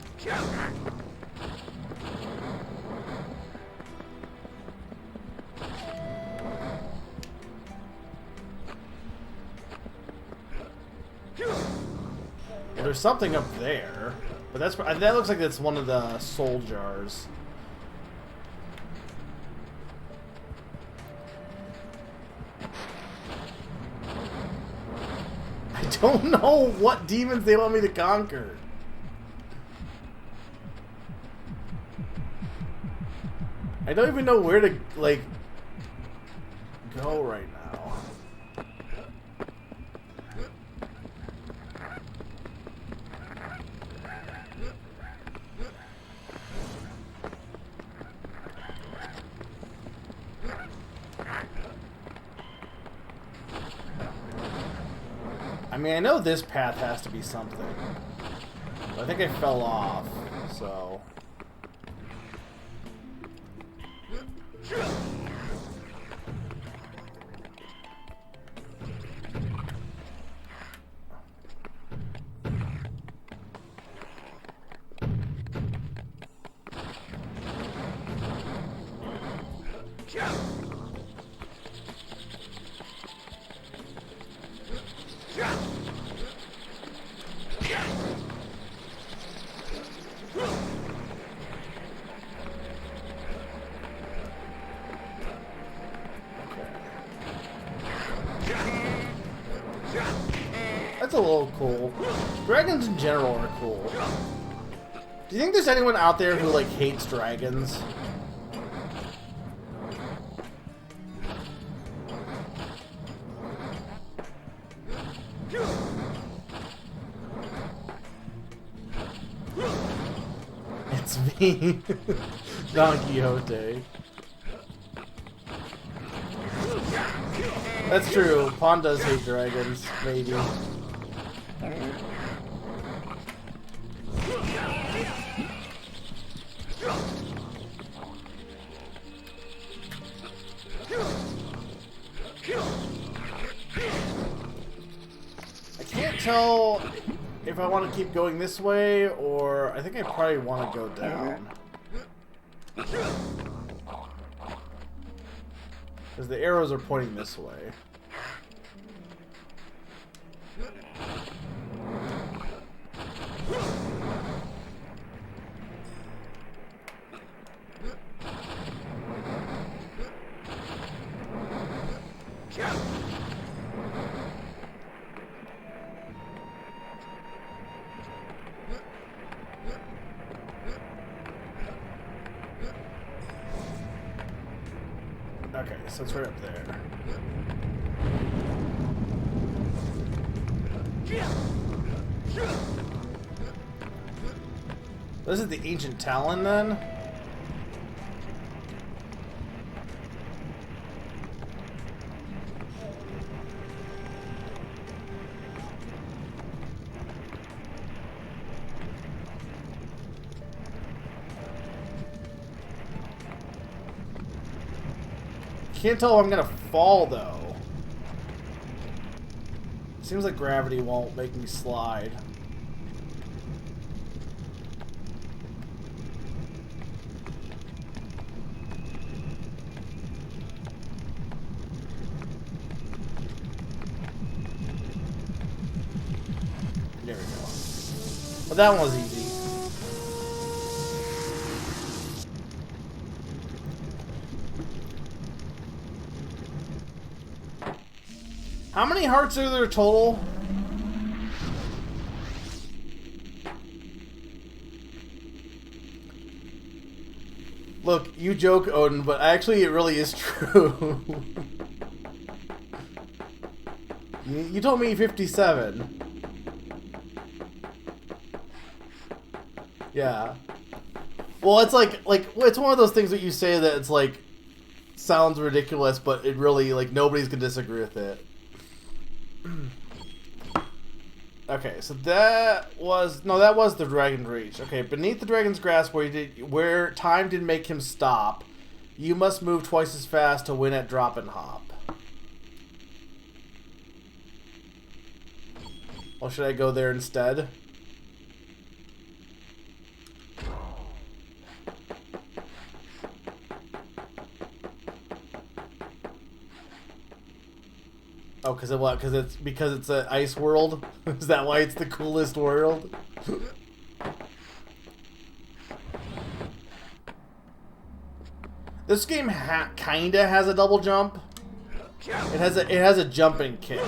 Well, there's something up there, but that looks like it's one of the soul jars. I don't know what demons they want me to conquer. I don't even know where to, like, go right now. I mean, I know this path has to be something. But I think I fell off, so... That's a little cool. Dragons in general are cool. Do you think there's anyone out there who, like, hates dragons? It's me, Don Quixote. That's true. Pawn does hate dragons, maybe. I can't tell if I want to keep going this way, or I think I probably want to go down. Because the arrows are pointing this way. Okay, so it's right up there. This is the ancient Talon, then? Can't tell if I'm gonna fall, though. Seems like gravity won't make me slide. There we go. Well, that one was easy. How many hearts are there total? Look, you joke, Odin, but actually it really is true. You told me 57. Yeah. Well, it's like it's one of those things that you say that it's like sounds ridiculous, but it really, like, nobody's gonna disagree with it. Okay, so that was the Dragon Reach. Okay, beneath the Dragon's grasp, where time did make him stop, you must move twice as fast to win at drop and hop. Or should I go there instead? Oh, because what? Because it's an ice world? Is that why it's the coolest world? This game kinda has a double jump. It has a jumping kick.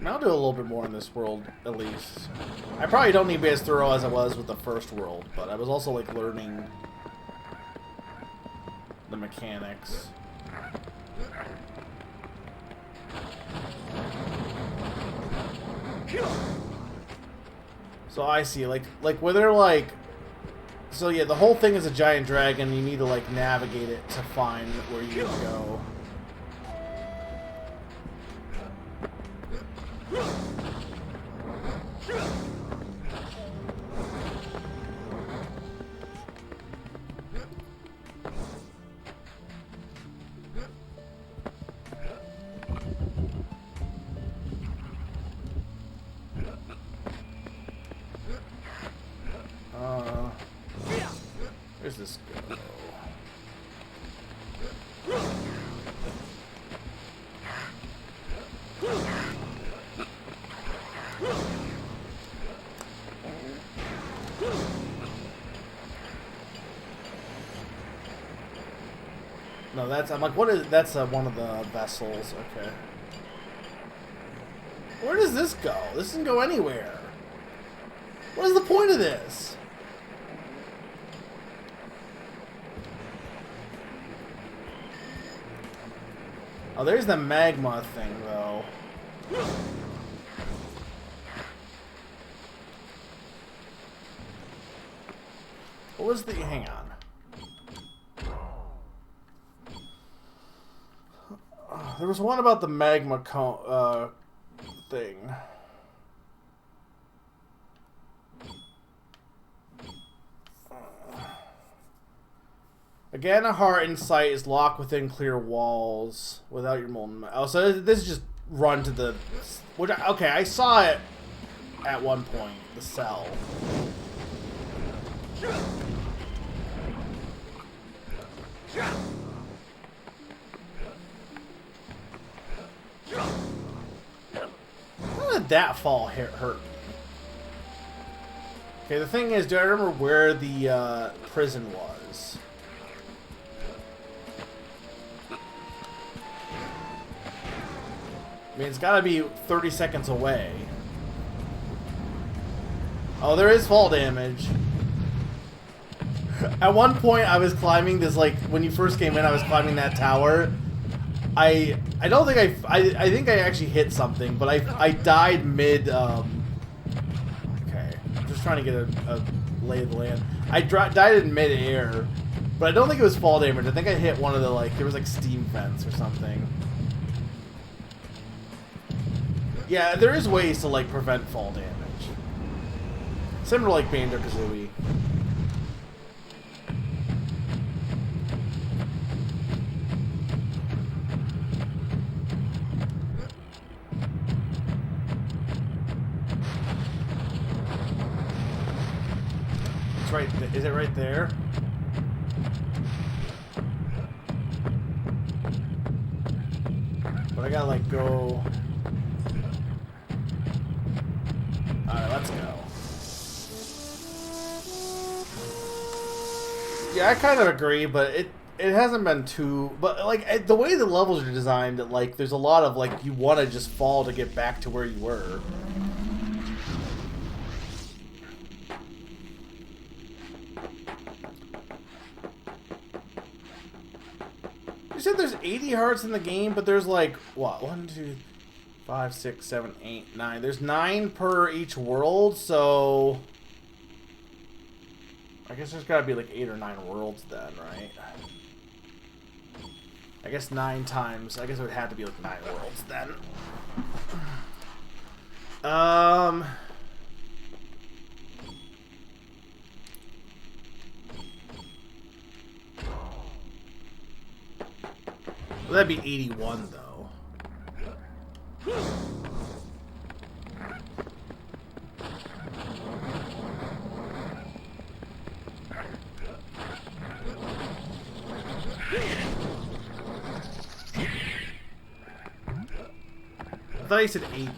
I'll do a little bit more in this world, at least. I probably don't need to be as thorough as I was with the first world, but I was also, like, learning the mechanics. So I see, like where they're like... So yeah, the whole thing is a giant dragon, you need to, like, navigate it to find where you need to go. Where's this go? No, I'm like, what is, that's one of the vessels, okay. Where does this go? This doesn't go anywhere. What is the point of this? Oh, there's the magma thing, though. What was the... Hang on. There was one about the magma thing. Again, a heart in sight is locked within clear walls without your molten... Oh, so this is just run to the... Which, okay, I saw it at one point, the cell. How did that fall hurt me? Okay, the thing is, do I remember where the prison was? I mean, it's gotta be 30 seconds away. Oh, there is fall damage. At one point, I was climbing this, like, when you first came in, I was climbing that tower. I don't think I think I actually hit something, but I died mid, okay. I'm just trying to get a lay of the land. I died in mid-air, but I don't think it was fall damage. I think I hit one of the, like, there was, like, steam vents or something. Yeah, there is ways to, like, prevent fall damage. Similar to, like, Banjo-Kazooie. It's right, is it right there? But I gotta, like, go... Alright, let's go. Yeah, I kind of agree, but it hasn't been too... But, like, the way the levels are designed, like, there's a lot of, like, you want to just fall to get back to where you were. You said there's 80 hearts in the game, but there's, like, what? 1, 2, 5, 6, 7, 8, 9. There's 9 per each world, so I guess there's gotta be like 8 or 9 worlds then, right? I guess 9 times. I guess it would have to be like 9 worlds then. Well, that'd be 81 though. I thought you said 80.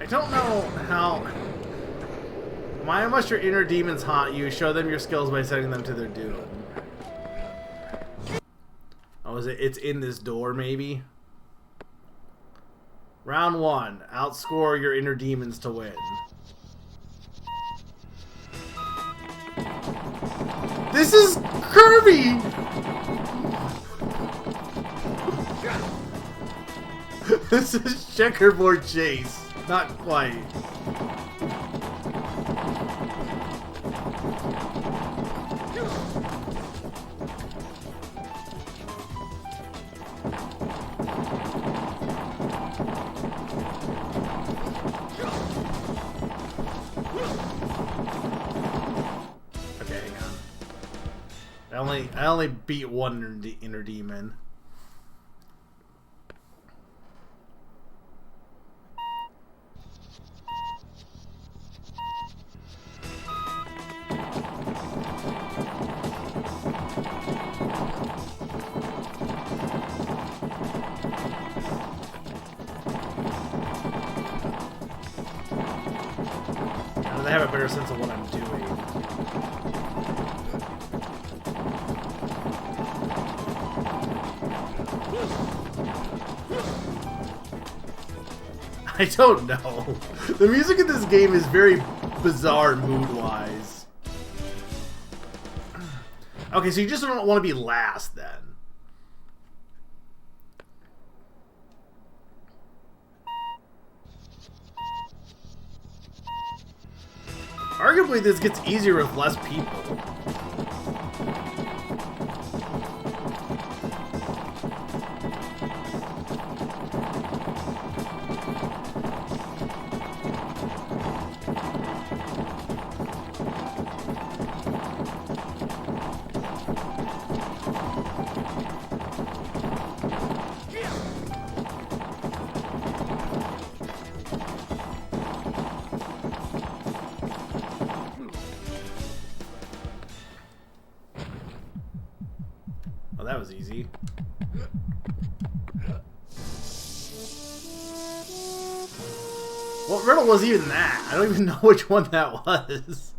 I don't know how. Why must your inner demons haunt you? Show them your skills by sending them to their doom. Oh, is it? It's in this door, maybe? Round 1. Outscore your inner demons to win. This is Kirby! This is checkerboard chase. Not quite. Okay, hang on. I only beat one inner demon. Now they have a better sense of what I'm doing. I don't know. The music in this game is very bizarre mood-wise. Okay, so you just don't want to be last then. Arguably, this gets easier with less people. Oh, that was easy. What riddle was even that? I don't even know which one that was.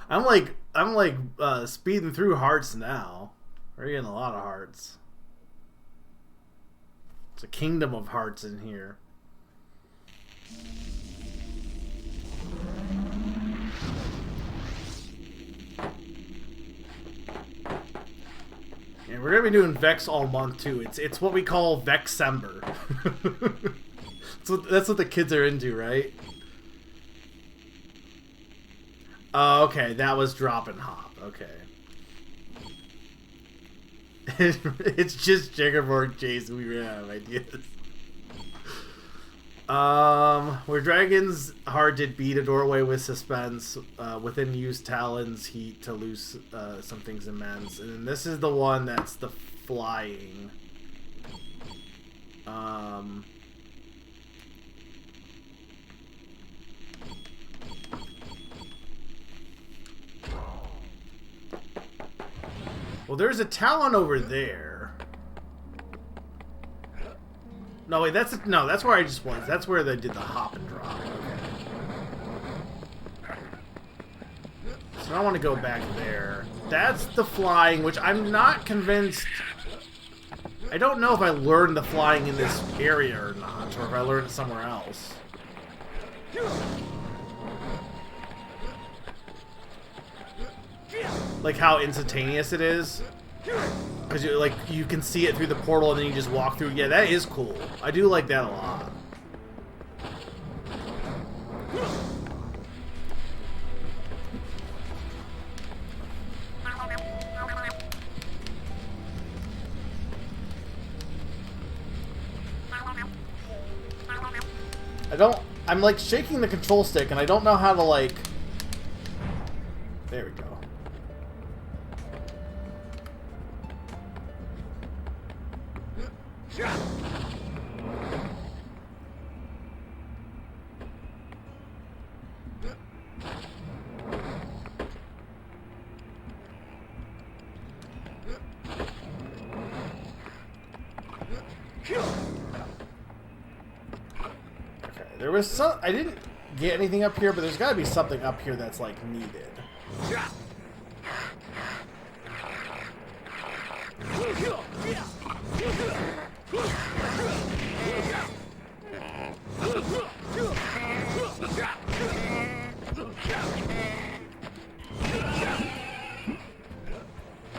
I'm like speeding through hearts now. We're getting a lot of hearts. It's a kingdom of hearts in here. And we're gonna be doing Vexx all month too. It's what we call Vexember. That's what the kids are into, right? Oh, okay, that was drop and hop. Okay. It's just checkerboard chase. We ran out of ideas. Where dragons' heart did beat a doorway with suspense, within use talons heat to loose some things immense. And this is the one that's the flying. Well, there's a talon over there. No, wait, that's where I just was. That's where they did the hop and drop. Okay. So I want to go back there. That's the flying, which I'm not convinced. I don't know if I learned the flying in this area or not, or if I learned it somewhere else. Like how instantaneous it is. Because you can see it through the portal and then you just walk through. Yeah, that is cool. I do like that a lot. I'm like shaking the control stick and I don't know how to like... There we go. There was some... I didn't get anything up here, but there's got to be something up here that's, like, needed.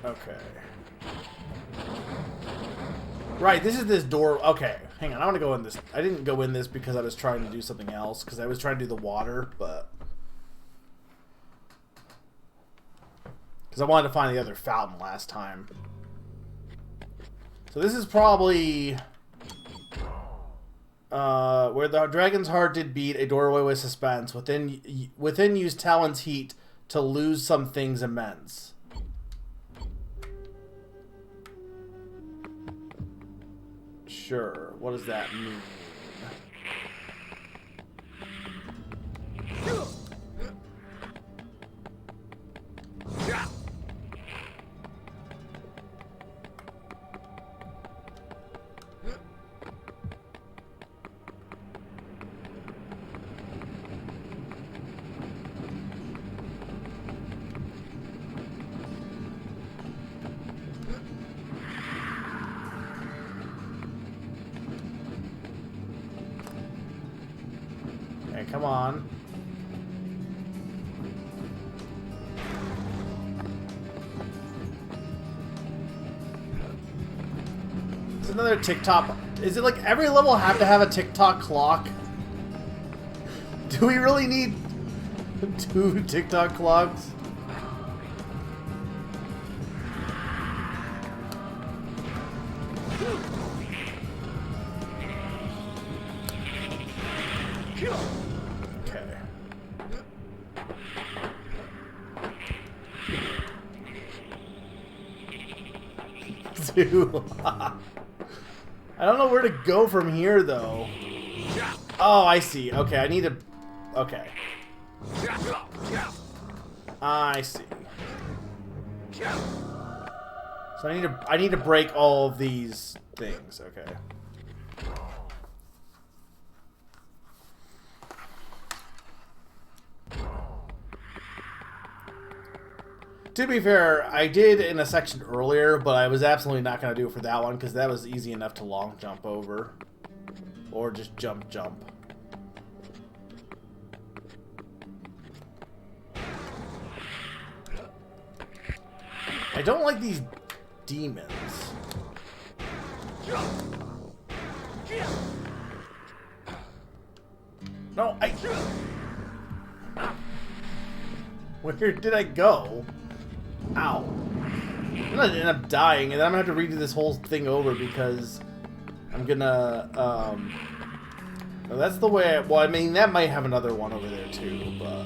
Okay. Right, this is this door. Okay, hang on. I want to go in this. I didn't go in this because I was trying to do something else. Because I was trying to do the water, but... Because I wanted to find the other fountain last time. So this is probably... where the dragon's heart did beat, a doorway with suspense. Within use Talon's heat to lose some things immense. Sure. What does that mean? Come on. It's another TikTok. Is it like every level have to have a TikTok clock? Do we really need 2 TikTok clocks? I don't know where to go from here, though. Oh, I see. Okay, I need to... Okay. I see. So I need to break all of these things. Okay. To be fair, I did in a section earlier, but I was absolutely not going to do it for that one because that was easy enough to long jump over. Or just jump. I don't like these demons. No, Where did I go? Ow. I'm gonna end up dying, and then I'm gonna have to redo this whole thing over because I'm gonna, well, that's the way well, I mean, that might have another one over there too, but...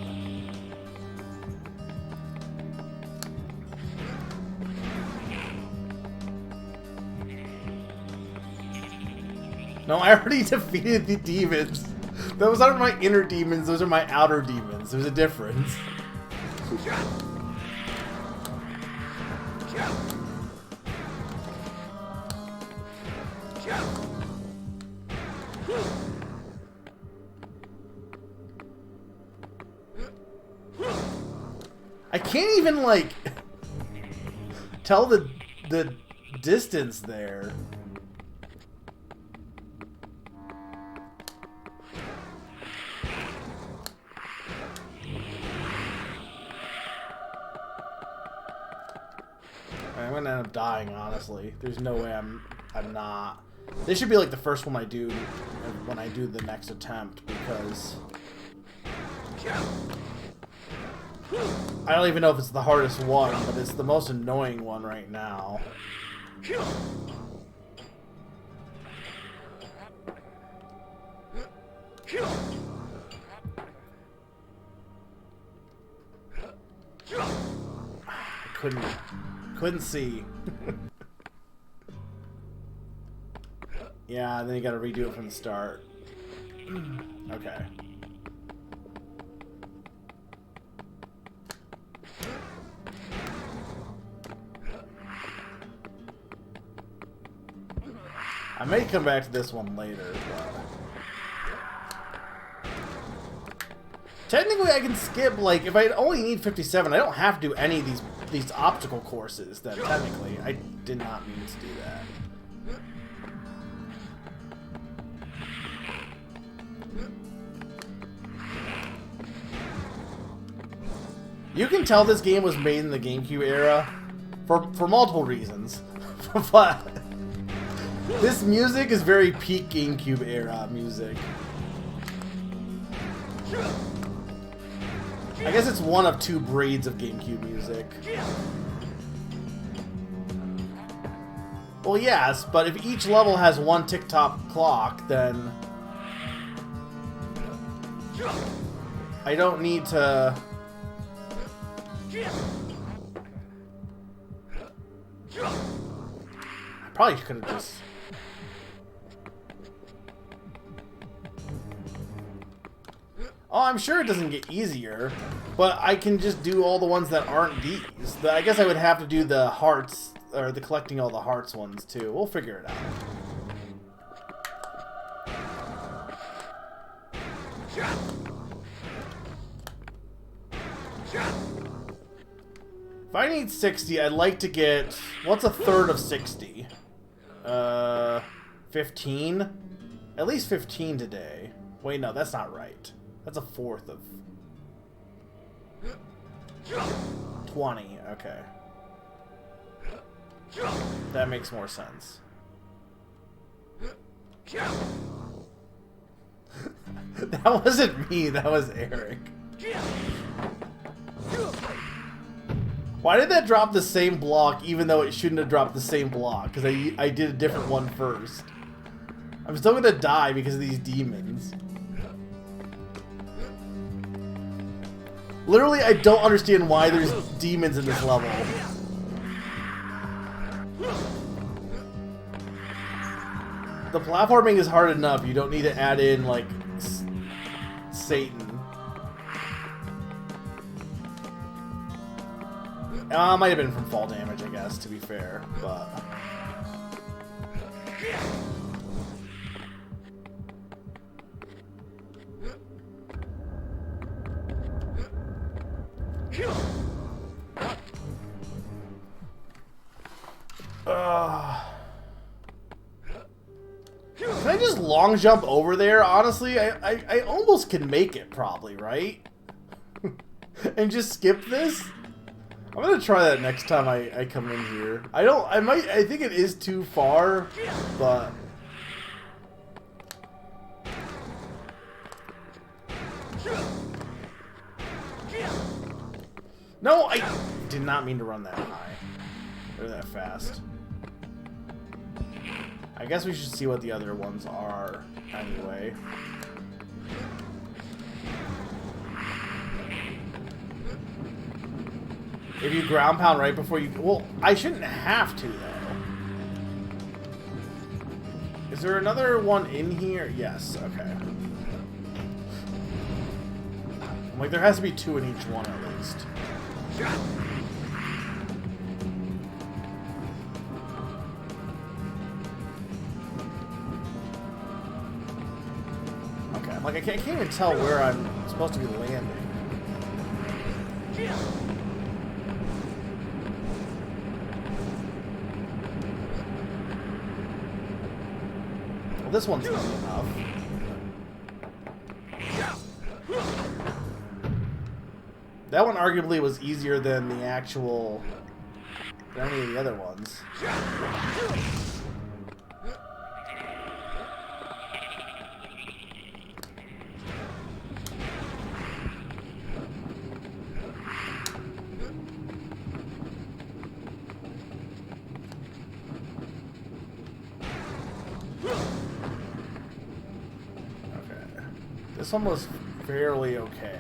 No, I already defeated the demons. Those aren't my inner demons, those are my outer demons. There's a difference. I can't even, like, tell the distance there. end up dying, honestly. There's no way I'm not. This should be like the first one I do when I do the next attempt, because I don't even know if it's the hardest one, but it's the most annoying one right now. Couldn't see. Yeah, then you gotta redo it from the start. Okay. I may come back to this one later, but technically I can skip, like, if I only need 57, I don't have to do any of these obstacle courses, then technically. I did not mean to do that. You can tell this game was made in the GameCube era for multiple reasons, but this music is very peak GameCube era music. I guess it's one of two breeds of GameCube music. Well, yes, but if each level has one tick-tock clock, then I don't need to... I probably could have just... Oh, I'm sure it doesn't get easier, but I can just do all the ones that aren't these. I guess I would have to do the hearts, or the collecting all the hearts ones too. We'll figure it out. If I need 60, I'd like to get... What's a third of 60? 15? At least 15 today. Wait, no, that's not right. That's a fourth of... 20, okay. That makes more sense. That wasn't me, that was Eric. Why did that drop the same block even though it shouldn't have dropped the same block? Because I did a different one first. I'm still gonna die because of these demons. Literally, I don't understand why there's demons in this level. The platforming is hard enough. You don't need to add in, like, Satan. Might have been from fall damage, I guess, to be fair, but... Can I just long jump over there? Honestly, I almost can make it, probably, right? And just skip this? I'm gonna try that next time I come in here. I think it is too far, but... No, I did not mean to run that high. Or that fast. I guess we should see what the other ones are, anyway. If you ground pound right before you... Well, I shouldn't have to, though. Is there another one in here? Yes, okay. Like, there has to be two in each one, at least. Okay, like, I can't even tell where I'm supposed to be landing. Well, this one's easy enough. That one arguably was easier than the actual than any of the other ones. This one was fairly okay.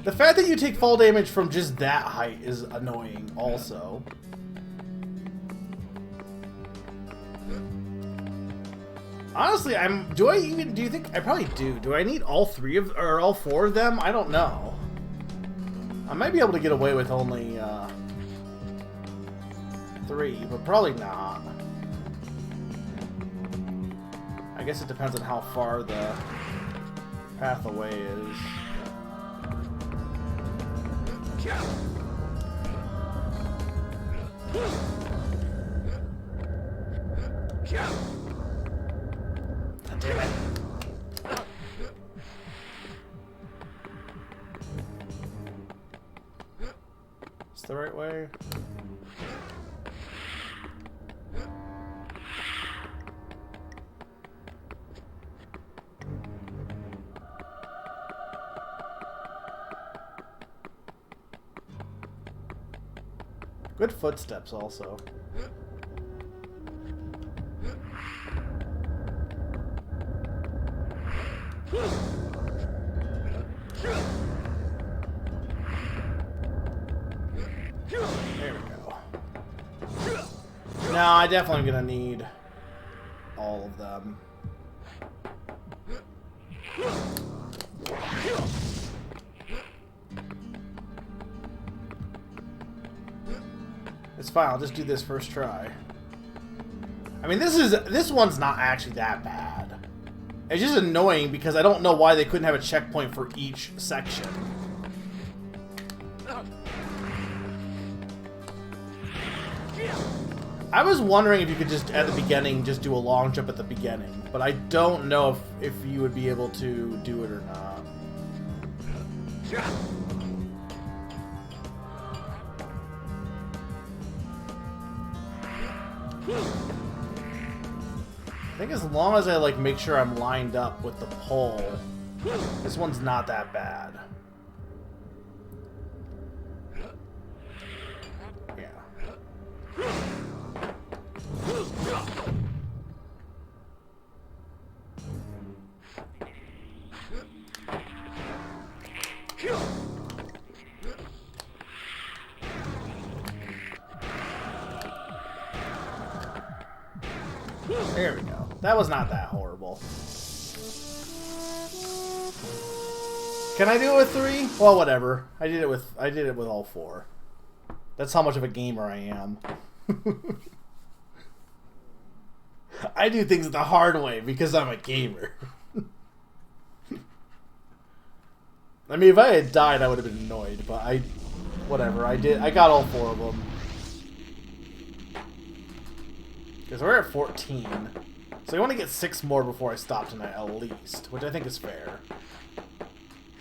The fact that you take fall damage from just that height is annoying also. Honestly, do you think I probably do? Do I need all three of, or all four of them? I don't know. I might be able to get away with only, 3, but probably not. I guess it depends on how far the path away is. Damn it. It's the right way. Good footsteps also. There we go. Now I definitely gonna need all of them. It's fine, I'll just do this first try. I mean, this one's not actually that bad. It's just annoying because I don't know why they couldn't have a checkpoint for each section. I was wondering if you could just, at the beginning, just do a long jump at the beginning. But I don't know if you would be able to do it or not. I think as long as I, like, make sure I'm lined up with the pole, this one's not that bad. Yeah. There we go. That was not that horrible. Can I do it with 3? Well, whatever. I did it with all 4. That's how much of a gamer I am. I do things the hard way because I'm a gamer. I mean, if I had died, I would have been annoyed, but whatever. I got all 4 of them. Because we're at 14. So I want to get 6 more before I stop tonight, at least. Which I think is fair.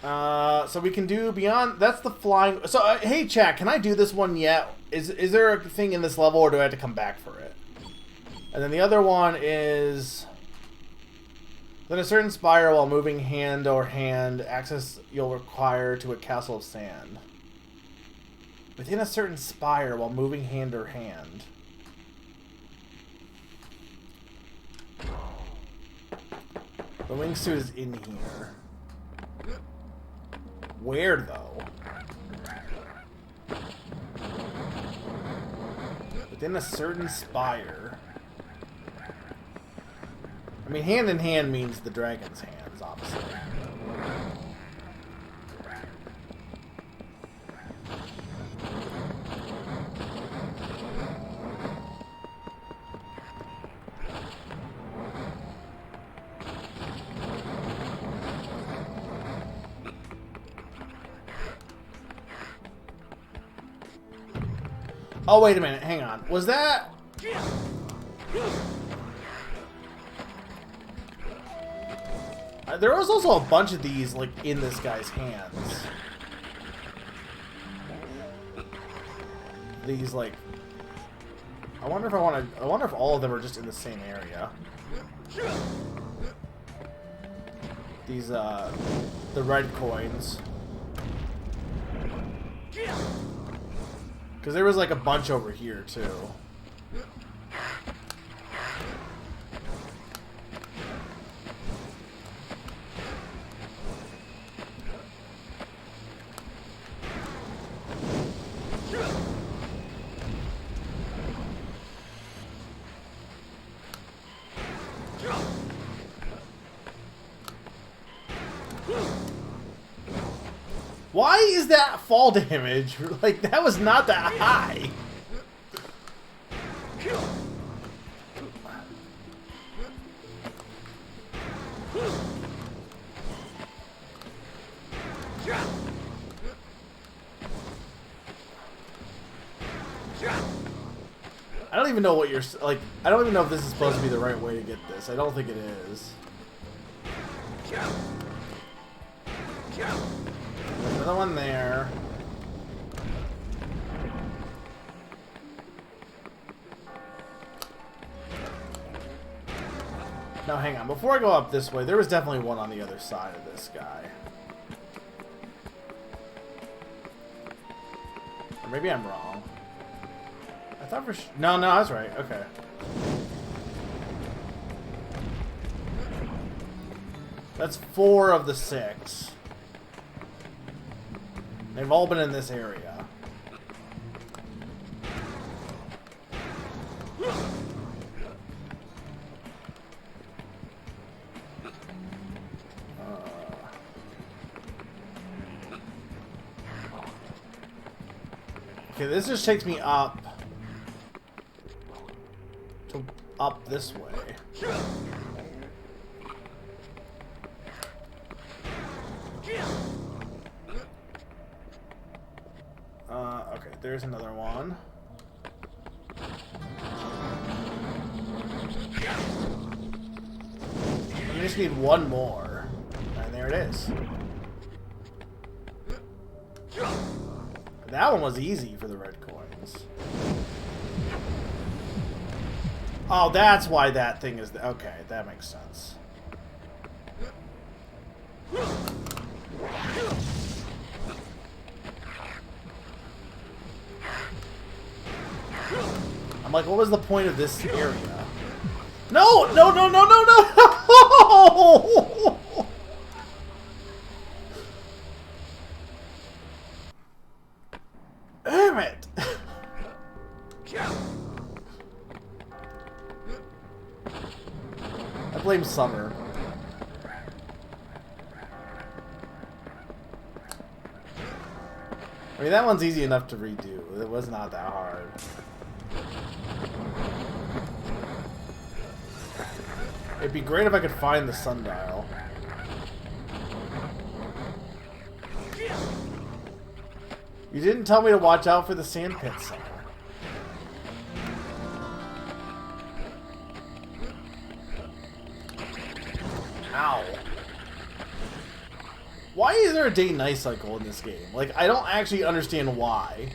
So we can do beyond... That's the flying... So, hey, chat, can I do this one yet? Is there a thing in this level, or do I have to come back for it? And then the other one is... Then a certain spire while moving hand or hand. Access you'll require to a castle of sand. Within a certain spire while moving hand or hand. The wingsuit is in here. Where, though? Within a certain spire. I mean, hand in hand means the dragon's hands, obviously. Oh, wait a minute. Hang on. Was that... There was also a bunch of these, like, in this guy's hands. These, like... I wonder if I wonder if all of them are just in the same area. These, the red coins. Because there was, like, a bunch over here, too. Why is that fall damage? Like, that was not that high. I don't even know what you're, like, I don't even know if this is supposed to be the right way to get this. I don't think it is. Another one there. Now, hang on. Before I go up this way, there was definitely one on the other side of this guy. Or maybe I'm wrong. I thought for no, I was right. Okay. That's 4 of the 6. They've all been in this area. Okay, this just takes me up to up this way. Okay, there's another one. We just need one more. And there it is. That one was easy for the red coins. Oh, that's why that thing is... Okay, that makes sense. I'm like, what was the point of this area? No! No, no, no, no, no! Damn it! I blame Summer. I mean, that one's easy enough to redo. It was not that hard. It'd be great if I could find the sundial. You didn't tell me to watch out for the sand pit, Summer. Ow. Why is there a day-night cycle in this game? Like, I don't actually understand why.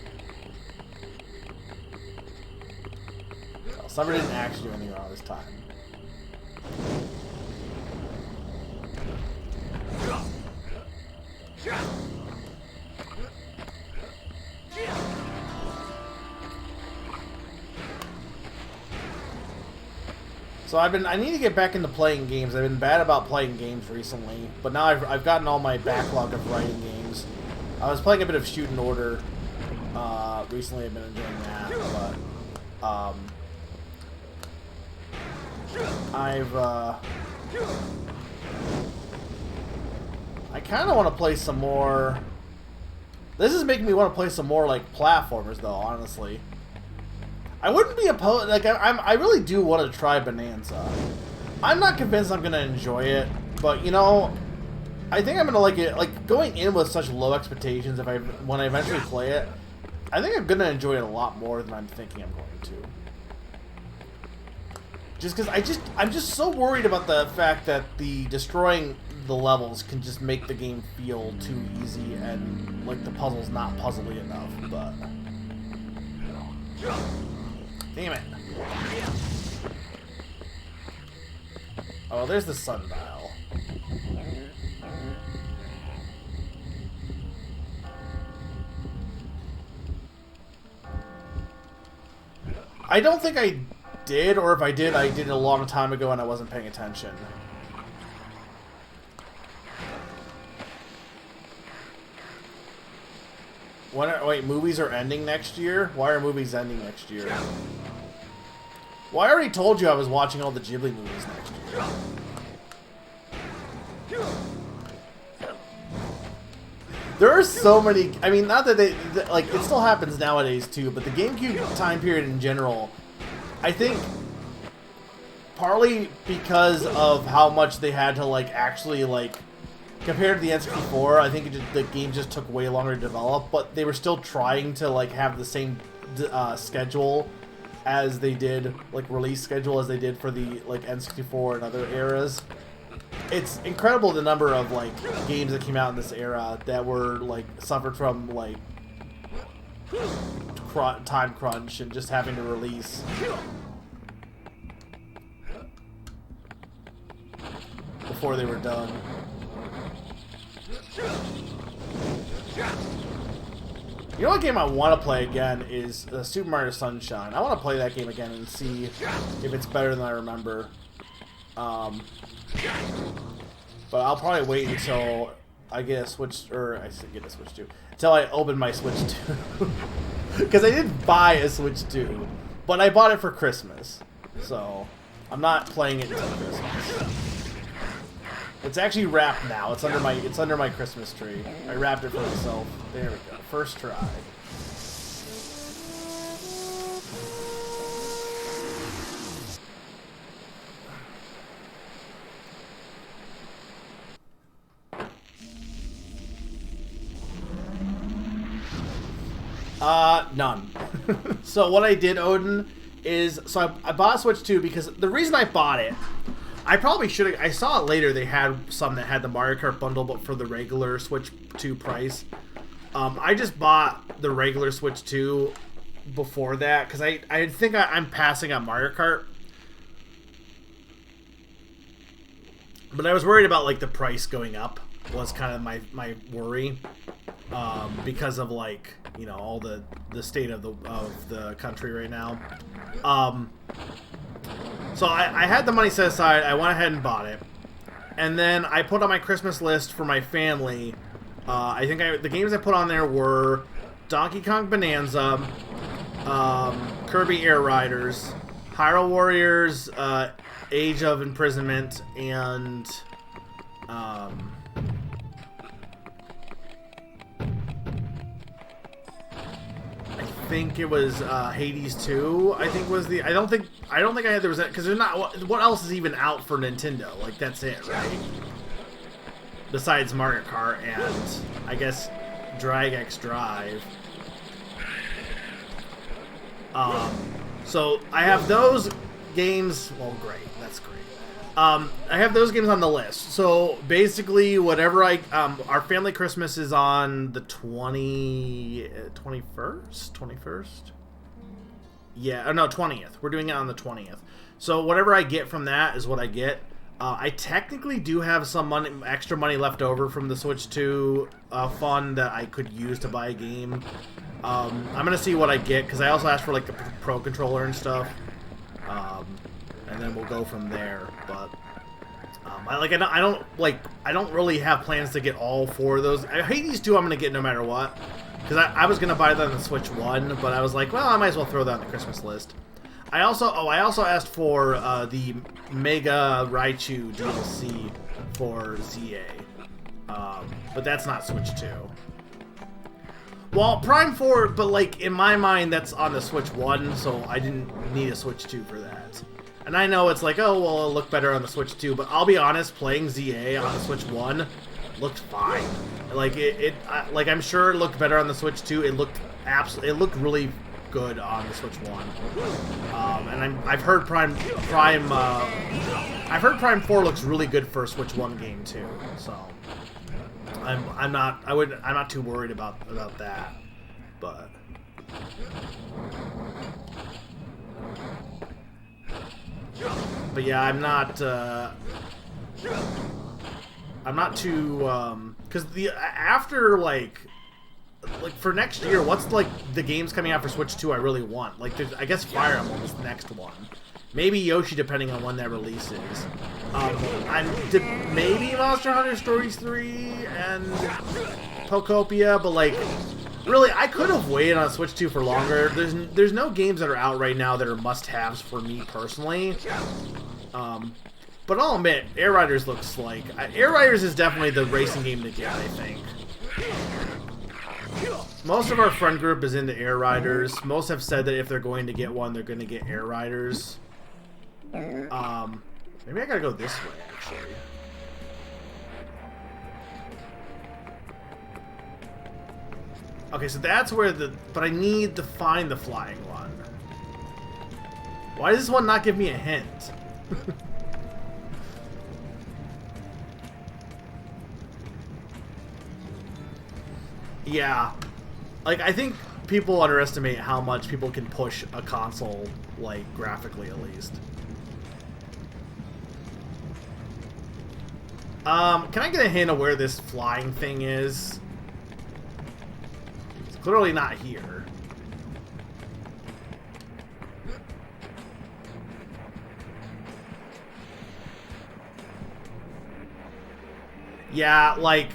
Well, Summer didn't actually do anything wrong this time. So I need to get back into playing games. I've been bad about playing games recently, but now I've gotten all my backlog of writing games. I was playing a bit of Shoot and Order recently. I've been enjoying that, but I kind of want to play some more. This is making me want to play some more like platformers, though. Honestly. I wouldn't be opposed. Like I really do want to try Bonanza. I'm not convinced I'm gonna enjoy it, but you know, I think I'm gonna like it. Like going in with such low expectations, when I eventually play it, I think I'm gonna enjoy it a lot more than I'm thinking I'm going to. Just because I'm just so worried about the fact that the destroying the levels can just make the game feel too easy and like the puzzle's not puzzly enough, but damn it. Oh, there's the sundial. I don't think I did, or if I did it a long time ago and I wasn't paying attention. Wait, movies are ending next year? Why are movies ending next year? Well, I already told you I was watching all the Ghibli movies next year. There are so many... I mean, not that they... Like, it still happens nowadays, too, but the GameCube time period in general, I think, partly because of how much they had to, like, actually, like... Compared to the N64, I think the game just took way longer to develop, but they were still trying to, like, have the same schedule as they did, like, release schedule as they did for the, like, N64 and other eras. It's incredible the number of, like, games that came out in this era that were, like, suffered from, like, time crunch and just having to release. Before they were done. You know what game I want to play again is Super Mario Sunshine. I want to play that game again and see if it's better than I remember. But I'll probably wait until I get a Switch, or I get a Switch 2, until I open my Switch 2. Because I didn't buy a Switch 2, but I bought it for Christmas. So, I'm not playing it until Christmas. It's actually wrapped now. It's under my Christmas tree. I wrapped it for myself. There we go. First try. None. So what I did, Odin, is I bought a Switch 2 because the reason I bought it, I probably should have. I saw it later. They had some that had the Mario Kart bundle, but for the regular Switch 2 price. I just bought the regular Switch 2 before that because I think I'm passing on Mario Kart. But I was worried about like the price going up was kind of my worry because of like, you know, all the state of the country right now. So I had the money set aside. I went ahead and bought it, and then I put on my Christmas list for my family. I think the games I put on there were Donkey Kong Bonanza, Kirby Air Riders, Hyrule Warriors, Age of Imprisonment, and I think it was Hades 2. I think was the. I don't think I had there was that because there's not. What else is even out for Nintendo? Like that's it, right? Besides Mario Kart and I guess Drag X Drive. So I have those games. Well, great. That's great. I have those games on the list. So basically, whatever our family Christmas is on the 21st? Yeah, no, 20th. We're doing it on the 20th. So whatever I get from that is what I get. I technically do have some extra money left over from the Switch 2 fund that I could use to buy a game. I'm gonna see what I get because I also asked for like the Pro Controller and stuff, and then we'll go from there. But I don't really have plans to get all four of those. Hades 2 I'm gonna get no matter what because I was gonna buy that on the Switch 1, but I was like, well, I might as well throw that on the Christmas list. I also asked for the Mega Raichu DLC for ZA, but that's not Switch 2. Well, Prime 4, but like in my mind that's on the Switch 1, so I didn't need a Switch 2 for that. And I know it's like, oh well, it'll look better on the Switch 2, but I'll be honest, playing ZA on the Switch 1 looked fine. Like like I'm sure it looked better on the Switch 2. It looked really good on the Switch 1. And I've heard Prime 4 looks really good for a Switch 1 game too. So I'm not too worried about that. But yeah, I'm not too because after like for next year, what's like the games coming out for Switch 2 I really want? Like I guess Fire Emblem is the next one. Maybe Yoshi, depending on when that releases. Maybe Monster Hunter Stories 3 and Pokopia, but like really, I could have waited on Switch 2 for longer. There's no games that are out right now that are must-haves for me personally. But I'll admit, Air Riders looks like... Air Riders is definitely the racing game to get, I think. Most of our friend group is into Air Riders. Most have said that if they're going to get one, they're going to get Air Riders. Maybe I gotta go this way, actually. Okay, so that's where but I need to find the flying one. Why does this one not give me a hint? Yeah. Like, I think people underestimate how much people can push a console, like, graphically at least. Can I get a hint of where this flying thing is? It's clearly not here. Yeah, like,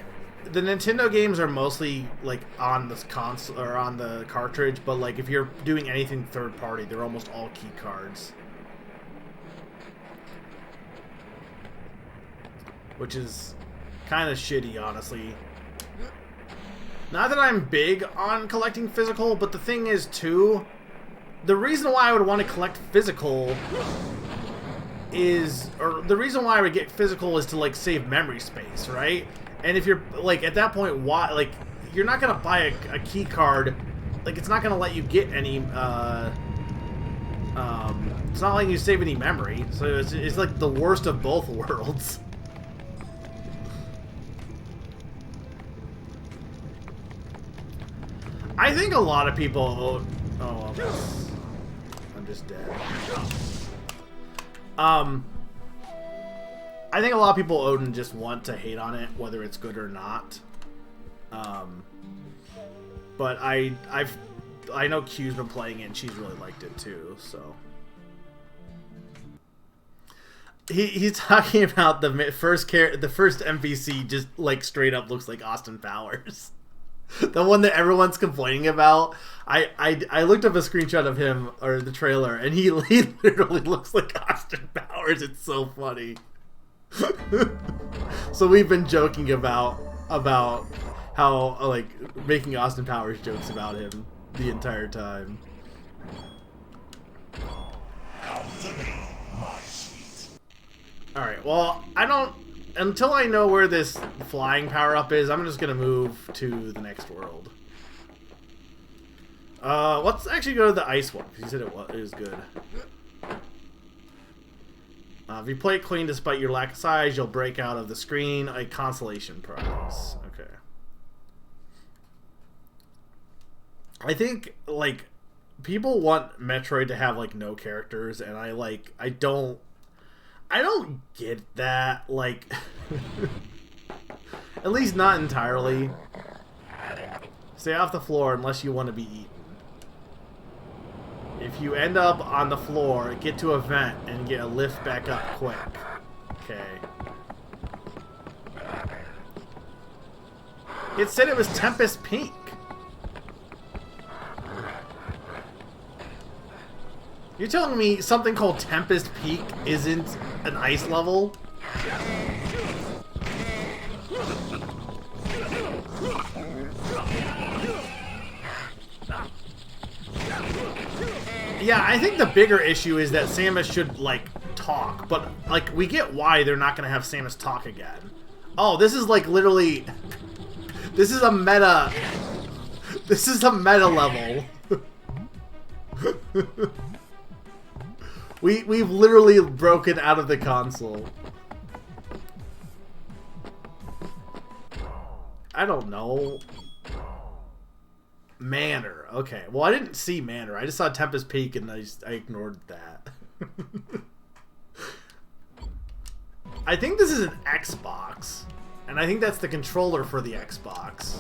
the Nintendo games are mostly, like, on this console, or on the cartridge, but, like, if you're doing anything third party, they're almost all key cards. Which is kind of shitty, honestly. Not that I'm big on collecting physical, but the thing is, too, the reason why I would want to collect physical is, or the reason why I would get physical is to, like, save memory space, right? And if you're, like, at that point, why, like, you're not going to buy a key card, like, it's not going to let you get any, it's not letting you save any memory, so it's like the worst of both worlds. I think a lot of people... Oh, I'm just dead. I think a lot of people, Odin, just want to hate on it, whether it's good or not. But I know Q's been playing it and she's really liked it too, so... He's talking about the first NPC just, like, straight up looks like Austin Powers. The one that everyone's complaining about. I looked up a screenshot of him, or the trailer, and he literally looks like Austin Powers. It's so funny. So we've been joking about how, like, making Austin Powers jokes about him the entire time. Alright, well, until I know where this flying power-up is, I'm just gonna move to the next world. Let's actually go to the ice one, because you said it was good. If you play it clean despite your lack of size, you'll break out of the screen a consolation prize. Okay. I think, like, people want Metroid to have, like, no characters, and I don't get that, like, at least not entirely. Stay off the floor unless you want to be eaten. If you end up on the floor, get to a vent and get a lift back up quick. Okay. It said it was Tempest Peak. You're telling me something called Tempest Peak isn't an ice level? Yeah, I think the bigger issue is that Samus should, like, talk. But, like, we get why they're not going to have Samus talk again. Oh, this is, like, literally... This is a meta. This is a meta level. We've literally broken out of the console. I don't know. Manor. Okay. Well, I didn't see Manor. I just saw Tempest Peak and I ignored that. I think this is an Xbox. And I think that's the controller for the Xbox.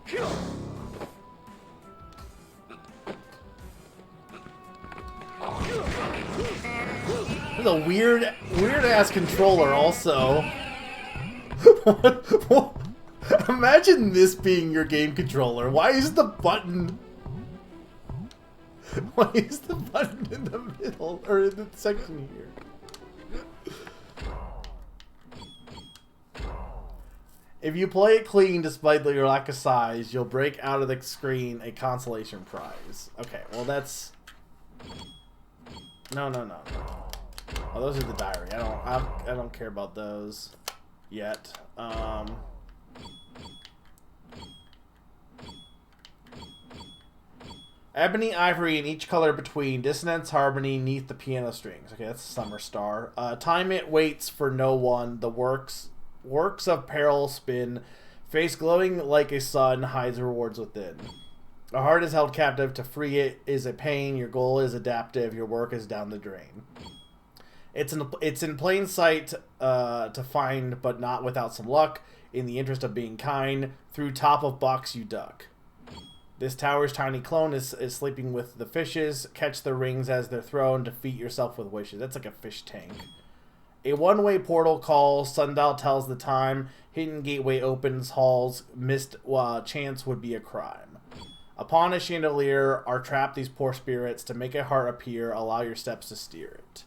This is a weird ass controller also. what? Imagine this being your game controller. Why is the button in the middle or in the section here? If you play it clean despite your lack of size, you'll break out of the screen a consolation prize. Okay, well that's no. Oh, those are the diary. I don't care about those yet. Ebony, ivory, and each color between. Dissonance, harmony, neath the piano strings. Okay, that's Summer Star. Time it waits for no one. The works of peril spin. Face glowing like a sun hides rewards within. A heart is held captive. To free it is a pain. Your goal is adaptive. Your work is down the drain. It's in plain sight to find, but not without some luck. In the interest of being kind, through top of box you duck. This tower's tiny clone is sleeping with the fishes. Catch the rings as they're thrown. Defeat yourself with wishes. That's like a fish tank. A one-way portal calls. Sundial tells the time. Hidden gateway opens halls. Missed chance would be a crime. Upon a chandelier are trapped these poor spirits. To make a heart appear, allow your steps to steer it.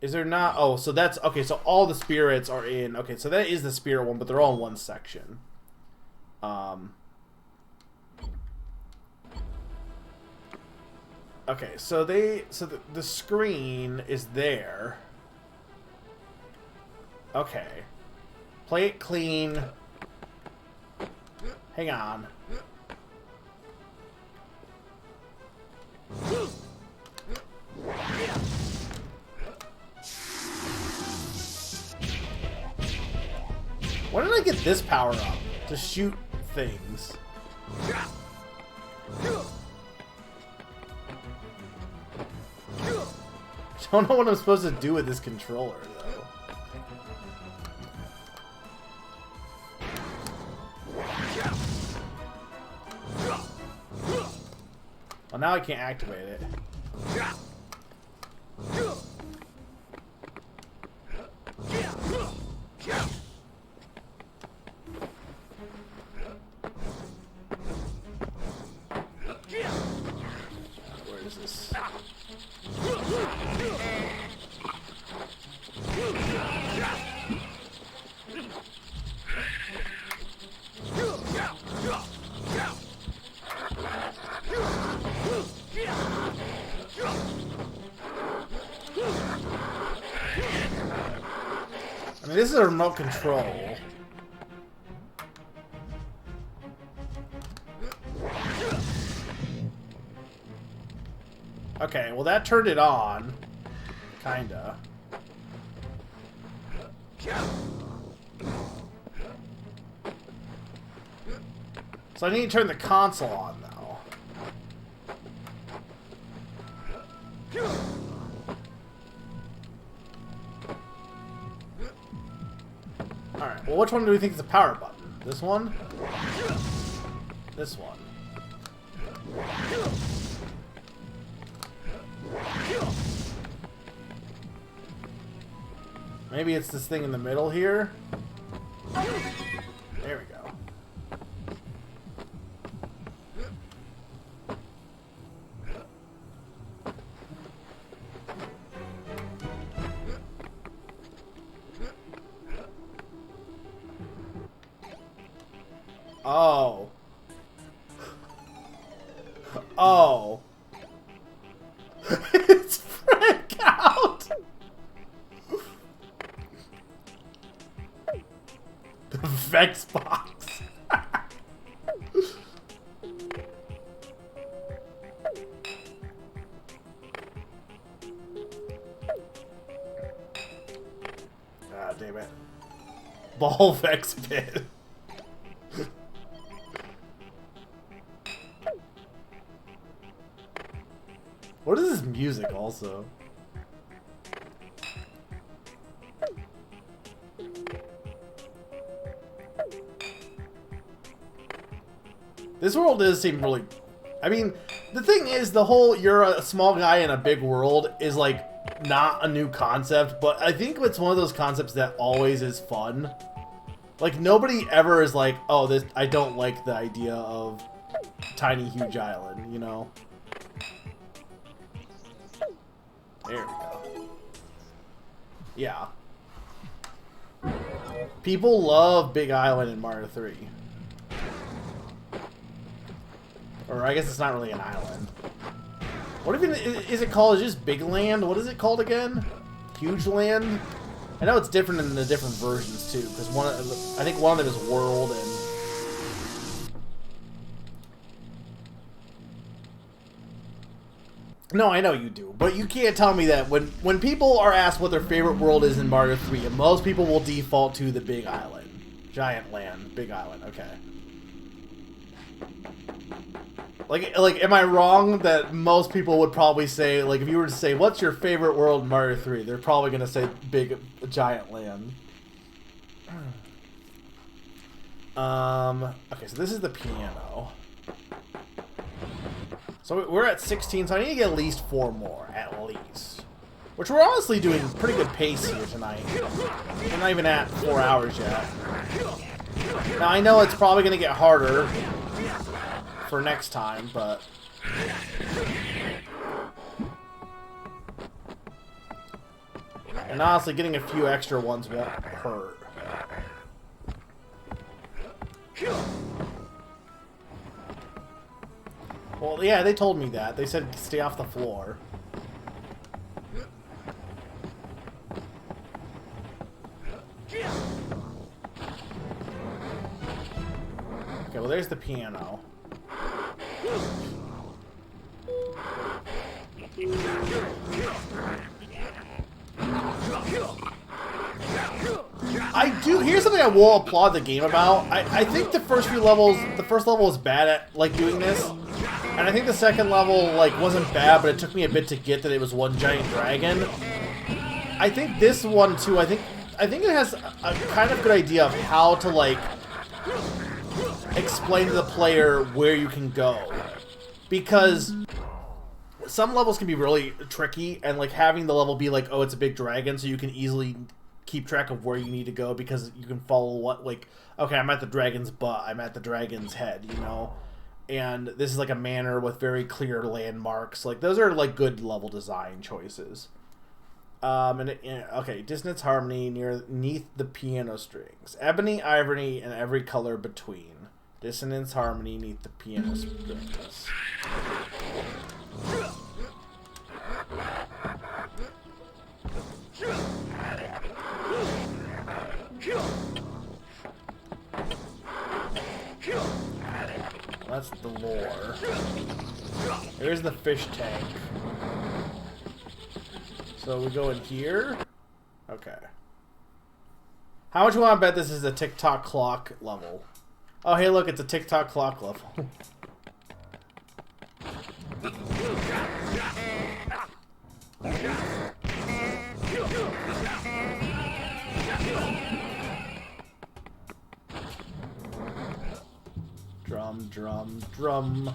Is there not? Oh, so that's... Okay, so all the spirits are in... Okay, so that is the spirit one, but they're all in one section. Okay, so the screen is there. Okay. Play it clean. Hang on. When did I get this power up? To shoot things. I don't know what I'm supposed to do with this controller, though. Well, now I can't activate it. Where is this? I mean, this is a remote control. Okay, well that turned it on. Kinda. So I need to turn the console on, though. Alright, well which one do we think is the power button? This one? This one. Maybe it's this thing in the middle here? There we go. Oh. Oh. Vexx box. God damn it. Ball Vexx pit. What is this music also? This world does seem really... I mean, the thing is, the whole you're a small guy in a big world is, like, not a new concept, but I think it's one of those concepts that always is fun. Like, nobody ever is like, oh, this I don't like the idea of tiny, huge island, you know? There we go. Yeah. People love Big Island in Mario 3. Or I guess it's not really an island. What even is it called? Is it just Big Land? What is it called again? Huge Land? I know it's different in the different versions too, because I think one of them is World and... No, I know you do, but you can't tell me that when people are asked what their favorite world is in Mario 3, most people will default to the Big Island. Giant Land, Big Island, okay. Like, am I wrong that most people would probably say, like, if you were to say, what's your favorite world in Mario 3, they're probably going to say Giant Land. Okay, so this is the piano. So we're at 16, so I need to get at least 4 more, at least. Which we're honestly doing pretty good pace here tonight. We're not even at 4 hours yet. Now, I know it's probably going to get harder for next time, but... And honestly, getting a few extra ones won't hurt. Well, yeah, they told me that. They said stay off the floor. Okay, well, there's the piano. Here's something I will applaud the game about. I think the first level is bad at, like, doing this. And I think the second level, like, wasn't bad, but it took me a bit to get that it was one giant dragon. I think this one, too, I think it has a kind of good idea of how to, like, explain to the player where you can go. Because some levels can be really tricky, and, like, having the level be like, oh, it's a big dragon, so you can easily keep track of where you need to go, because you can follow what, like, okay, I'm at the dragon's butt, I'm at the dragon's head, you know? And this is like a manor with very clear landmarks. Like, those are, like, good level design choices. Okay, dissonance harmony neath the piano strings. Ebony, ivory, and every color between. Dissonance harmony neath the piano strings. That's the lore. There's the fish tank. So we go in here. Okay. How much you want to bet this is a tick-tock clock level? Oh, hey, look, it's a tick-tock clock level. Drum, drum, drum.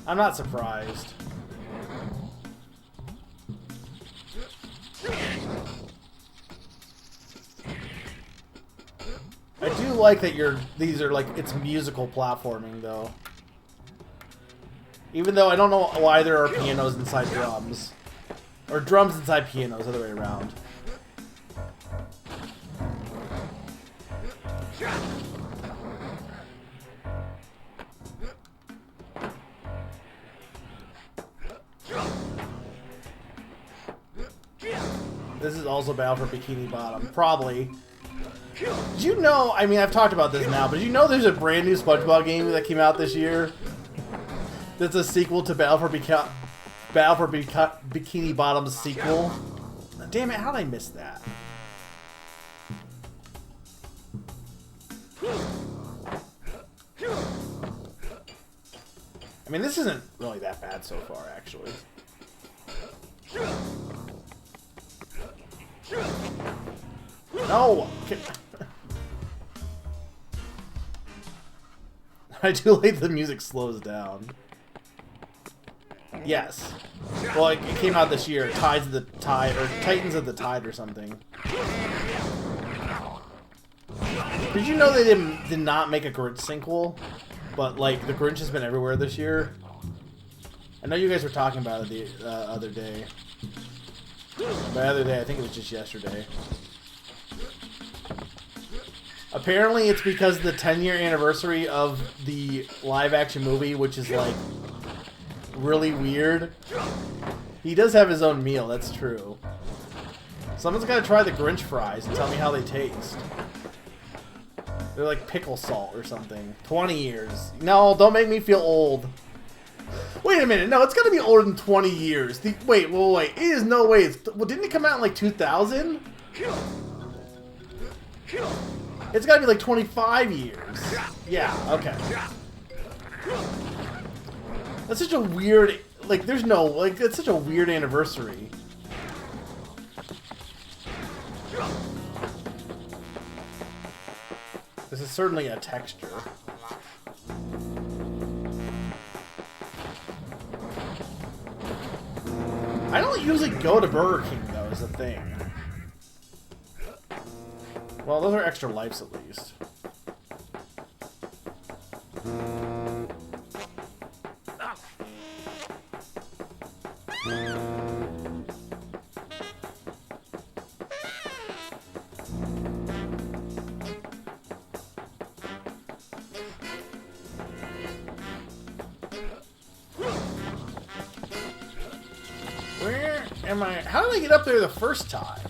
I'm not surprised. I do like that these are like, it's musical platforming though. Even though I don't know why there are pianos inside drums. Or drums inside pianos, other way around. This is also Battle for Bikini Bottom. Probably. Did you know, I mean, I've talked about this now, but did you know there's a brand new SpongeBob game that came out this year? That's a sequel to Battle for Bikini Bottom's sequel. Damn it, how did I miss that? I mean, this isn't really that bad so far, actually. No! I do like the music slows down. Yes. Well, it came out this year. Tides of the Tide, or Titans of the Tide, or something. Did you know they did not make a Grinch sequel? But, like, the Grinch has been everywhere this year. I know you guys were talking about it the other day. By the other day, I think it was just yesterday. Apparently, it's because the 10-year anniversary of the live-action movie, which is, like, really weird. He does have his own meal, that's true. Someone's got to try the Grinch fries and tell me how they taste. They're like pickle salt or something. 20 years. No, don't make me feel old. Wait a minute. No, it's got to be older than 20 years. Wait. It is no way. Well, didn't it come out in like 2000? It's got to be like 25 years. Yeah, okay. That's such a weird... Like, there's no... Like, it's such a weird anniversary. This is certainly a texture. I don't usually go to Burger King, though, is the thing. Well, those are extra lives, at least. Where am I? How did I get up there the first time?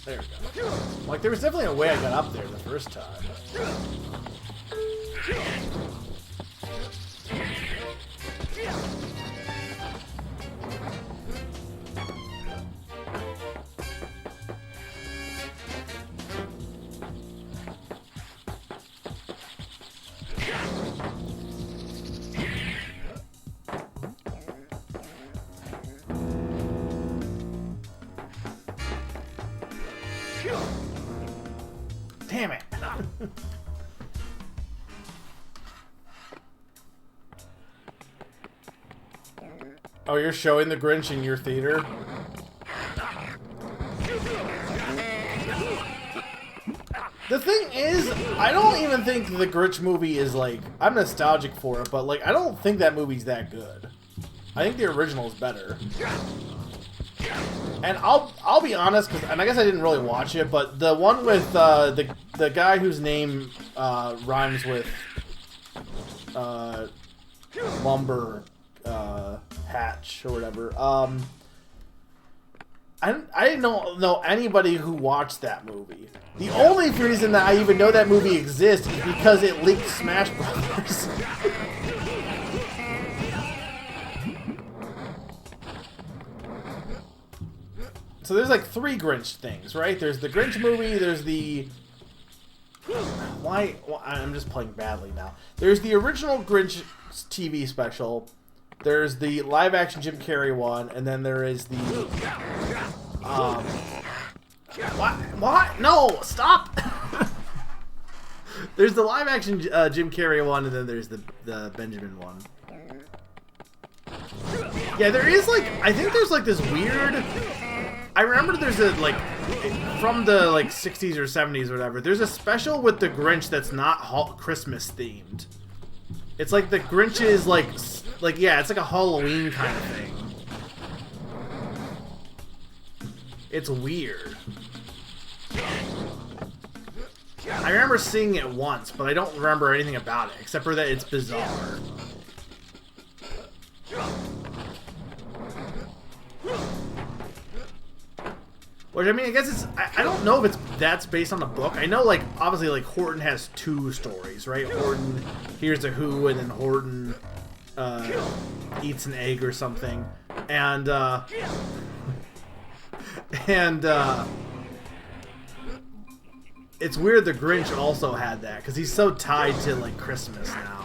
There we go. Like, there was definitely a way I got up there the first time. Damn it! Oh, you're showing the Grinch in your theater? The thing is, I don't even think the Grinch movie is like... I'm nostalgic for it, but like, I don't think that movie's that good. I think the original is better. And I'll be honest, and I guess I didn't really watch it, but the one with the guy whose name rhymes with Lumber Hatch or whatever. I didn't know anybody who watched that movie. The only reason that I even know that movie exists is because it leaked Smash Brothers. So there's like 3 Grinch things, right? There's the Grinch movie, there's the... Why? I'm just playing badly now. There's the original Grinch TV special, there's the live-action Jim Carrey one, and then there is the... What? No! Stop! There's the live-action Jim Carrey one, and then there's the Benjamin one. Yeah, there is like... I think there's like this weird... I remember there's a, like, from the, like, 60s or 70s or whatever, there's a special with the Grinch that's not Christmas themed. It's like the Grinch is, like, yeah, it's like a Halloween kind of thing. It's weird. I remember seeing it once, but I don't remember anything about it, except for that it's bizarre. Which, I mean, I guess it's... I don't know if that's based on the book. I know, like, obviously, like, Horton has 2 stories, right? Horton hears a who, and then Horton eats an egg or something. And it's weird the Grinch also had that, because he's so tied to, like, Christmas now.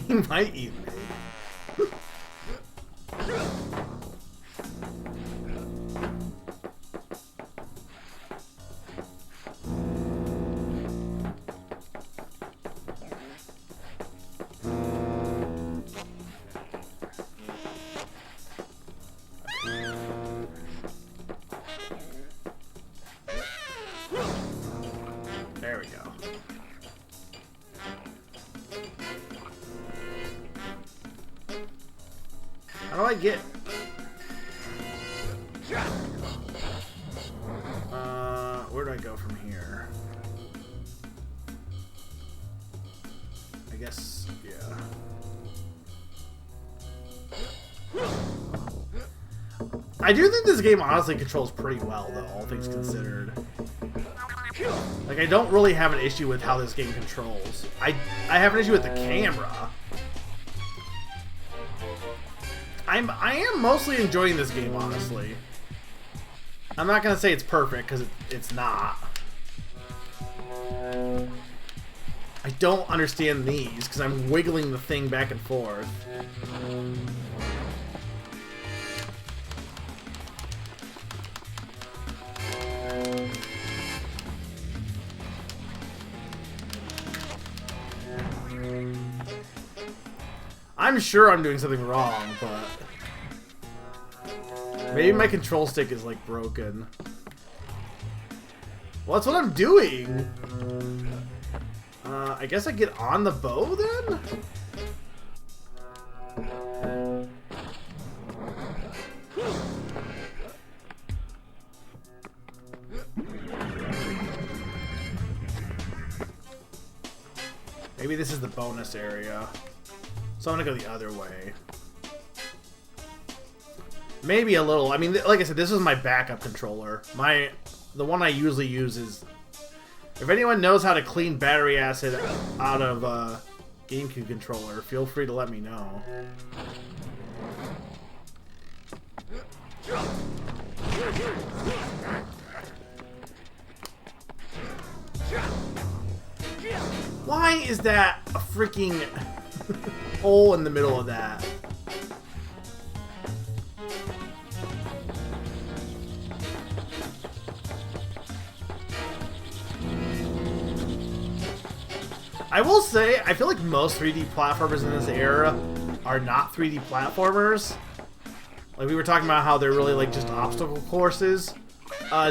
He might eat me. There we go. How do I get... where do I go from here? I guess, yeah. I do think this game honestly controls pretty well, though, all things considered. Like, I don't really have an issue with how this game controls. I have an issue with the camera. I am mostly enjoying this game, honestly. I'm not gonna say it's perfect, because it's not. I don't understand these, because I'm wiggling the thing back and forth. I'm sure I'm doing something wrong, but... maybe my control stick is, like, broken. Well, that's what I'm doing! I guess I get on the bow, then? Maybe this is the bonus area. So I'm gonna go the other way. Maybe a little. I mean, like I said, this is my backup controller. The one I usually use is... if anyone knows how to clean battery acid out of a GameCube controller, feel free to let me know. Why is that a freaking hole in the middle of that? I will say, I feel like most 3D platformers in this era are not 3D platformers. Like, we were talking about how they're really, like, just obstacle courses.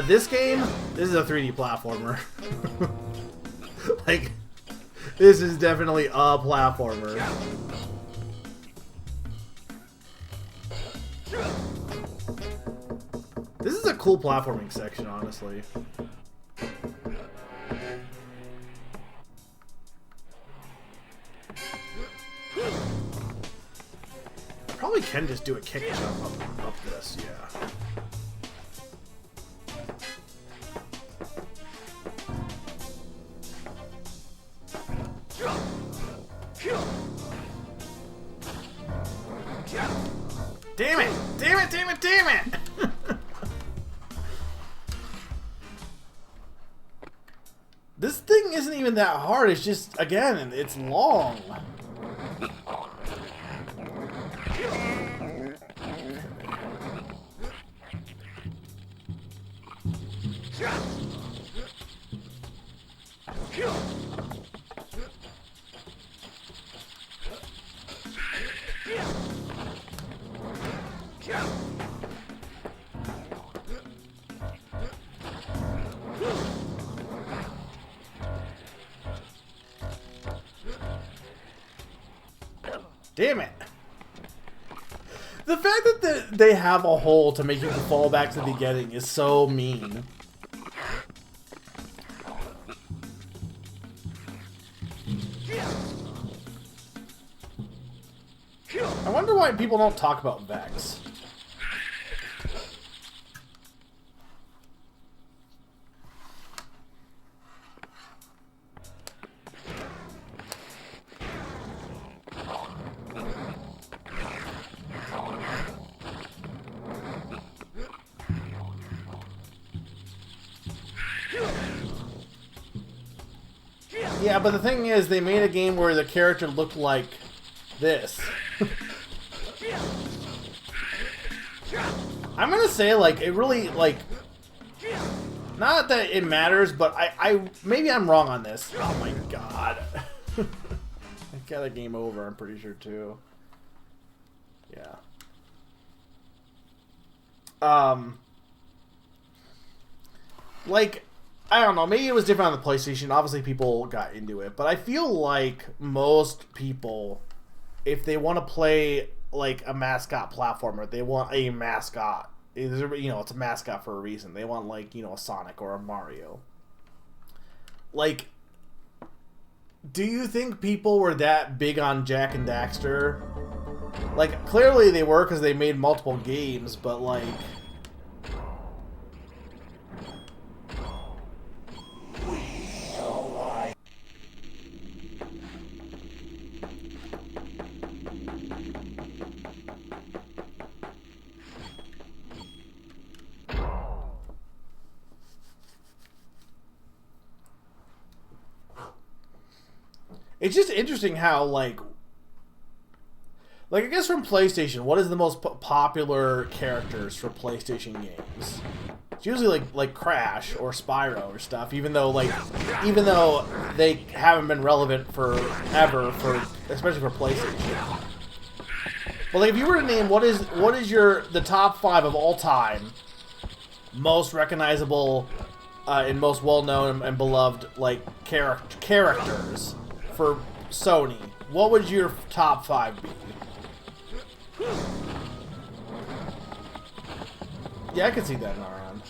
This game, this is a 3D platformer. Like, this is definitely a platformer. This is a cool platforming section, honestly. Probably can just do a kick jump up this, yeah. Damn it! Damn it! Damn it! Damn it! This thing isn't even that hard. It's just, again, it's long. Damn it. The fact that they have a hole to make you fall back to the beginning is so mean. I wonder why people don't talk about Vexx. Yeah, but the thing is, they made a game where the character looked like this. I'm gonna say, like, it really, like, not that it matters, but maybe I'm wrong on this. Oh my god. I got a game over, I'm pretty sure, too. Yeah. Like, I don't know, maybe it was different on the PlayStation. Obviously, people got into it. But I feel like most people, if they want to play, like, a mascot platformer, they want a mascot. You know, it's a mascot for a reason. They want, like, you know, a Sonic or a Mario. Like, do you think people were that big on Jak and Daxter? Like, clearly they were because they made multiple games, but, like... It's just interesting how, like, I guess from PlayStation, what is the most popular characters for PlayStation games? It's usually like Crash or Spyro or stuff, even though they haven't been relevant forever, especially for PlayStation. But like, if you were to name what is the top 5 of all time most recognizable and most well known and beloved, like, characters for Sony, what would your top 5 be? Yeah, I can see that, Naran.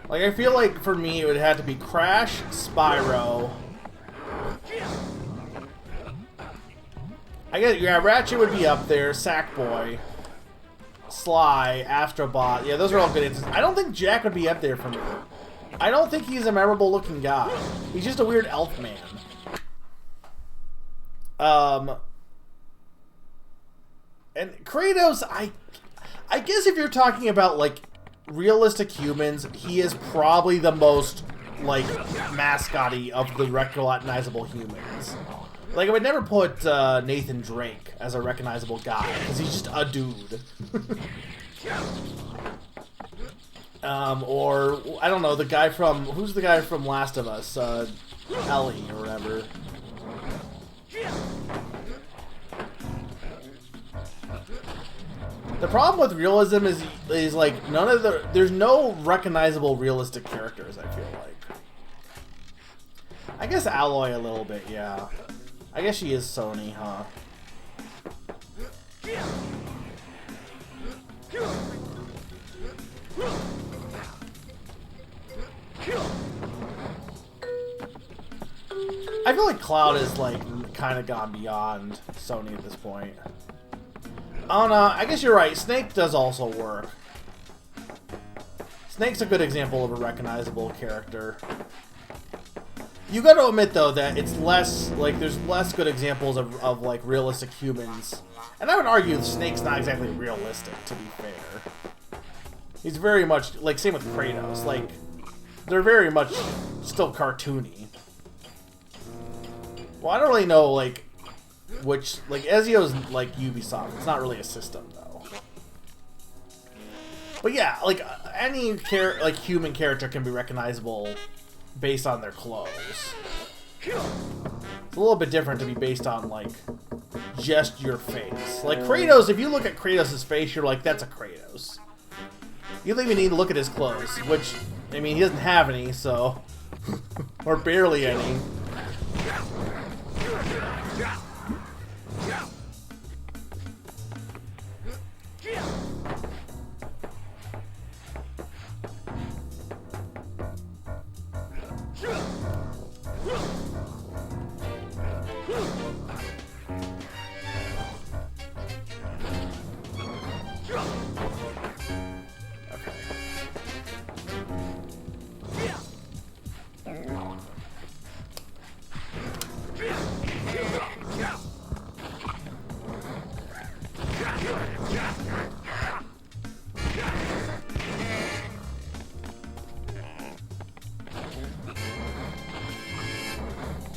Like, I feel like for me it would have to be Crash, Spyro. I guess, yeah, Ratchet would be up there, Sackboy, Sly, Astrobot. Yeah, those are all good answers. I don't think Jak would be up there for me. I don't think he's a memorable looking guy. He's just a weird elf man. And Kratos, I guess if you're talking about, like, realistic humans, he is probably the most, like, mascot-y of the recognizable humans. Like, I would never put Nathan Drake as a recognizable guy, because he's just a dude. Or, I don't know, the guy from... Who's the guy from Last of Us? Ellie, or whatever. The problem with realism is like, none of the... There's no recognizable realistic characters, I feel like. I guess Alloy a little bit, yeah. I guess she is Sony, huh? I feel like Cloud is, like, kind of gone beyond Sony at this point. Oh no, I guess you're right. Snake does also work. Snake's a good example of a recognizable character. You gotta admit, though, that it's less, like, there's less good examples of like, realistic humans. And I would argue Snake's not exactly realistic, to be fair. He's very much, like, same with Kratos. Like, they're very much still cartoony. Well, I don't really know, like, which, like, Ezio's, like, Ubisoft. It's not really a system, though. But yeah, like, any human character can be recognizable based on their clothes. It's a little bit different to be based on, like, just your face. Like, Kratos, if you look at Kratos' face, you're like, that's a Kratos. gross. You don't even need to look at his clothes, which, I mean, he doesn't have any, so... or barely any.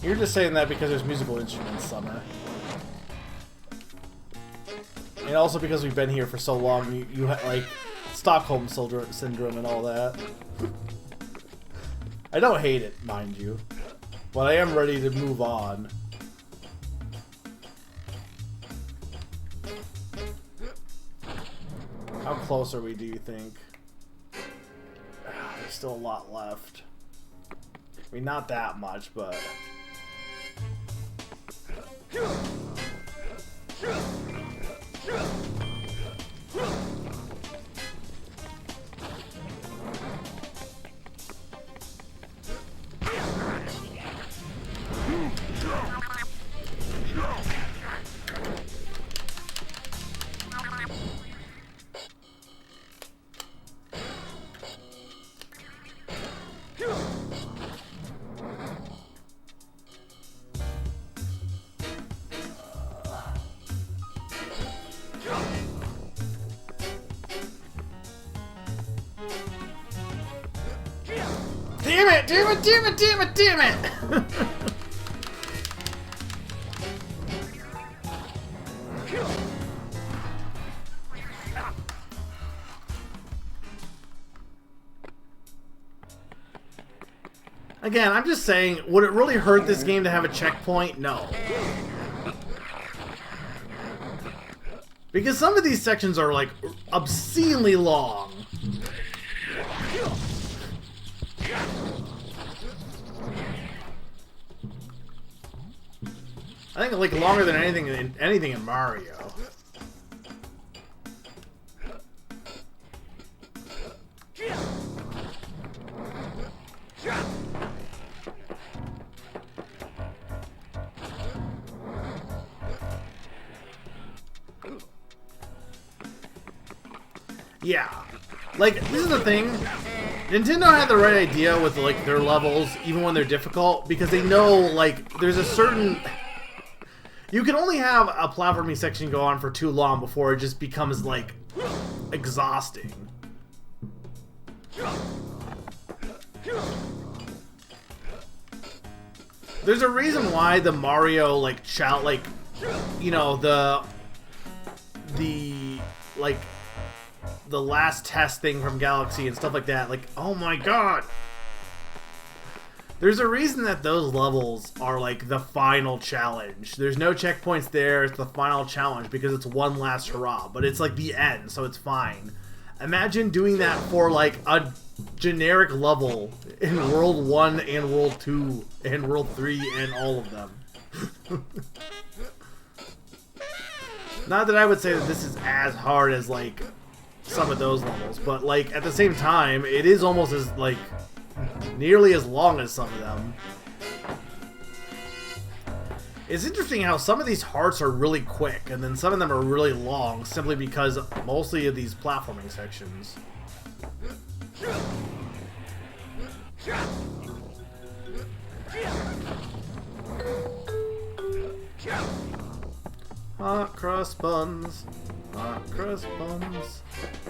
You're just saying that because there's musical instruments, Summer. And also because we've been here for so long, you like Stockholm syndrome and all that. I don't hate it, mind you, but I am ready to move on. How close are we, do you think? There's still a lot left. I mean, not that much, but... Damn it! Damn it! Damn it! Damn it! Damn it! Again, I'm just saying, would it really hurt this game to have a checkpoint? No. Because some of these sections are, like, obscenely long. I think like longer than anything in Mario. Yeah. Like, this is the thing. Nintendo had the right idea with like their levels, even when they're difficult, because they know like there's a certain... You can only have a platforming section go on for too long before it just becomes, like, exhausting. There's a reason why the Mario, like, you know, the last test thing from Galaxy and stuff like that, like, oh my god! There's a reason that those levels are, like, the final challenge. There's no checkpoints there, it's the final challenge, because it's one last hurrah. But it's, like, the end, so it's fine. Imagine doing that for, like, a generic level in World 1 and World 2 and World 3 and all of them. Not that I would say that this is as hard as, like, some of those levels, but, like, at the same time, it is almost as, like... nearly as long as some of them. It's interesting how some of these hearts are really quick, and then some of them are really long, simply because mostly of these platforming sections. Hot cross buns. Hot crust buns.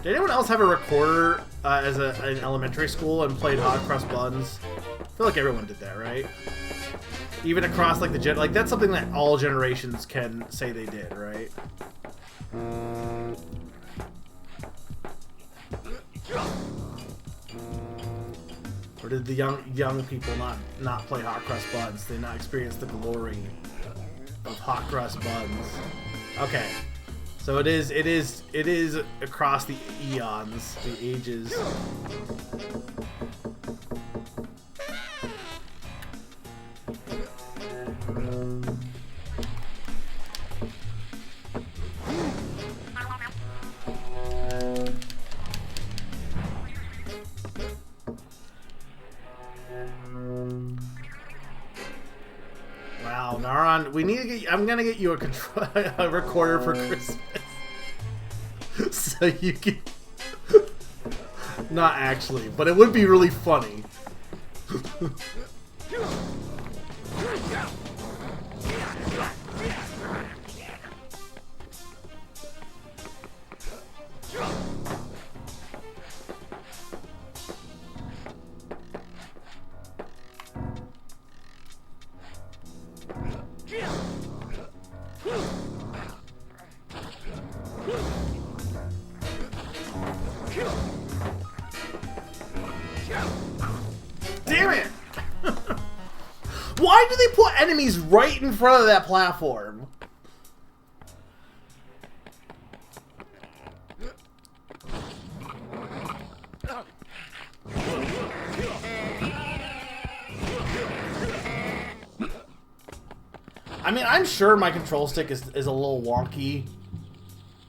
Did anyone else have a recorder in elementary school and played hot crust buns? I feel like everyone did that, right? Even across like like that's something that all generations can say they did, right? Or did the young people not play hot crust buns? Did they not experience the glory of hot crust buns? Okay. So it is across the eons, the ages. Wow, Naran, we need to get. I'm gonna get you a recorder for Christmas, so you can. Not actually, but it would be really funny. Damn it! Why do they put enemies right in front of that platform? I mean, I'm sure my control stick is a little wonky.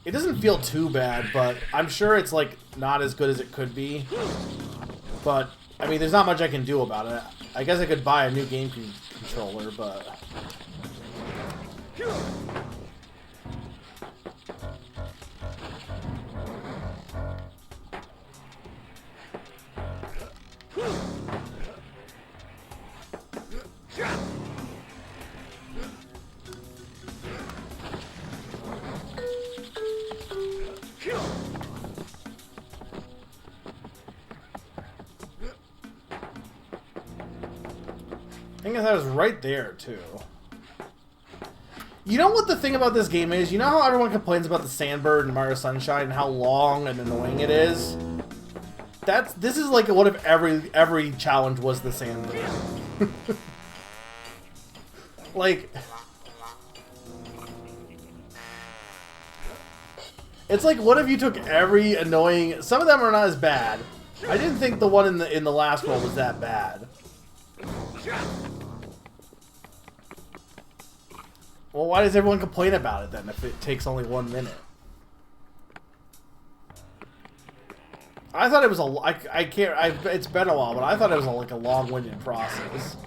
It doesn't feel too bad, but I'm sure it's, like, not as good as it could be. But, I mean, there's not much I can do about it. I guess I could buy a new game controller, but... I think that was right there, too. You know what the thing about this game is? You know how everyone complains about the Sandbird in Mario Sunshine and how long and annoying it is? This is like what if every challenge was the Sandbird. Like... It's like, what if you took every annoying... Some of them are not as bad. I didn't think the one in the last world was that bad. Well, why does everyone complain about it then if it takes only 1 minute? I thought it was it's been a while, but I thought it was like a long-winded process.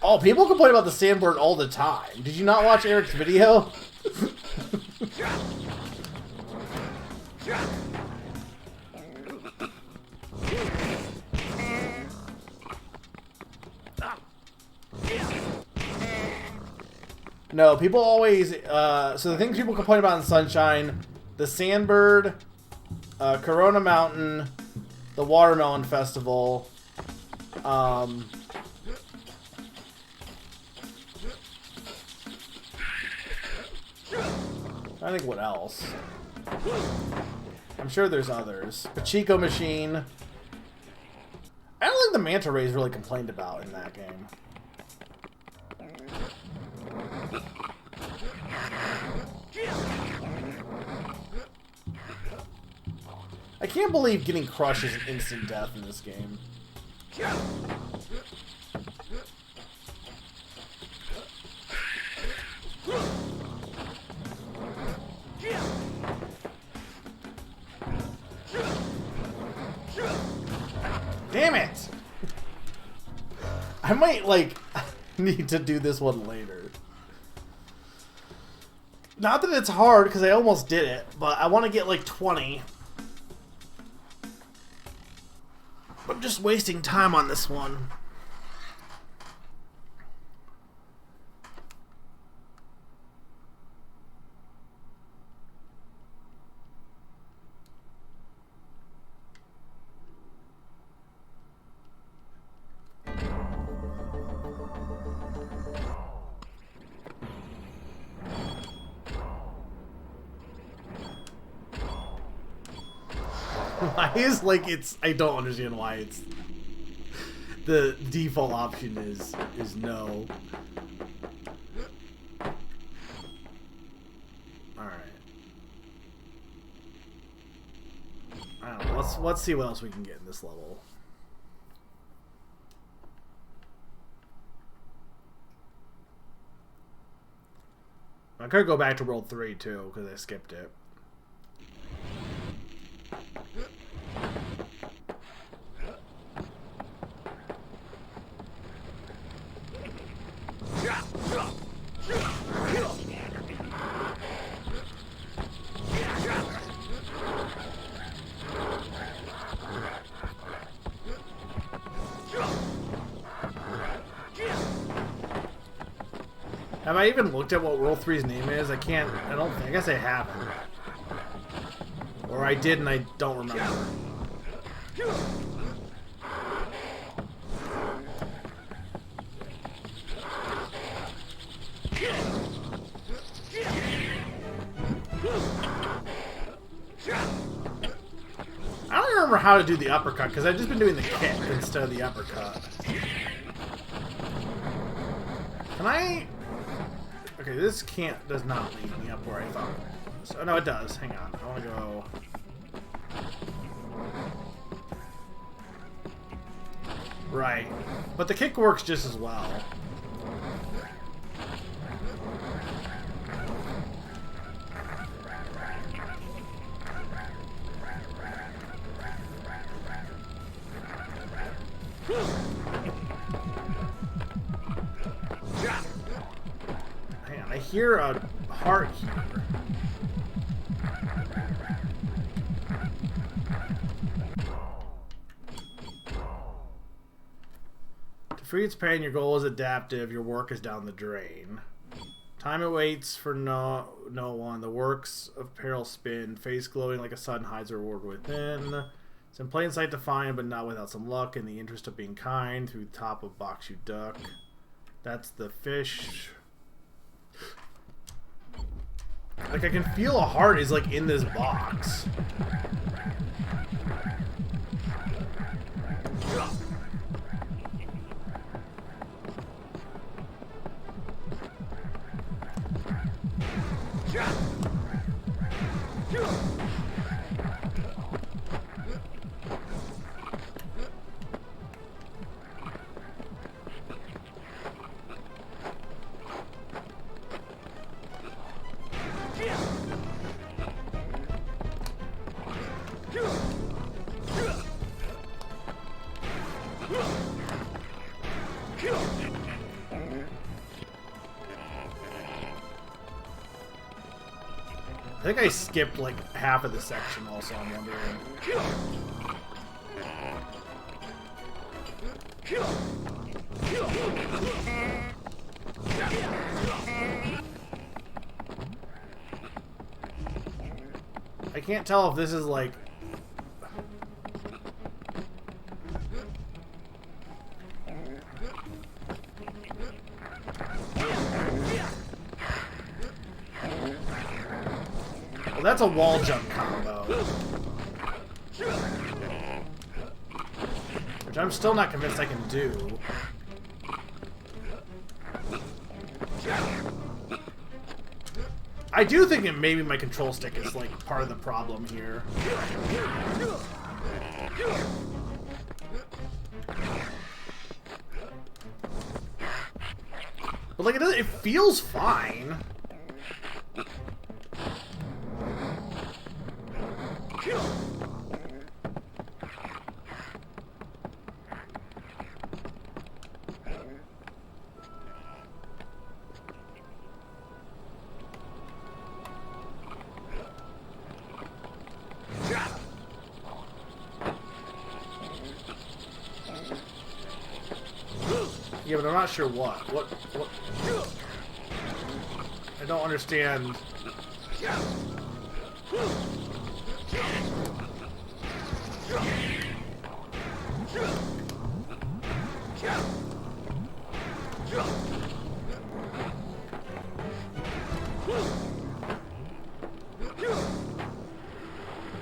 Oh, people complain about the Sandbird all the time. Did you not watch Eric's video? No, people always... so the things people complain about in Sunshine, the Sandbird, Corona Mountain, the Watermelon Festival, I think what else? I'm sure there's others. Pachinko Machine. I don't think the Manta Ray is really complained about in that game. I can't believe getting crushed is an instant death in this game. Damn it! I might, like, need to do this one later. Not that it's hard, because I almost did it, but I want to get, like, 20. I'm just wasting time on this one. Why is like it's? I don't understand why it's. The default option is no. All right. I don't know. Let's see what else we can get in this level. I could go back to World 3 too because I skipped it. Have I even looked at what World 3's name is? I don't think. I guess I haven't. Or I did and I don't remember. I don't remember how to do the uppercut because I've just been doing the kick instead of the uppercut. Can I... Okay, this does not lead me up where I thought it was. Oh, no, it does. Hang on. I want to go... Right. But the kick works just as well. Hang on, I hear a heart here. To free its pain, your goal is adaptive, your work is down the drain. Time awaits for no one. The works of peril spin, face glowing like a sun hides a reward within. It's in plain sight to find, but not without some luck. In the interest of being kind, through the top of box you duck. That's the fish. Like, I can feel a heart is, like, in this box. I think I skipped like half of the section also, I'm wondering. I can't tell if this is like... Well, that's a wall jump combo. Which I'm still not convinced I can do. I do think that maybe my control stick is like part of the problem here. But like it feels fine. Yeah, but I'm not sure what. What? I don't understand.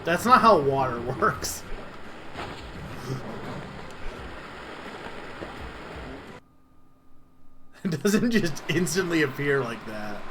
That's not how water works. It doesn't just instantly appear like that.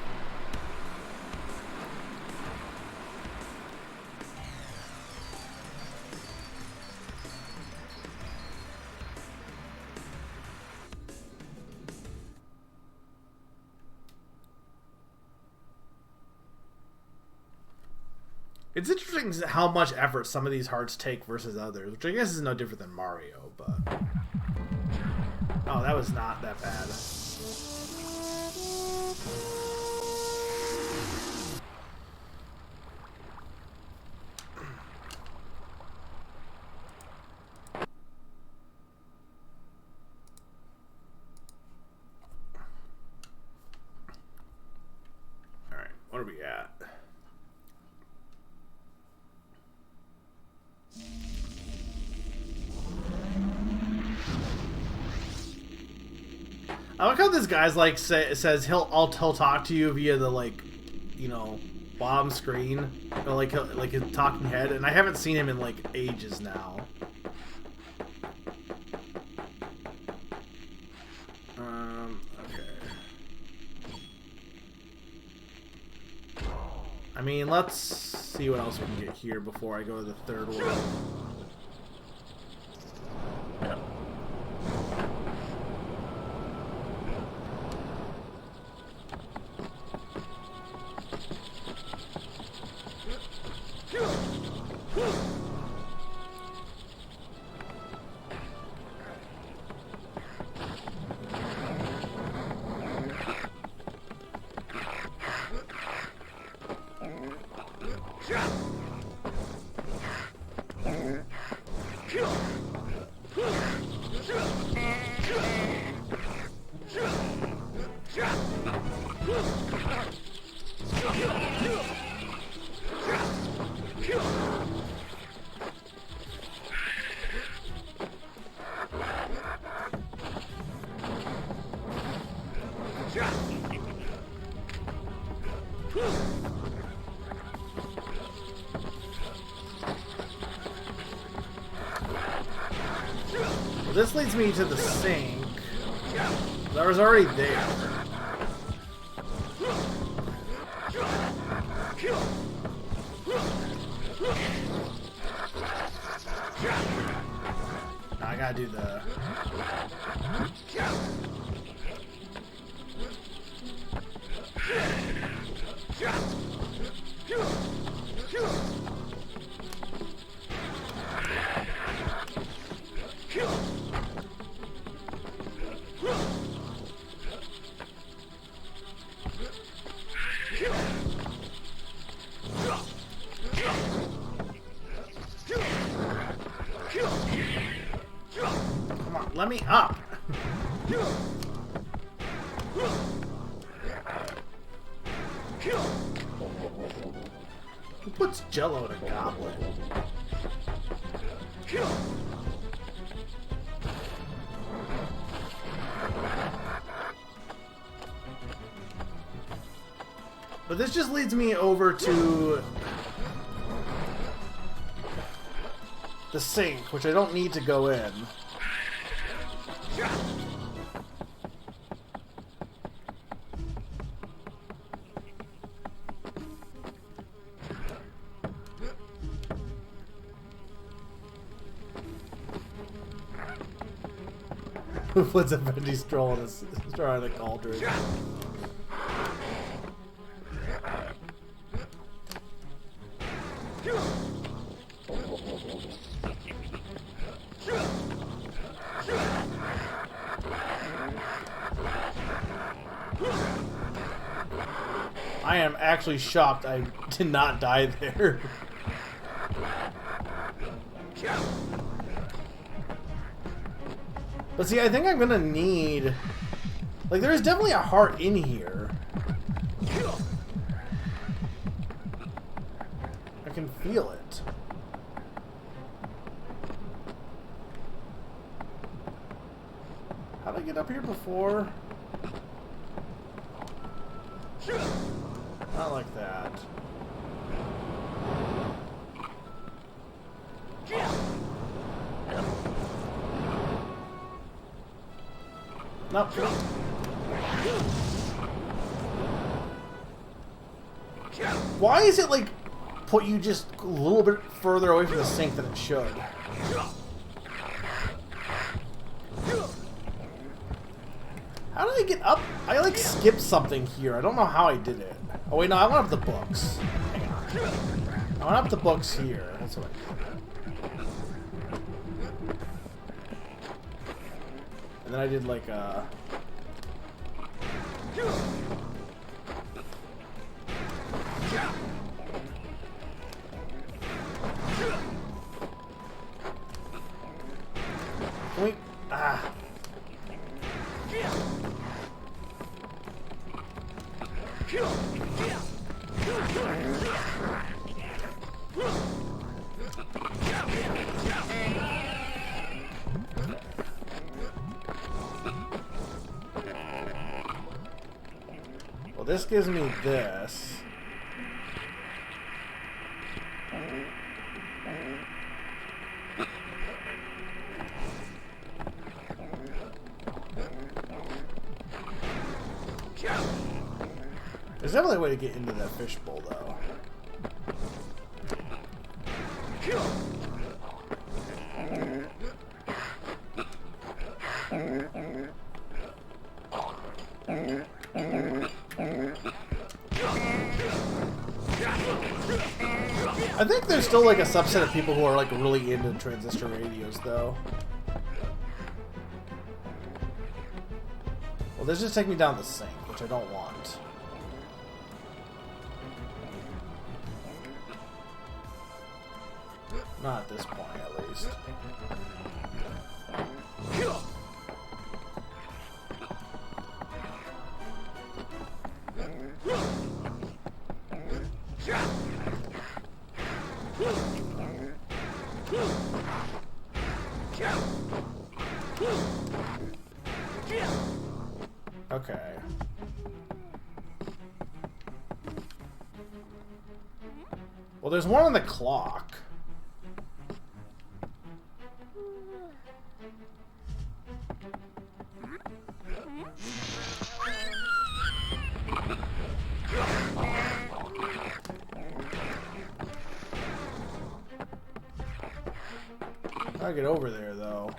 It's interesting how much effort some of these hearts take versus others, which I guess is no different than Mario, but... Oh, that was not that bad. Alright, what are we at? I like how this guy's like says he'll talk to you via the like, you know, bottom screen, or like his talking head, and I haven't seen him in like ages now. Okay. I mean, let's see what else we can get here before I go to the third world. This leads me to the sink. That was already there. I gotta do the... Come on, let me up. Who puts Jello in a goblet? But this just leads me over to the sink, which I don't need to go in. Who puts a bendy straw in a cauldron? I am actually shocked I did not die there. But see, I think I'm gonna need... Like, there's definitely a heart in here. I can feel it. How'd I get up here before? Not like that. Nope. Why is it like put you just a little bit further away from the sink than it should? How did I get up? I like skipped something here. I don't know how I did it. Oh wait, no, I went up the books. Hang on. I went up the books here. That's what I did. And then I did like Wait. Ah. Well, this gives me this. There's definitely a way to get into that fishbowl, though. I think there's still like a subset of people who are like really into transistor radios, though. Well, this just take me down the sink, which I don't want. Not at this point, at least. Okay. Well, there's one on the clock. Gotta get over there, though.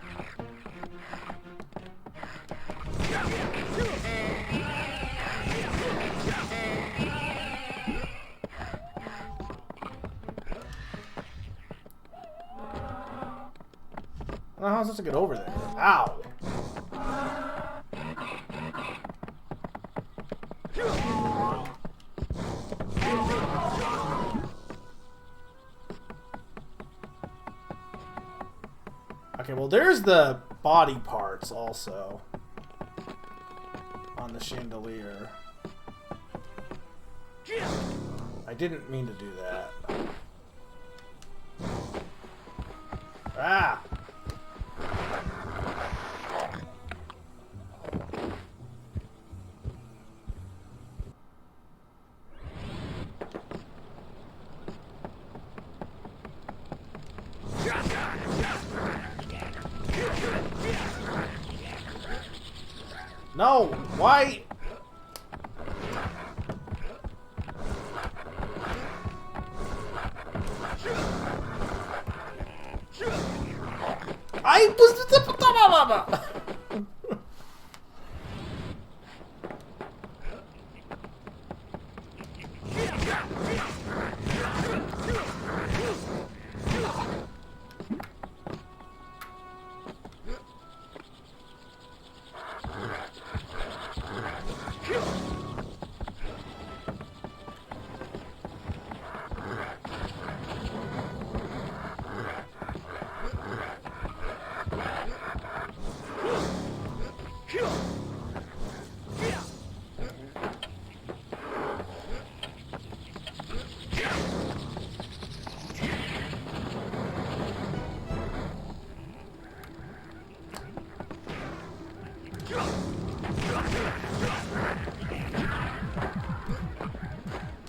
I don't know how I'm supposed to get over there. Ow! Okay, well, there's the body parts also on the chandelier. I didn't mean to do that. Ah! No! Why? I was...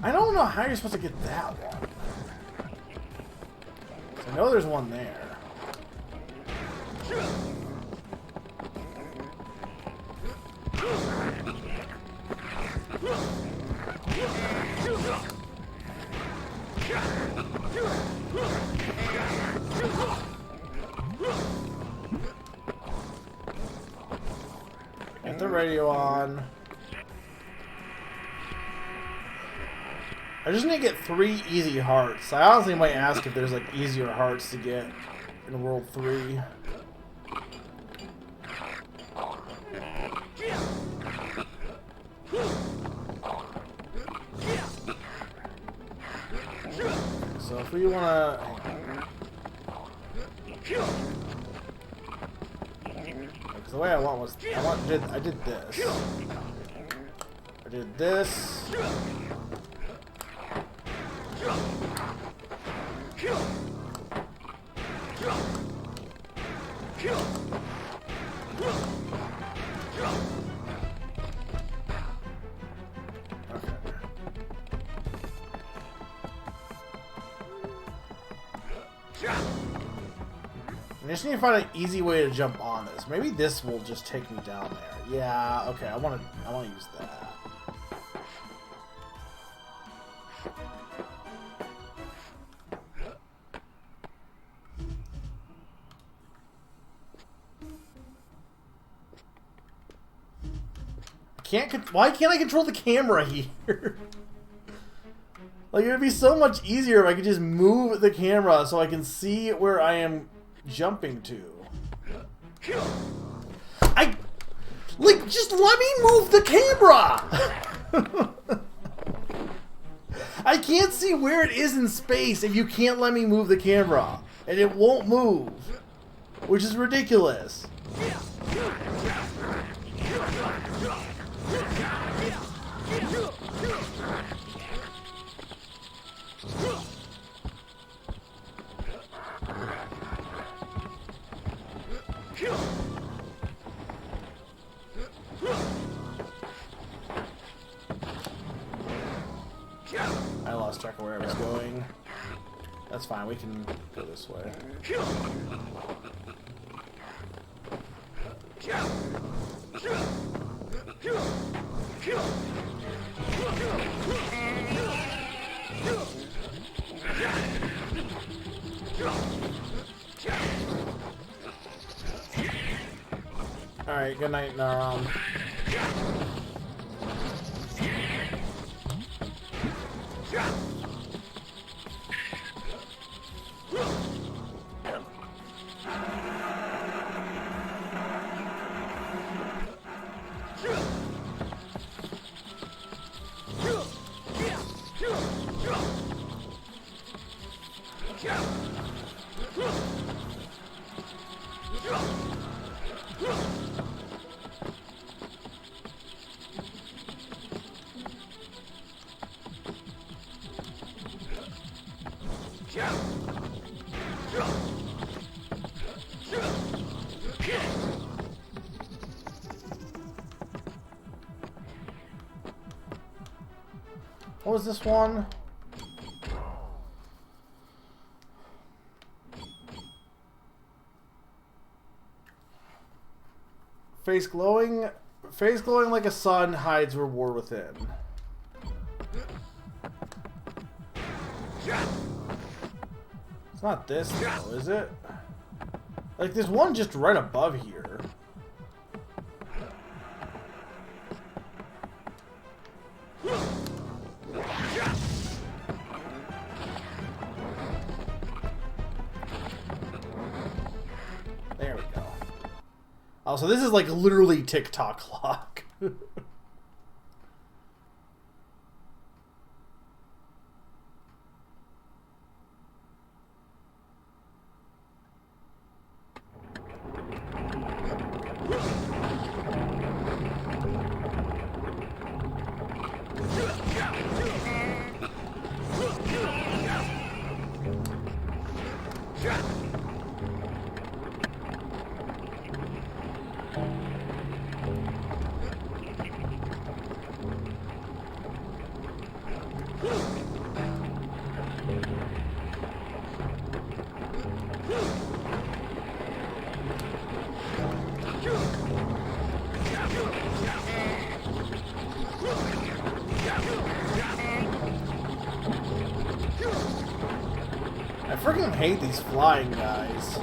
I don't know how you're supposed to get that one. I know there's one there. the radio on. I just need to get 3 easy hearts. I honestly might ask if there's like easier hearts to get in World 3. So if we wanna... Because the way I want was... I did this. I did this. I just need to find an easy way to jump on this. Maybe this will just take me down there. Yeah, okay, I wanna use that. Why can't I control the camera here? Like, it would be so much easier if I could just move the camera so I can see where I am jumping to. Like, just let me move the camera! I can't see where it is in space if you can't let me move the camera. And it won't move. Which is ridiculous. I lost track of where I was going. That's fine, we can go this way. Alright, good night, Naram. What was this one? Face glowing like a sun hides reward within. It's not this though, is it? Like there's one just right above here. There we go. Oh, so this is like literally TikTok clock. I freaking hate these flying guys.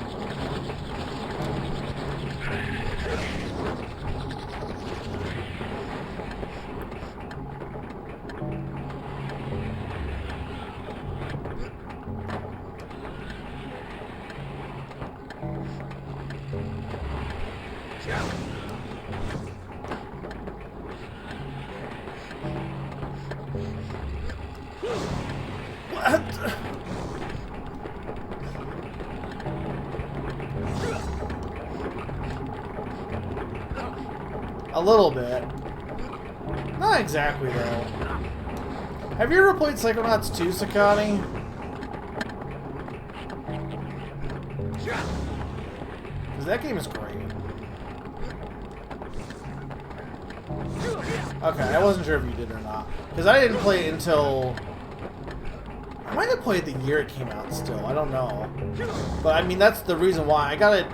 What? A little bit. Not exactly, though. Have you ever played Psychonauts 2, Sakani? Because that game is great. Okay, I wasn't sure if you did or not. Because I didn't play it until... I might have played the year it came out still. I don't know. But, I mean, that's the reason why. I got it,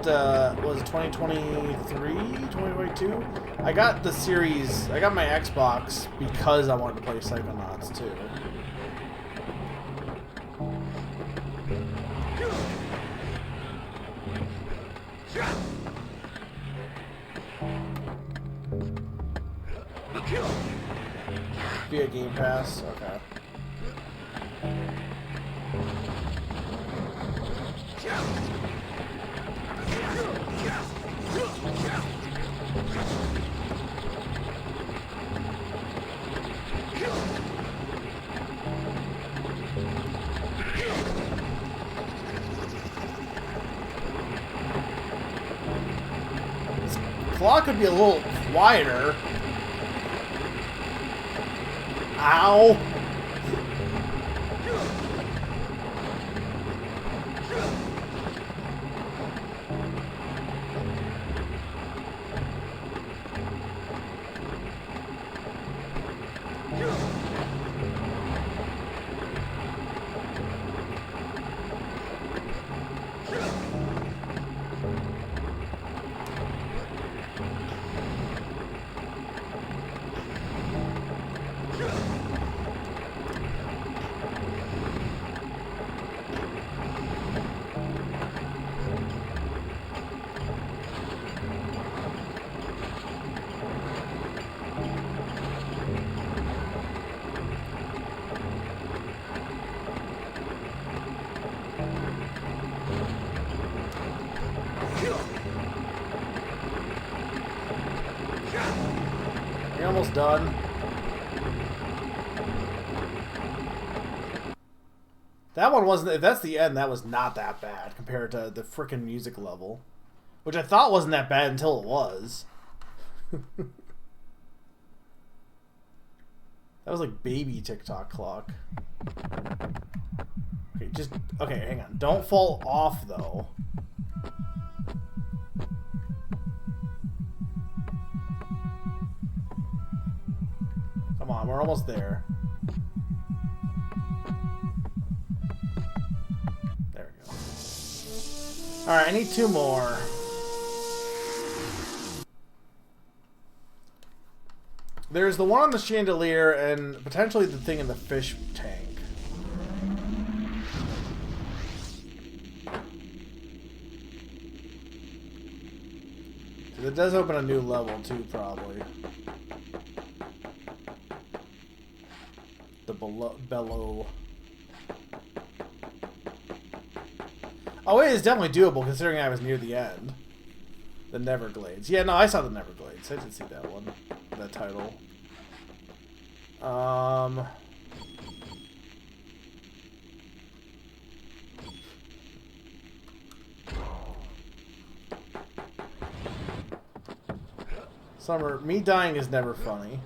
was it 2023? 2022? I got the series... I got my Xbox because I wanted to play Psychonauts 2. Via Game Pass? Okay. This clock could be a little quieter. Ow! You're almost done. That one wasn't... If that's the end, that was not that bad compared to the frickin' music level. Which I thought wasn't that bad until it was. That was like baby TikTok clock. Okay, just... Okay, hang on. Don't fall off, though. Come on, we're almost there. There we go. Alright, I need 2 more. There's the one on the chandelier and potentially the thing in the fish tank. It does open a new level too, probably. The bellow. Oh, it is definitely doable considering I was near the end. The Neverglades. Yeah, no, I saw the Neverglades. I did see that one. That title. Summer, me dying is never funny.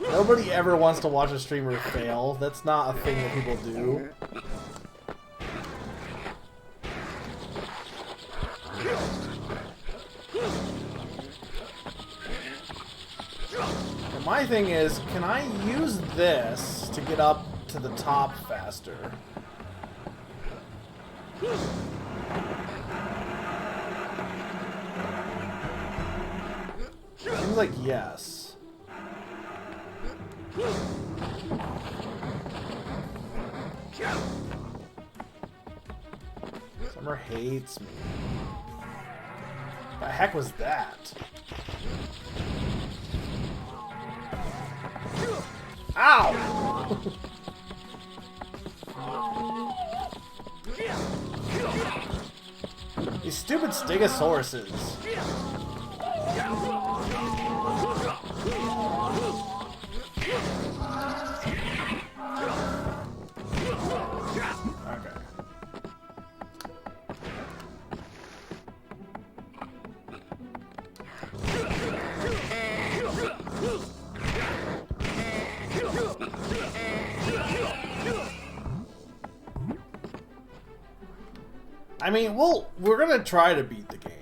Nobody ever wants to watch a streamer fail. That's not a thing that people do. And my thing is, can I use this to get up to the top faster? Seems like yes. Summer hates me. The heck was that? Ow! Ow! These stupid stegosauruses. Okay. I mean, we're gonna try to beat the game.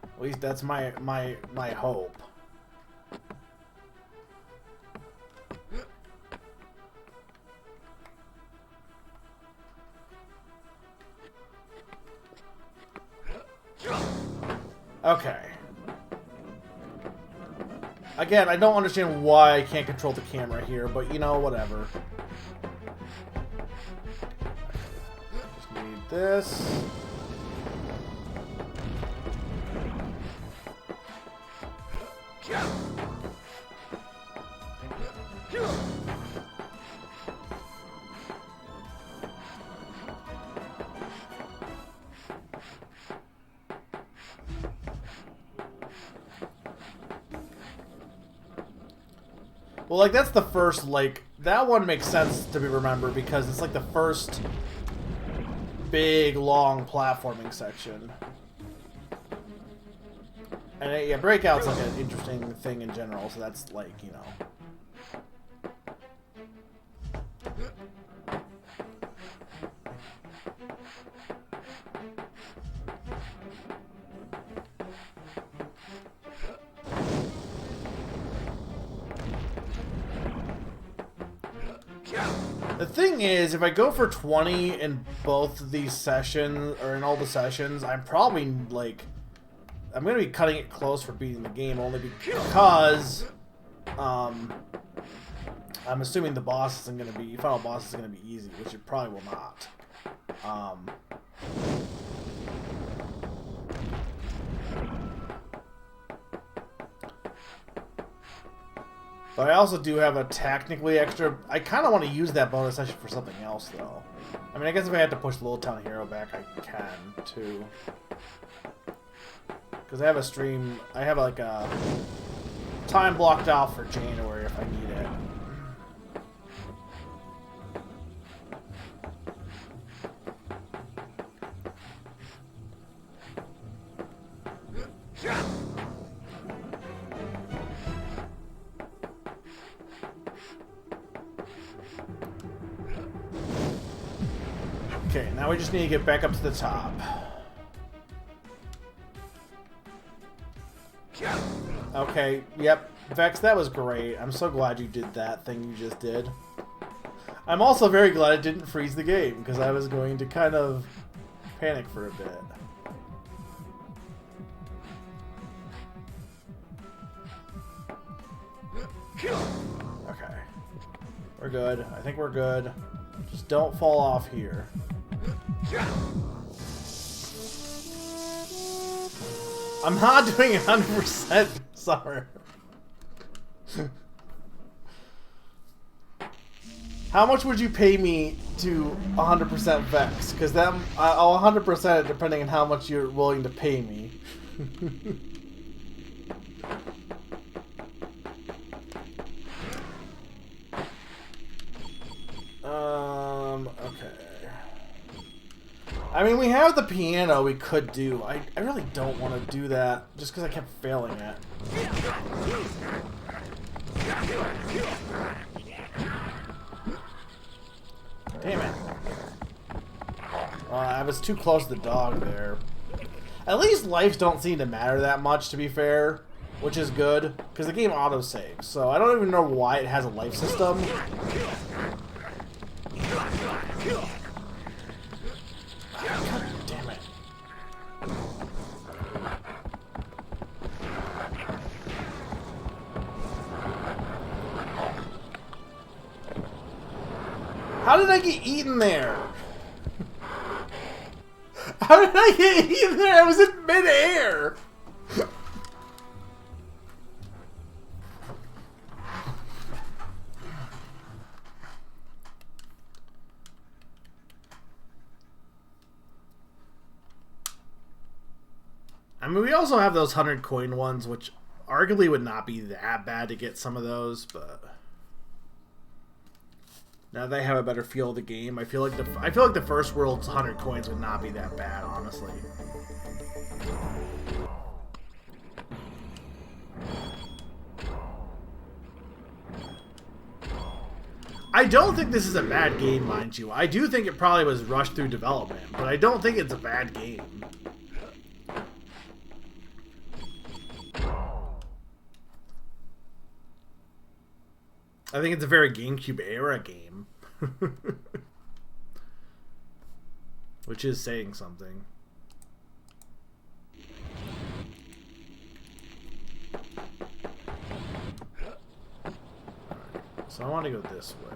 At least that's my hope. Okay. Again, I don't understand why I can't control the camera here, but you know, whatever. Just need this. Well, like, that's the first, like, that one makes sense to be remembered because it's, like, the first big, long platforming section. And, yeah, Breakout's, like, an interesting thing in general, so that's, like, you know. The thing is, if I go for 20 in both of these sessions, or in all the sessions, I'm probably, like, I'm going to be cutting it close for beating the game, only because, I'm assuming the boss isn't going to be, final boss is going to be easy, which it probably will not. But I also do have a technically extra... I kind of want to use that bonus session for something else, though. I mean, I guess if I had to push the Little Town Hero back, I can, too. Because I have a stream... I have, like, a time blocked out for January if I need it. Okay, now we just need to get back up to the top. Okay, yep. Vexx, that was great. I'm so glad you did that thing you just did. I'm also very glad it didn't freeze the game, because I was going to kind of panic for a bit. Okay. We're good. I think we're good. Just don't fall off here. I'm not doing 100%. Sorry. How much would you pay me to 100% Vexx? Because that I'll 100% it depending on how much you're willing to pay me. Okay. I mean, we have the piano we could do. I really don't want to do that just because I kept failing it. Damn it. I was too close to the dog there. At least lives don't seem to matter that much, to be fair, which is good, because the game autosaves, so I don't even know why it has a life system. God damn it. How did I get eaten there? How did I get eaten there? I was in midair. mean, we also have those 100 coin ones, which arguably would not be that bad to get some of those, but now that I have a better feel of the game, I feel like the first world's 100 coins would not be that bad, honestly. I don't think this is a bad game, mind you. I do think it probably was rushed through development, but I don't think it's a bad game. I think it's a very GameCube era game. Which is saying something. So I want to go this way.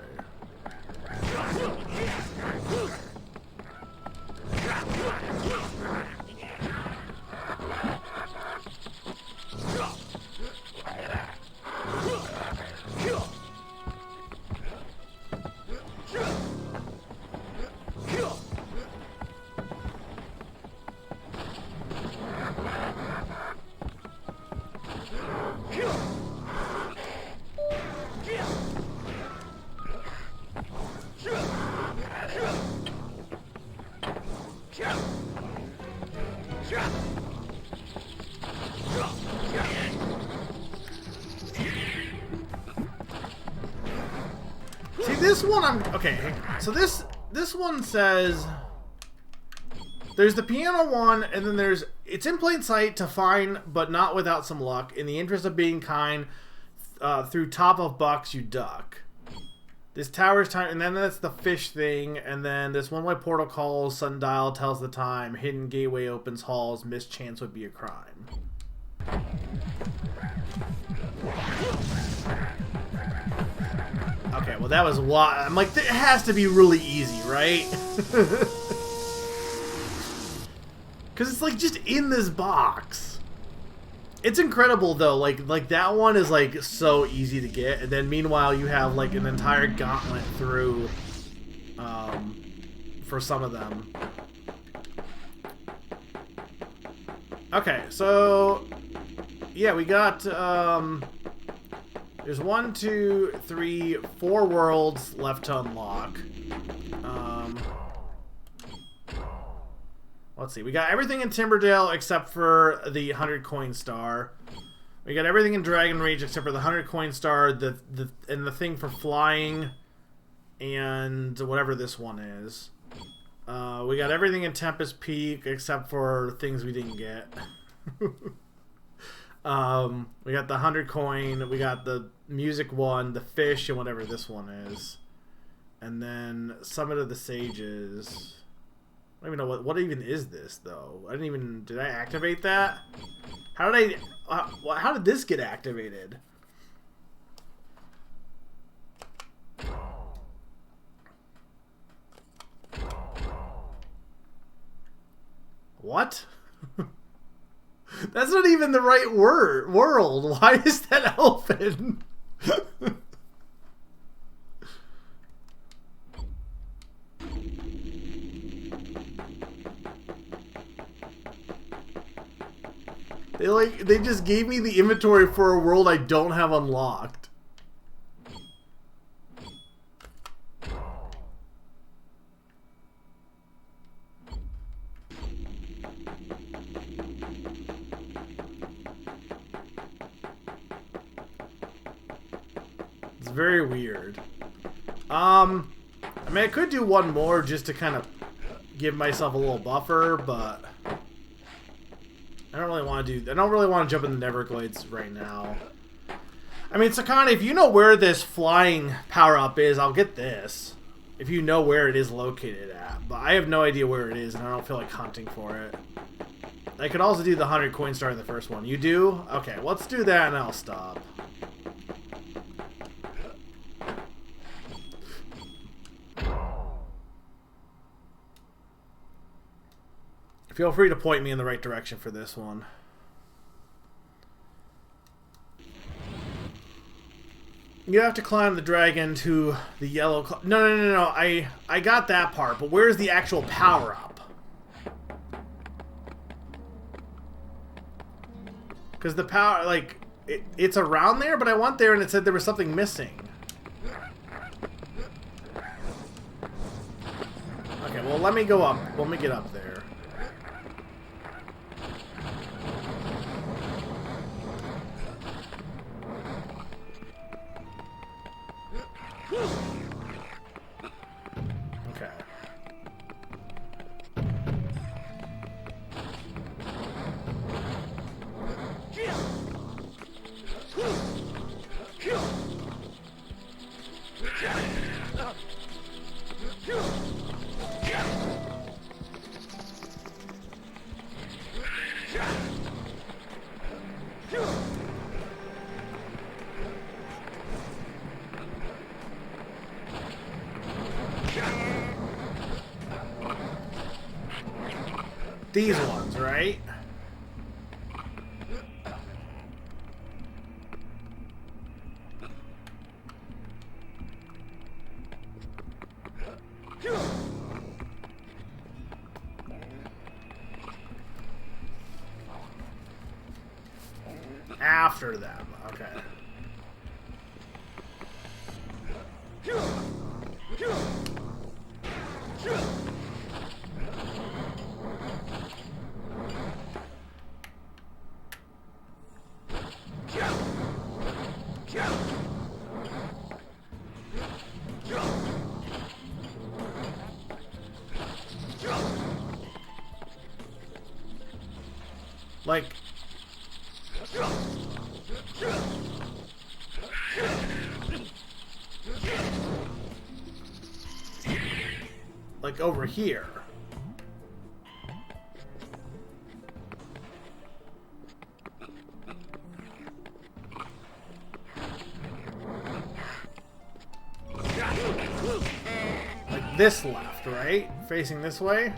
See, this one okay. So this one says there's the piano one, and then there's it's in plain sight to find, but not without some luck. In the interest of being kind, through top of box you duck. This tower's time, and then that's the fish thing, and then this one-way portal calls, sundial tells the time, hidden gateway opens halls, mischance would be a crime. Okay, well that was a lot. I'm like, it has to be really easy, right? Because it's like just in this box. It's incredible though, like that one is like so easy to get, and then meanwhile you have like an entire gauntlet through for some of them. Okay, so yeah, we got there's 1, 2, 3, 4 worlds left to unlock. Let's see. We got everything in Timberdale except for the 100 coin star. We got everything in Dragon Rage except for the 100 coin star, and the thing for flying, and whatever this one is. We got everything in Tempest Peak except for things we didn't get. We got the 100 coin. We got the music one, the fish, and whatever this one is. And then Summit of the Sages. I don't even know what even is this though. Did I activate that? How did this get activated? What? That's not even the right world. Why is that open? They just gave me the inventory for a world I don't have unlocked. It's very weird. I mean, I could do one more just to kind of give myself a little buffer, but I don't really want to jump in the Neverglades right now. I mean, Sakana, if you know where this flying power-up is, I'll get this. If you know where it is located at. But I have no idea where it is, and I don't feel like hunting for it. I could also do the 100 coin star in the first one. You do? Okay, let's do that, and I'll stop. Feel free to point me in the right direction for this one. You have to climb the dragon to the yellow... No. I got that part, but where's the actual power-up? Because the power, like, it's around there, but I went there and it said there was something missing. Okay, well, let me go up. Let me get up there. Okay. These ones, right? After them, okay. Like, over here. Like this left, right? Facing this way?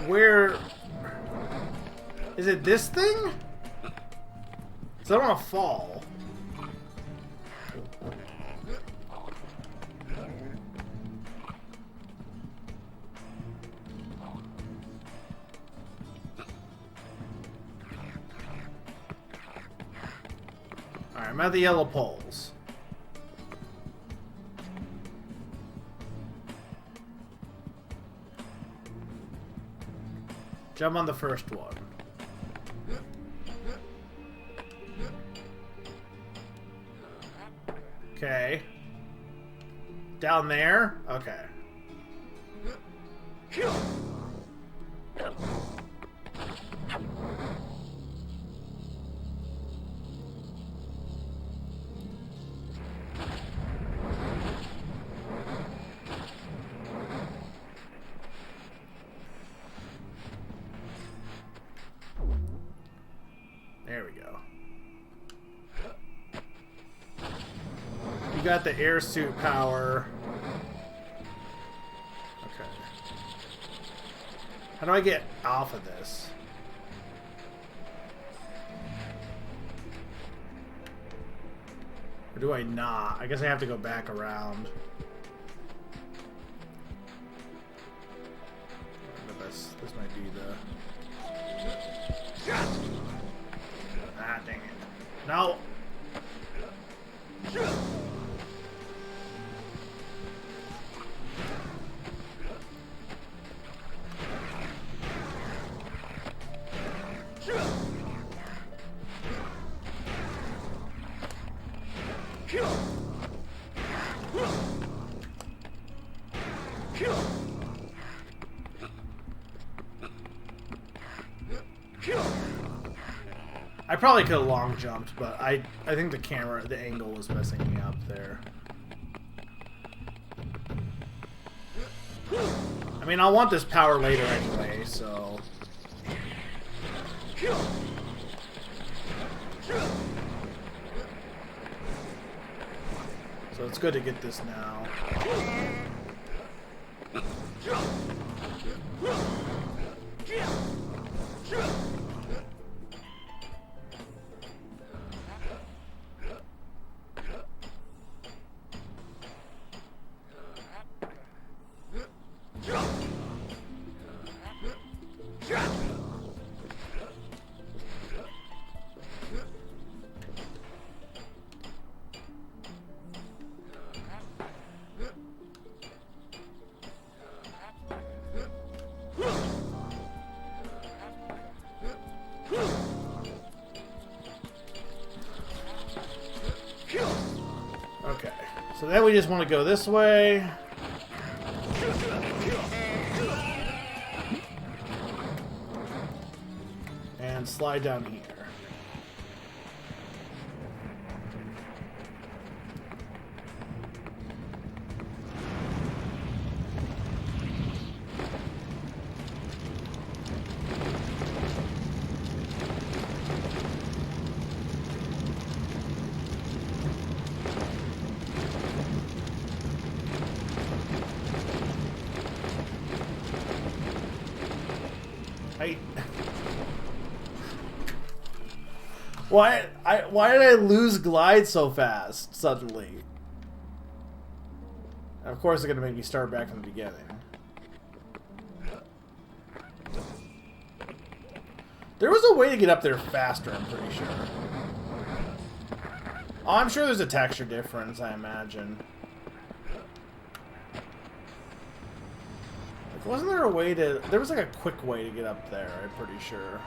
Where is it? This thing? So I don't want to fall. Alright, I'm at the yellow poles. Jump on the first one. Okay. Down there? Okay. There we go. You got the air suit power. Okay. How do I get off of this? Or do I not? I guess I have to go back around. This might be the... Ah, dang it. No! I probably could have long jumped, but I think the camera, the angle was messing me up there. I mean, I'll want this power later anyway, so... So it's good to get this now. Okay, so then we just want to go this way. And slide down here. Why did I lose glide so fast suddenly? And of course, they're gonna make me start back from the beginning. There was a way to get up there faster, I'm pretty sure. Oh, I'm sure there's a texture difference, I imagine. Like, wasn't there a way to... There was like a quick way to get up there, I'm pretty sure.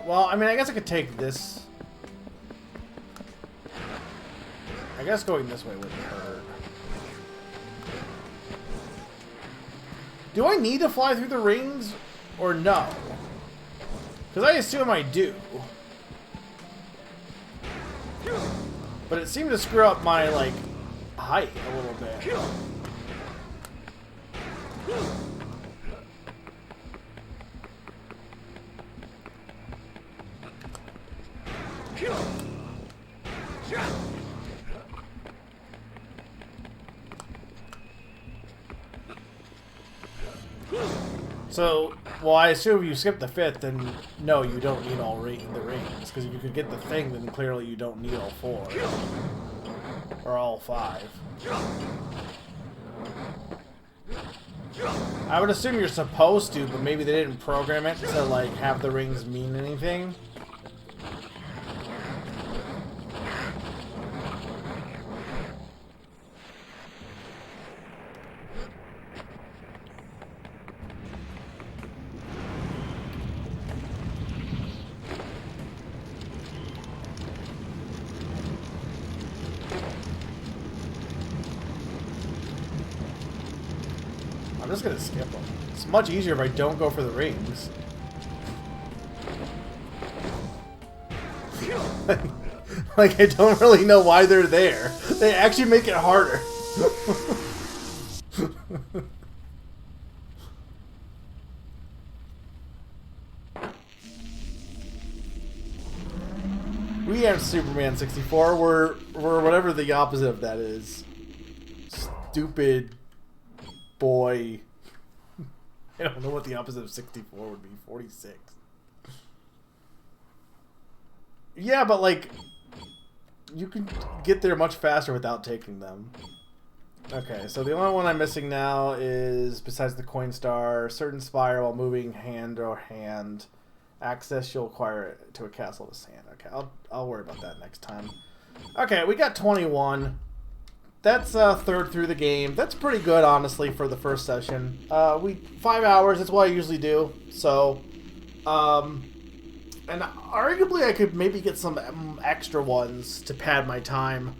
Well, I mean, I guess I could take this. I guess going this way wouldn't hurt. Do I need to fly through the rings or no? Because I assume I do. But it seemed to screw up my, like, height a little bit. So, well, I assume if you skip the 5th, then no, you don't need all the rings. Because if you could get the thing, then clearly you don't need all 4. Or all 5. I would assume you're supposed to, but maybe they didn't program it to, like, have the rings mean anything. I'm just gonna skip them. It's much easier if I don't go for the rings. Like, I don't really know why they're there. They actually make it harder. We have Superman 64. We're whatever the opposite of that is. Stupid boy. I don't know what the opposite of 64 would be. 46. Yeah, but like, you can get there much faster without taking them. Okay, so the only one I'm missing now is, besides the coin star, certain spire while moving hand or hand. Access you'll acquire it to a castle with sand. Okay, I'll worry about that next time. Okay, we got 21. That's third through the game. That's pretty good, honestly, for the first session. 5 hours. That's what I usually do. So, and arguably I could maybe get some extra ones to pad my time,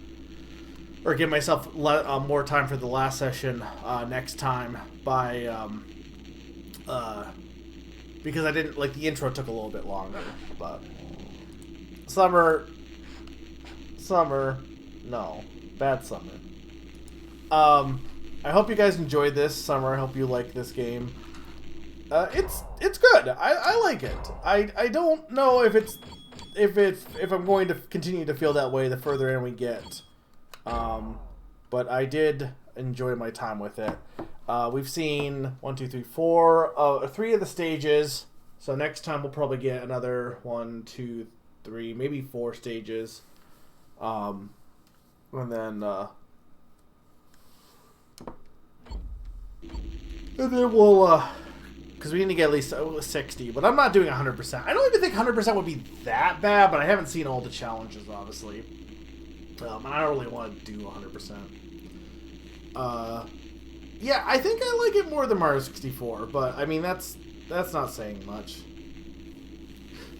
or give myself more time for the last session next time by because I didn't like the intro took a little bit longer. But bad summer. I hope you guys enjoyed this summer. I hope you like this game. It's good. I like it. I don't know if I'm going to continue to feel that way the further in we get. But I did enjoy my time with it. We've seen 1, 2, 3, 4, 3 of the stages. So next time we'll probably get another 1, 2, 3, maybe 4 stages. And then we'll, because we need to get at least 60. But I'm not doing 100%. I don't even think 100% would be that bad, but I haven't seen all the challenges, obviously. And I don't really want to do 100%. Yeah, I think I like it more than Mario 64, but I mean that's not saying much.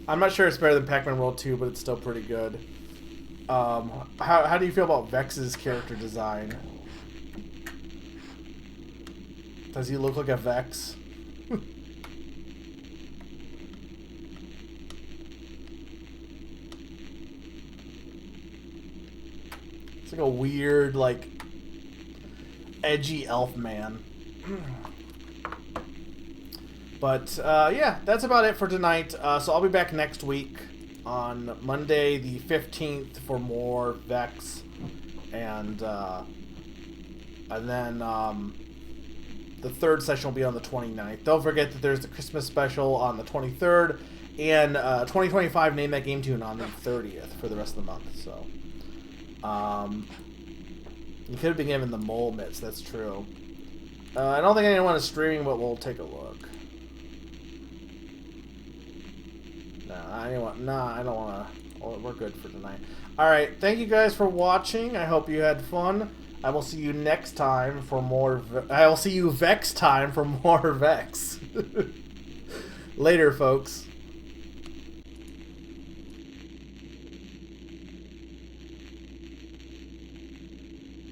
I'm not sure it's better than Pac-Man World 2, but it's still pretty good. How do you feel about Vex's character design? Does he look like a Vexx? It's like a weird, like, edgy elf man. But, yeah, that's about it for tonight. So I'll be back next week on Monday the 15th for more Vexx. And then, the third session will be on the 29th. Don't forget that there's the Christmas special on the 23rd. And, 2025 Name That Game Tune on the 30th for the rest of the month, so... you could have been given the mole mitts, that's true. I don't think anyone is streaming, but we'll take a look. I don't want to. We're good for tonight. Alright, thank you guys for watching. I hope you had fun. I will see you next time for more... I will see you Vexx time for more Vexx. Later, folks.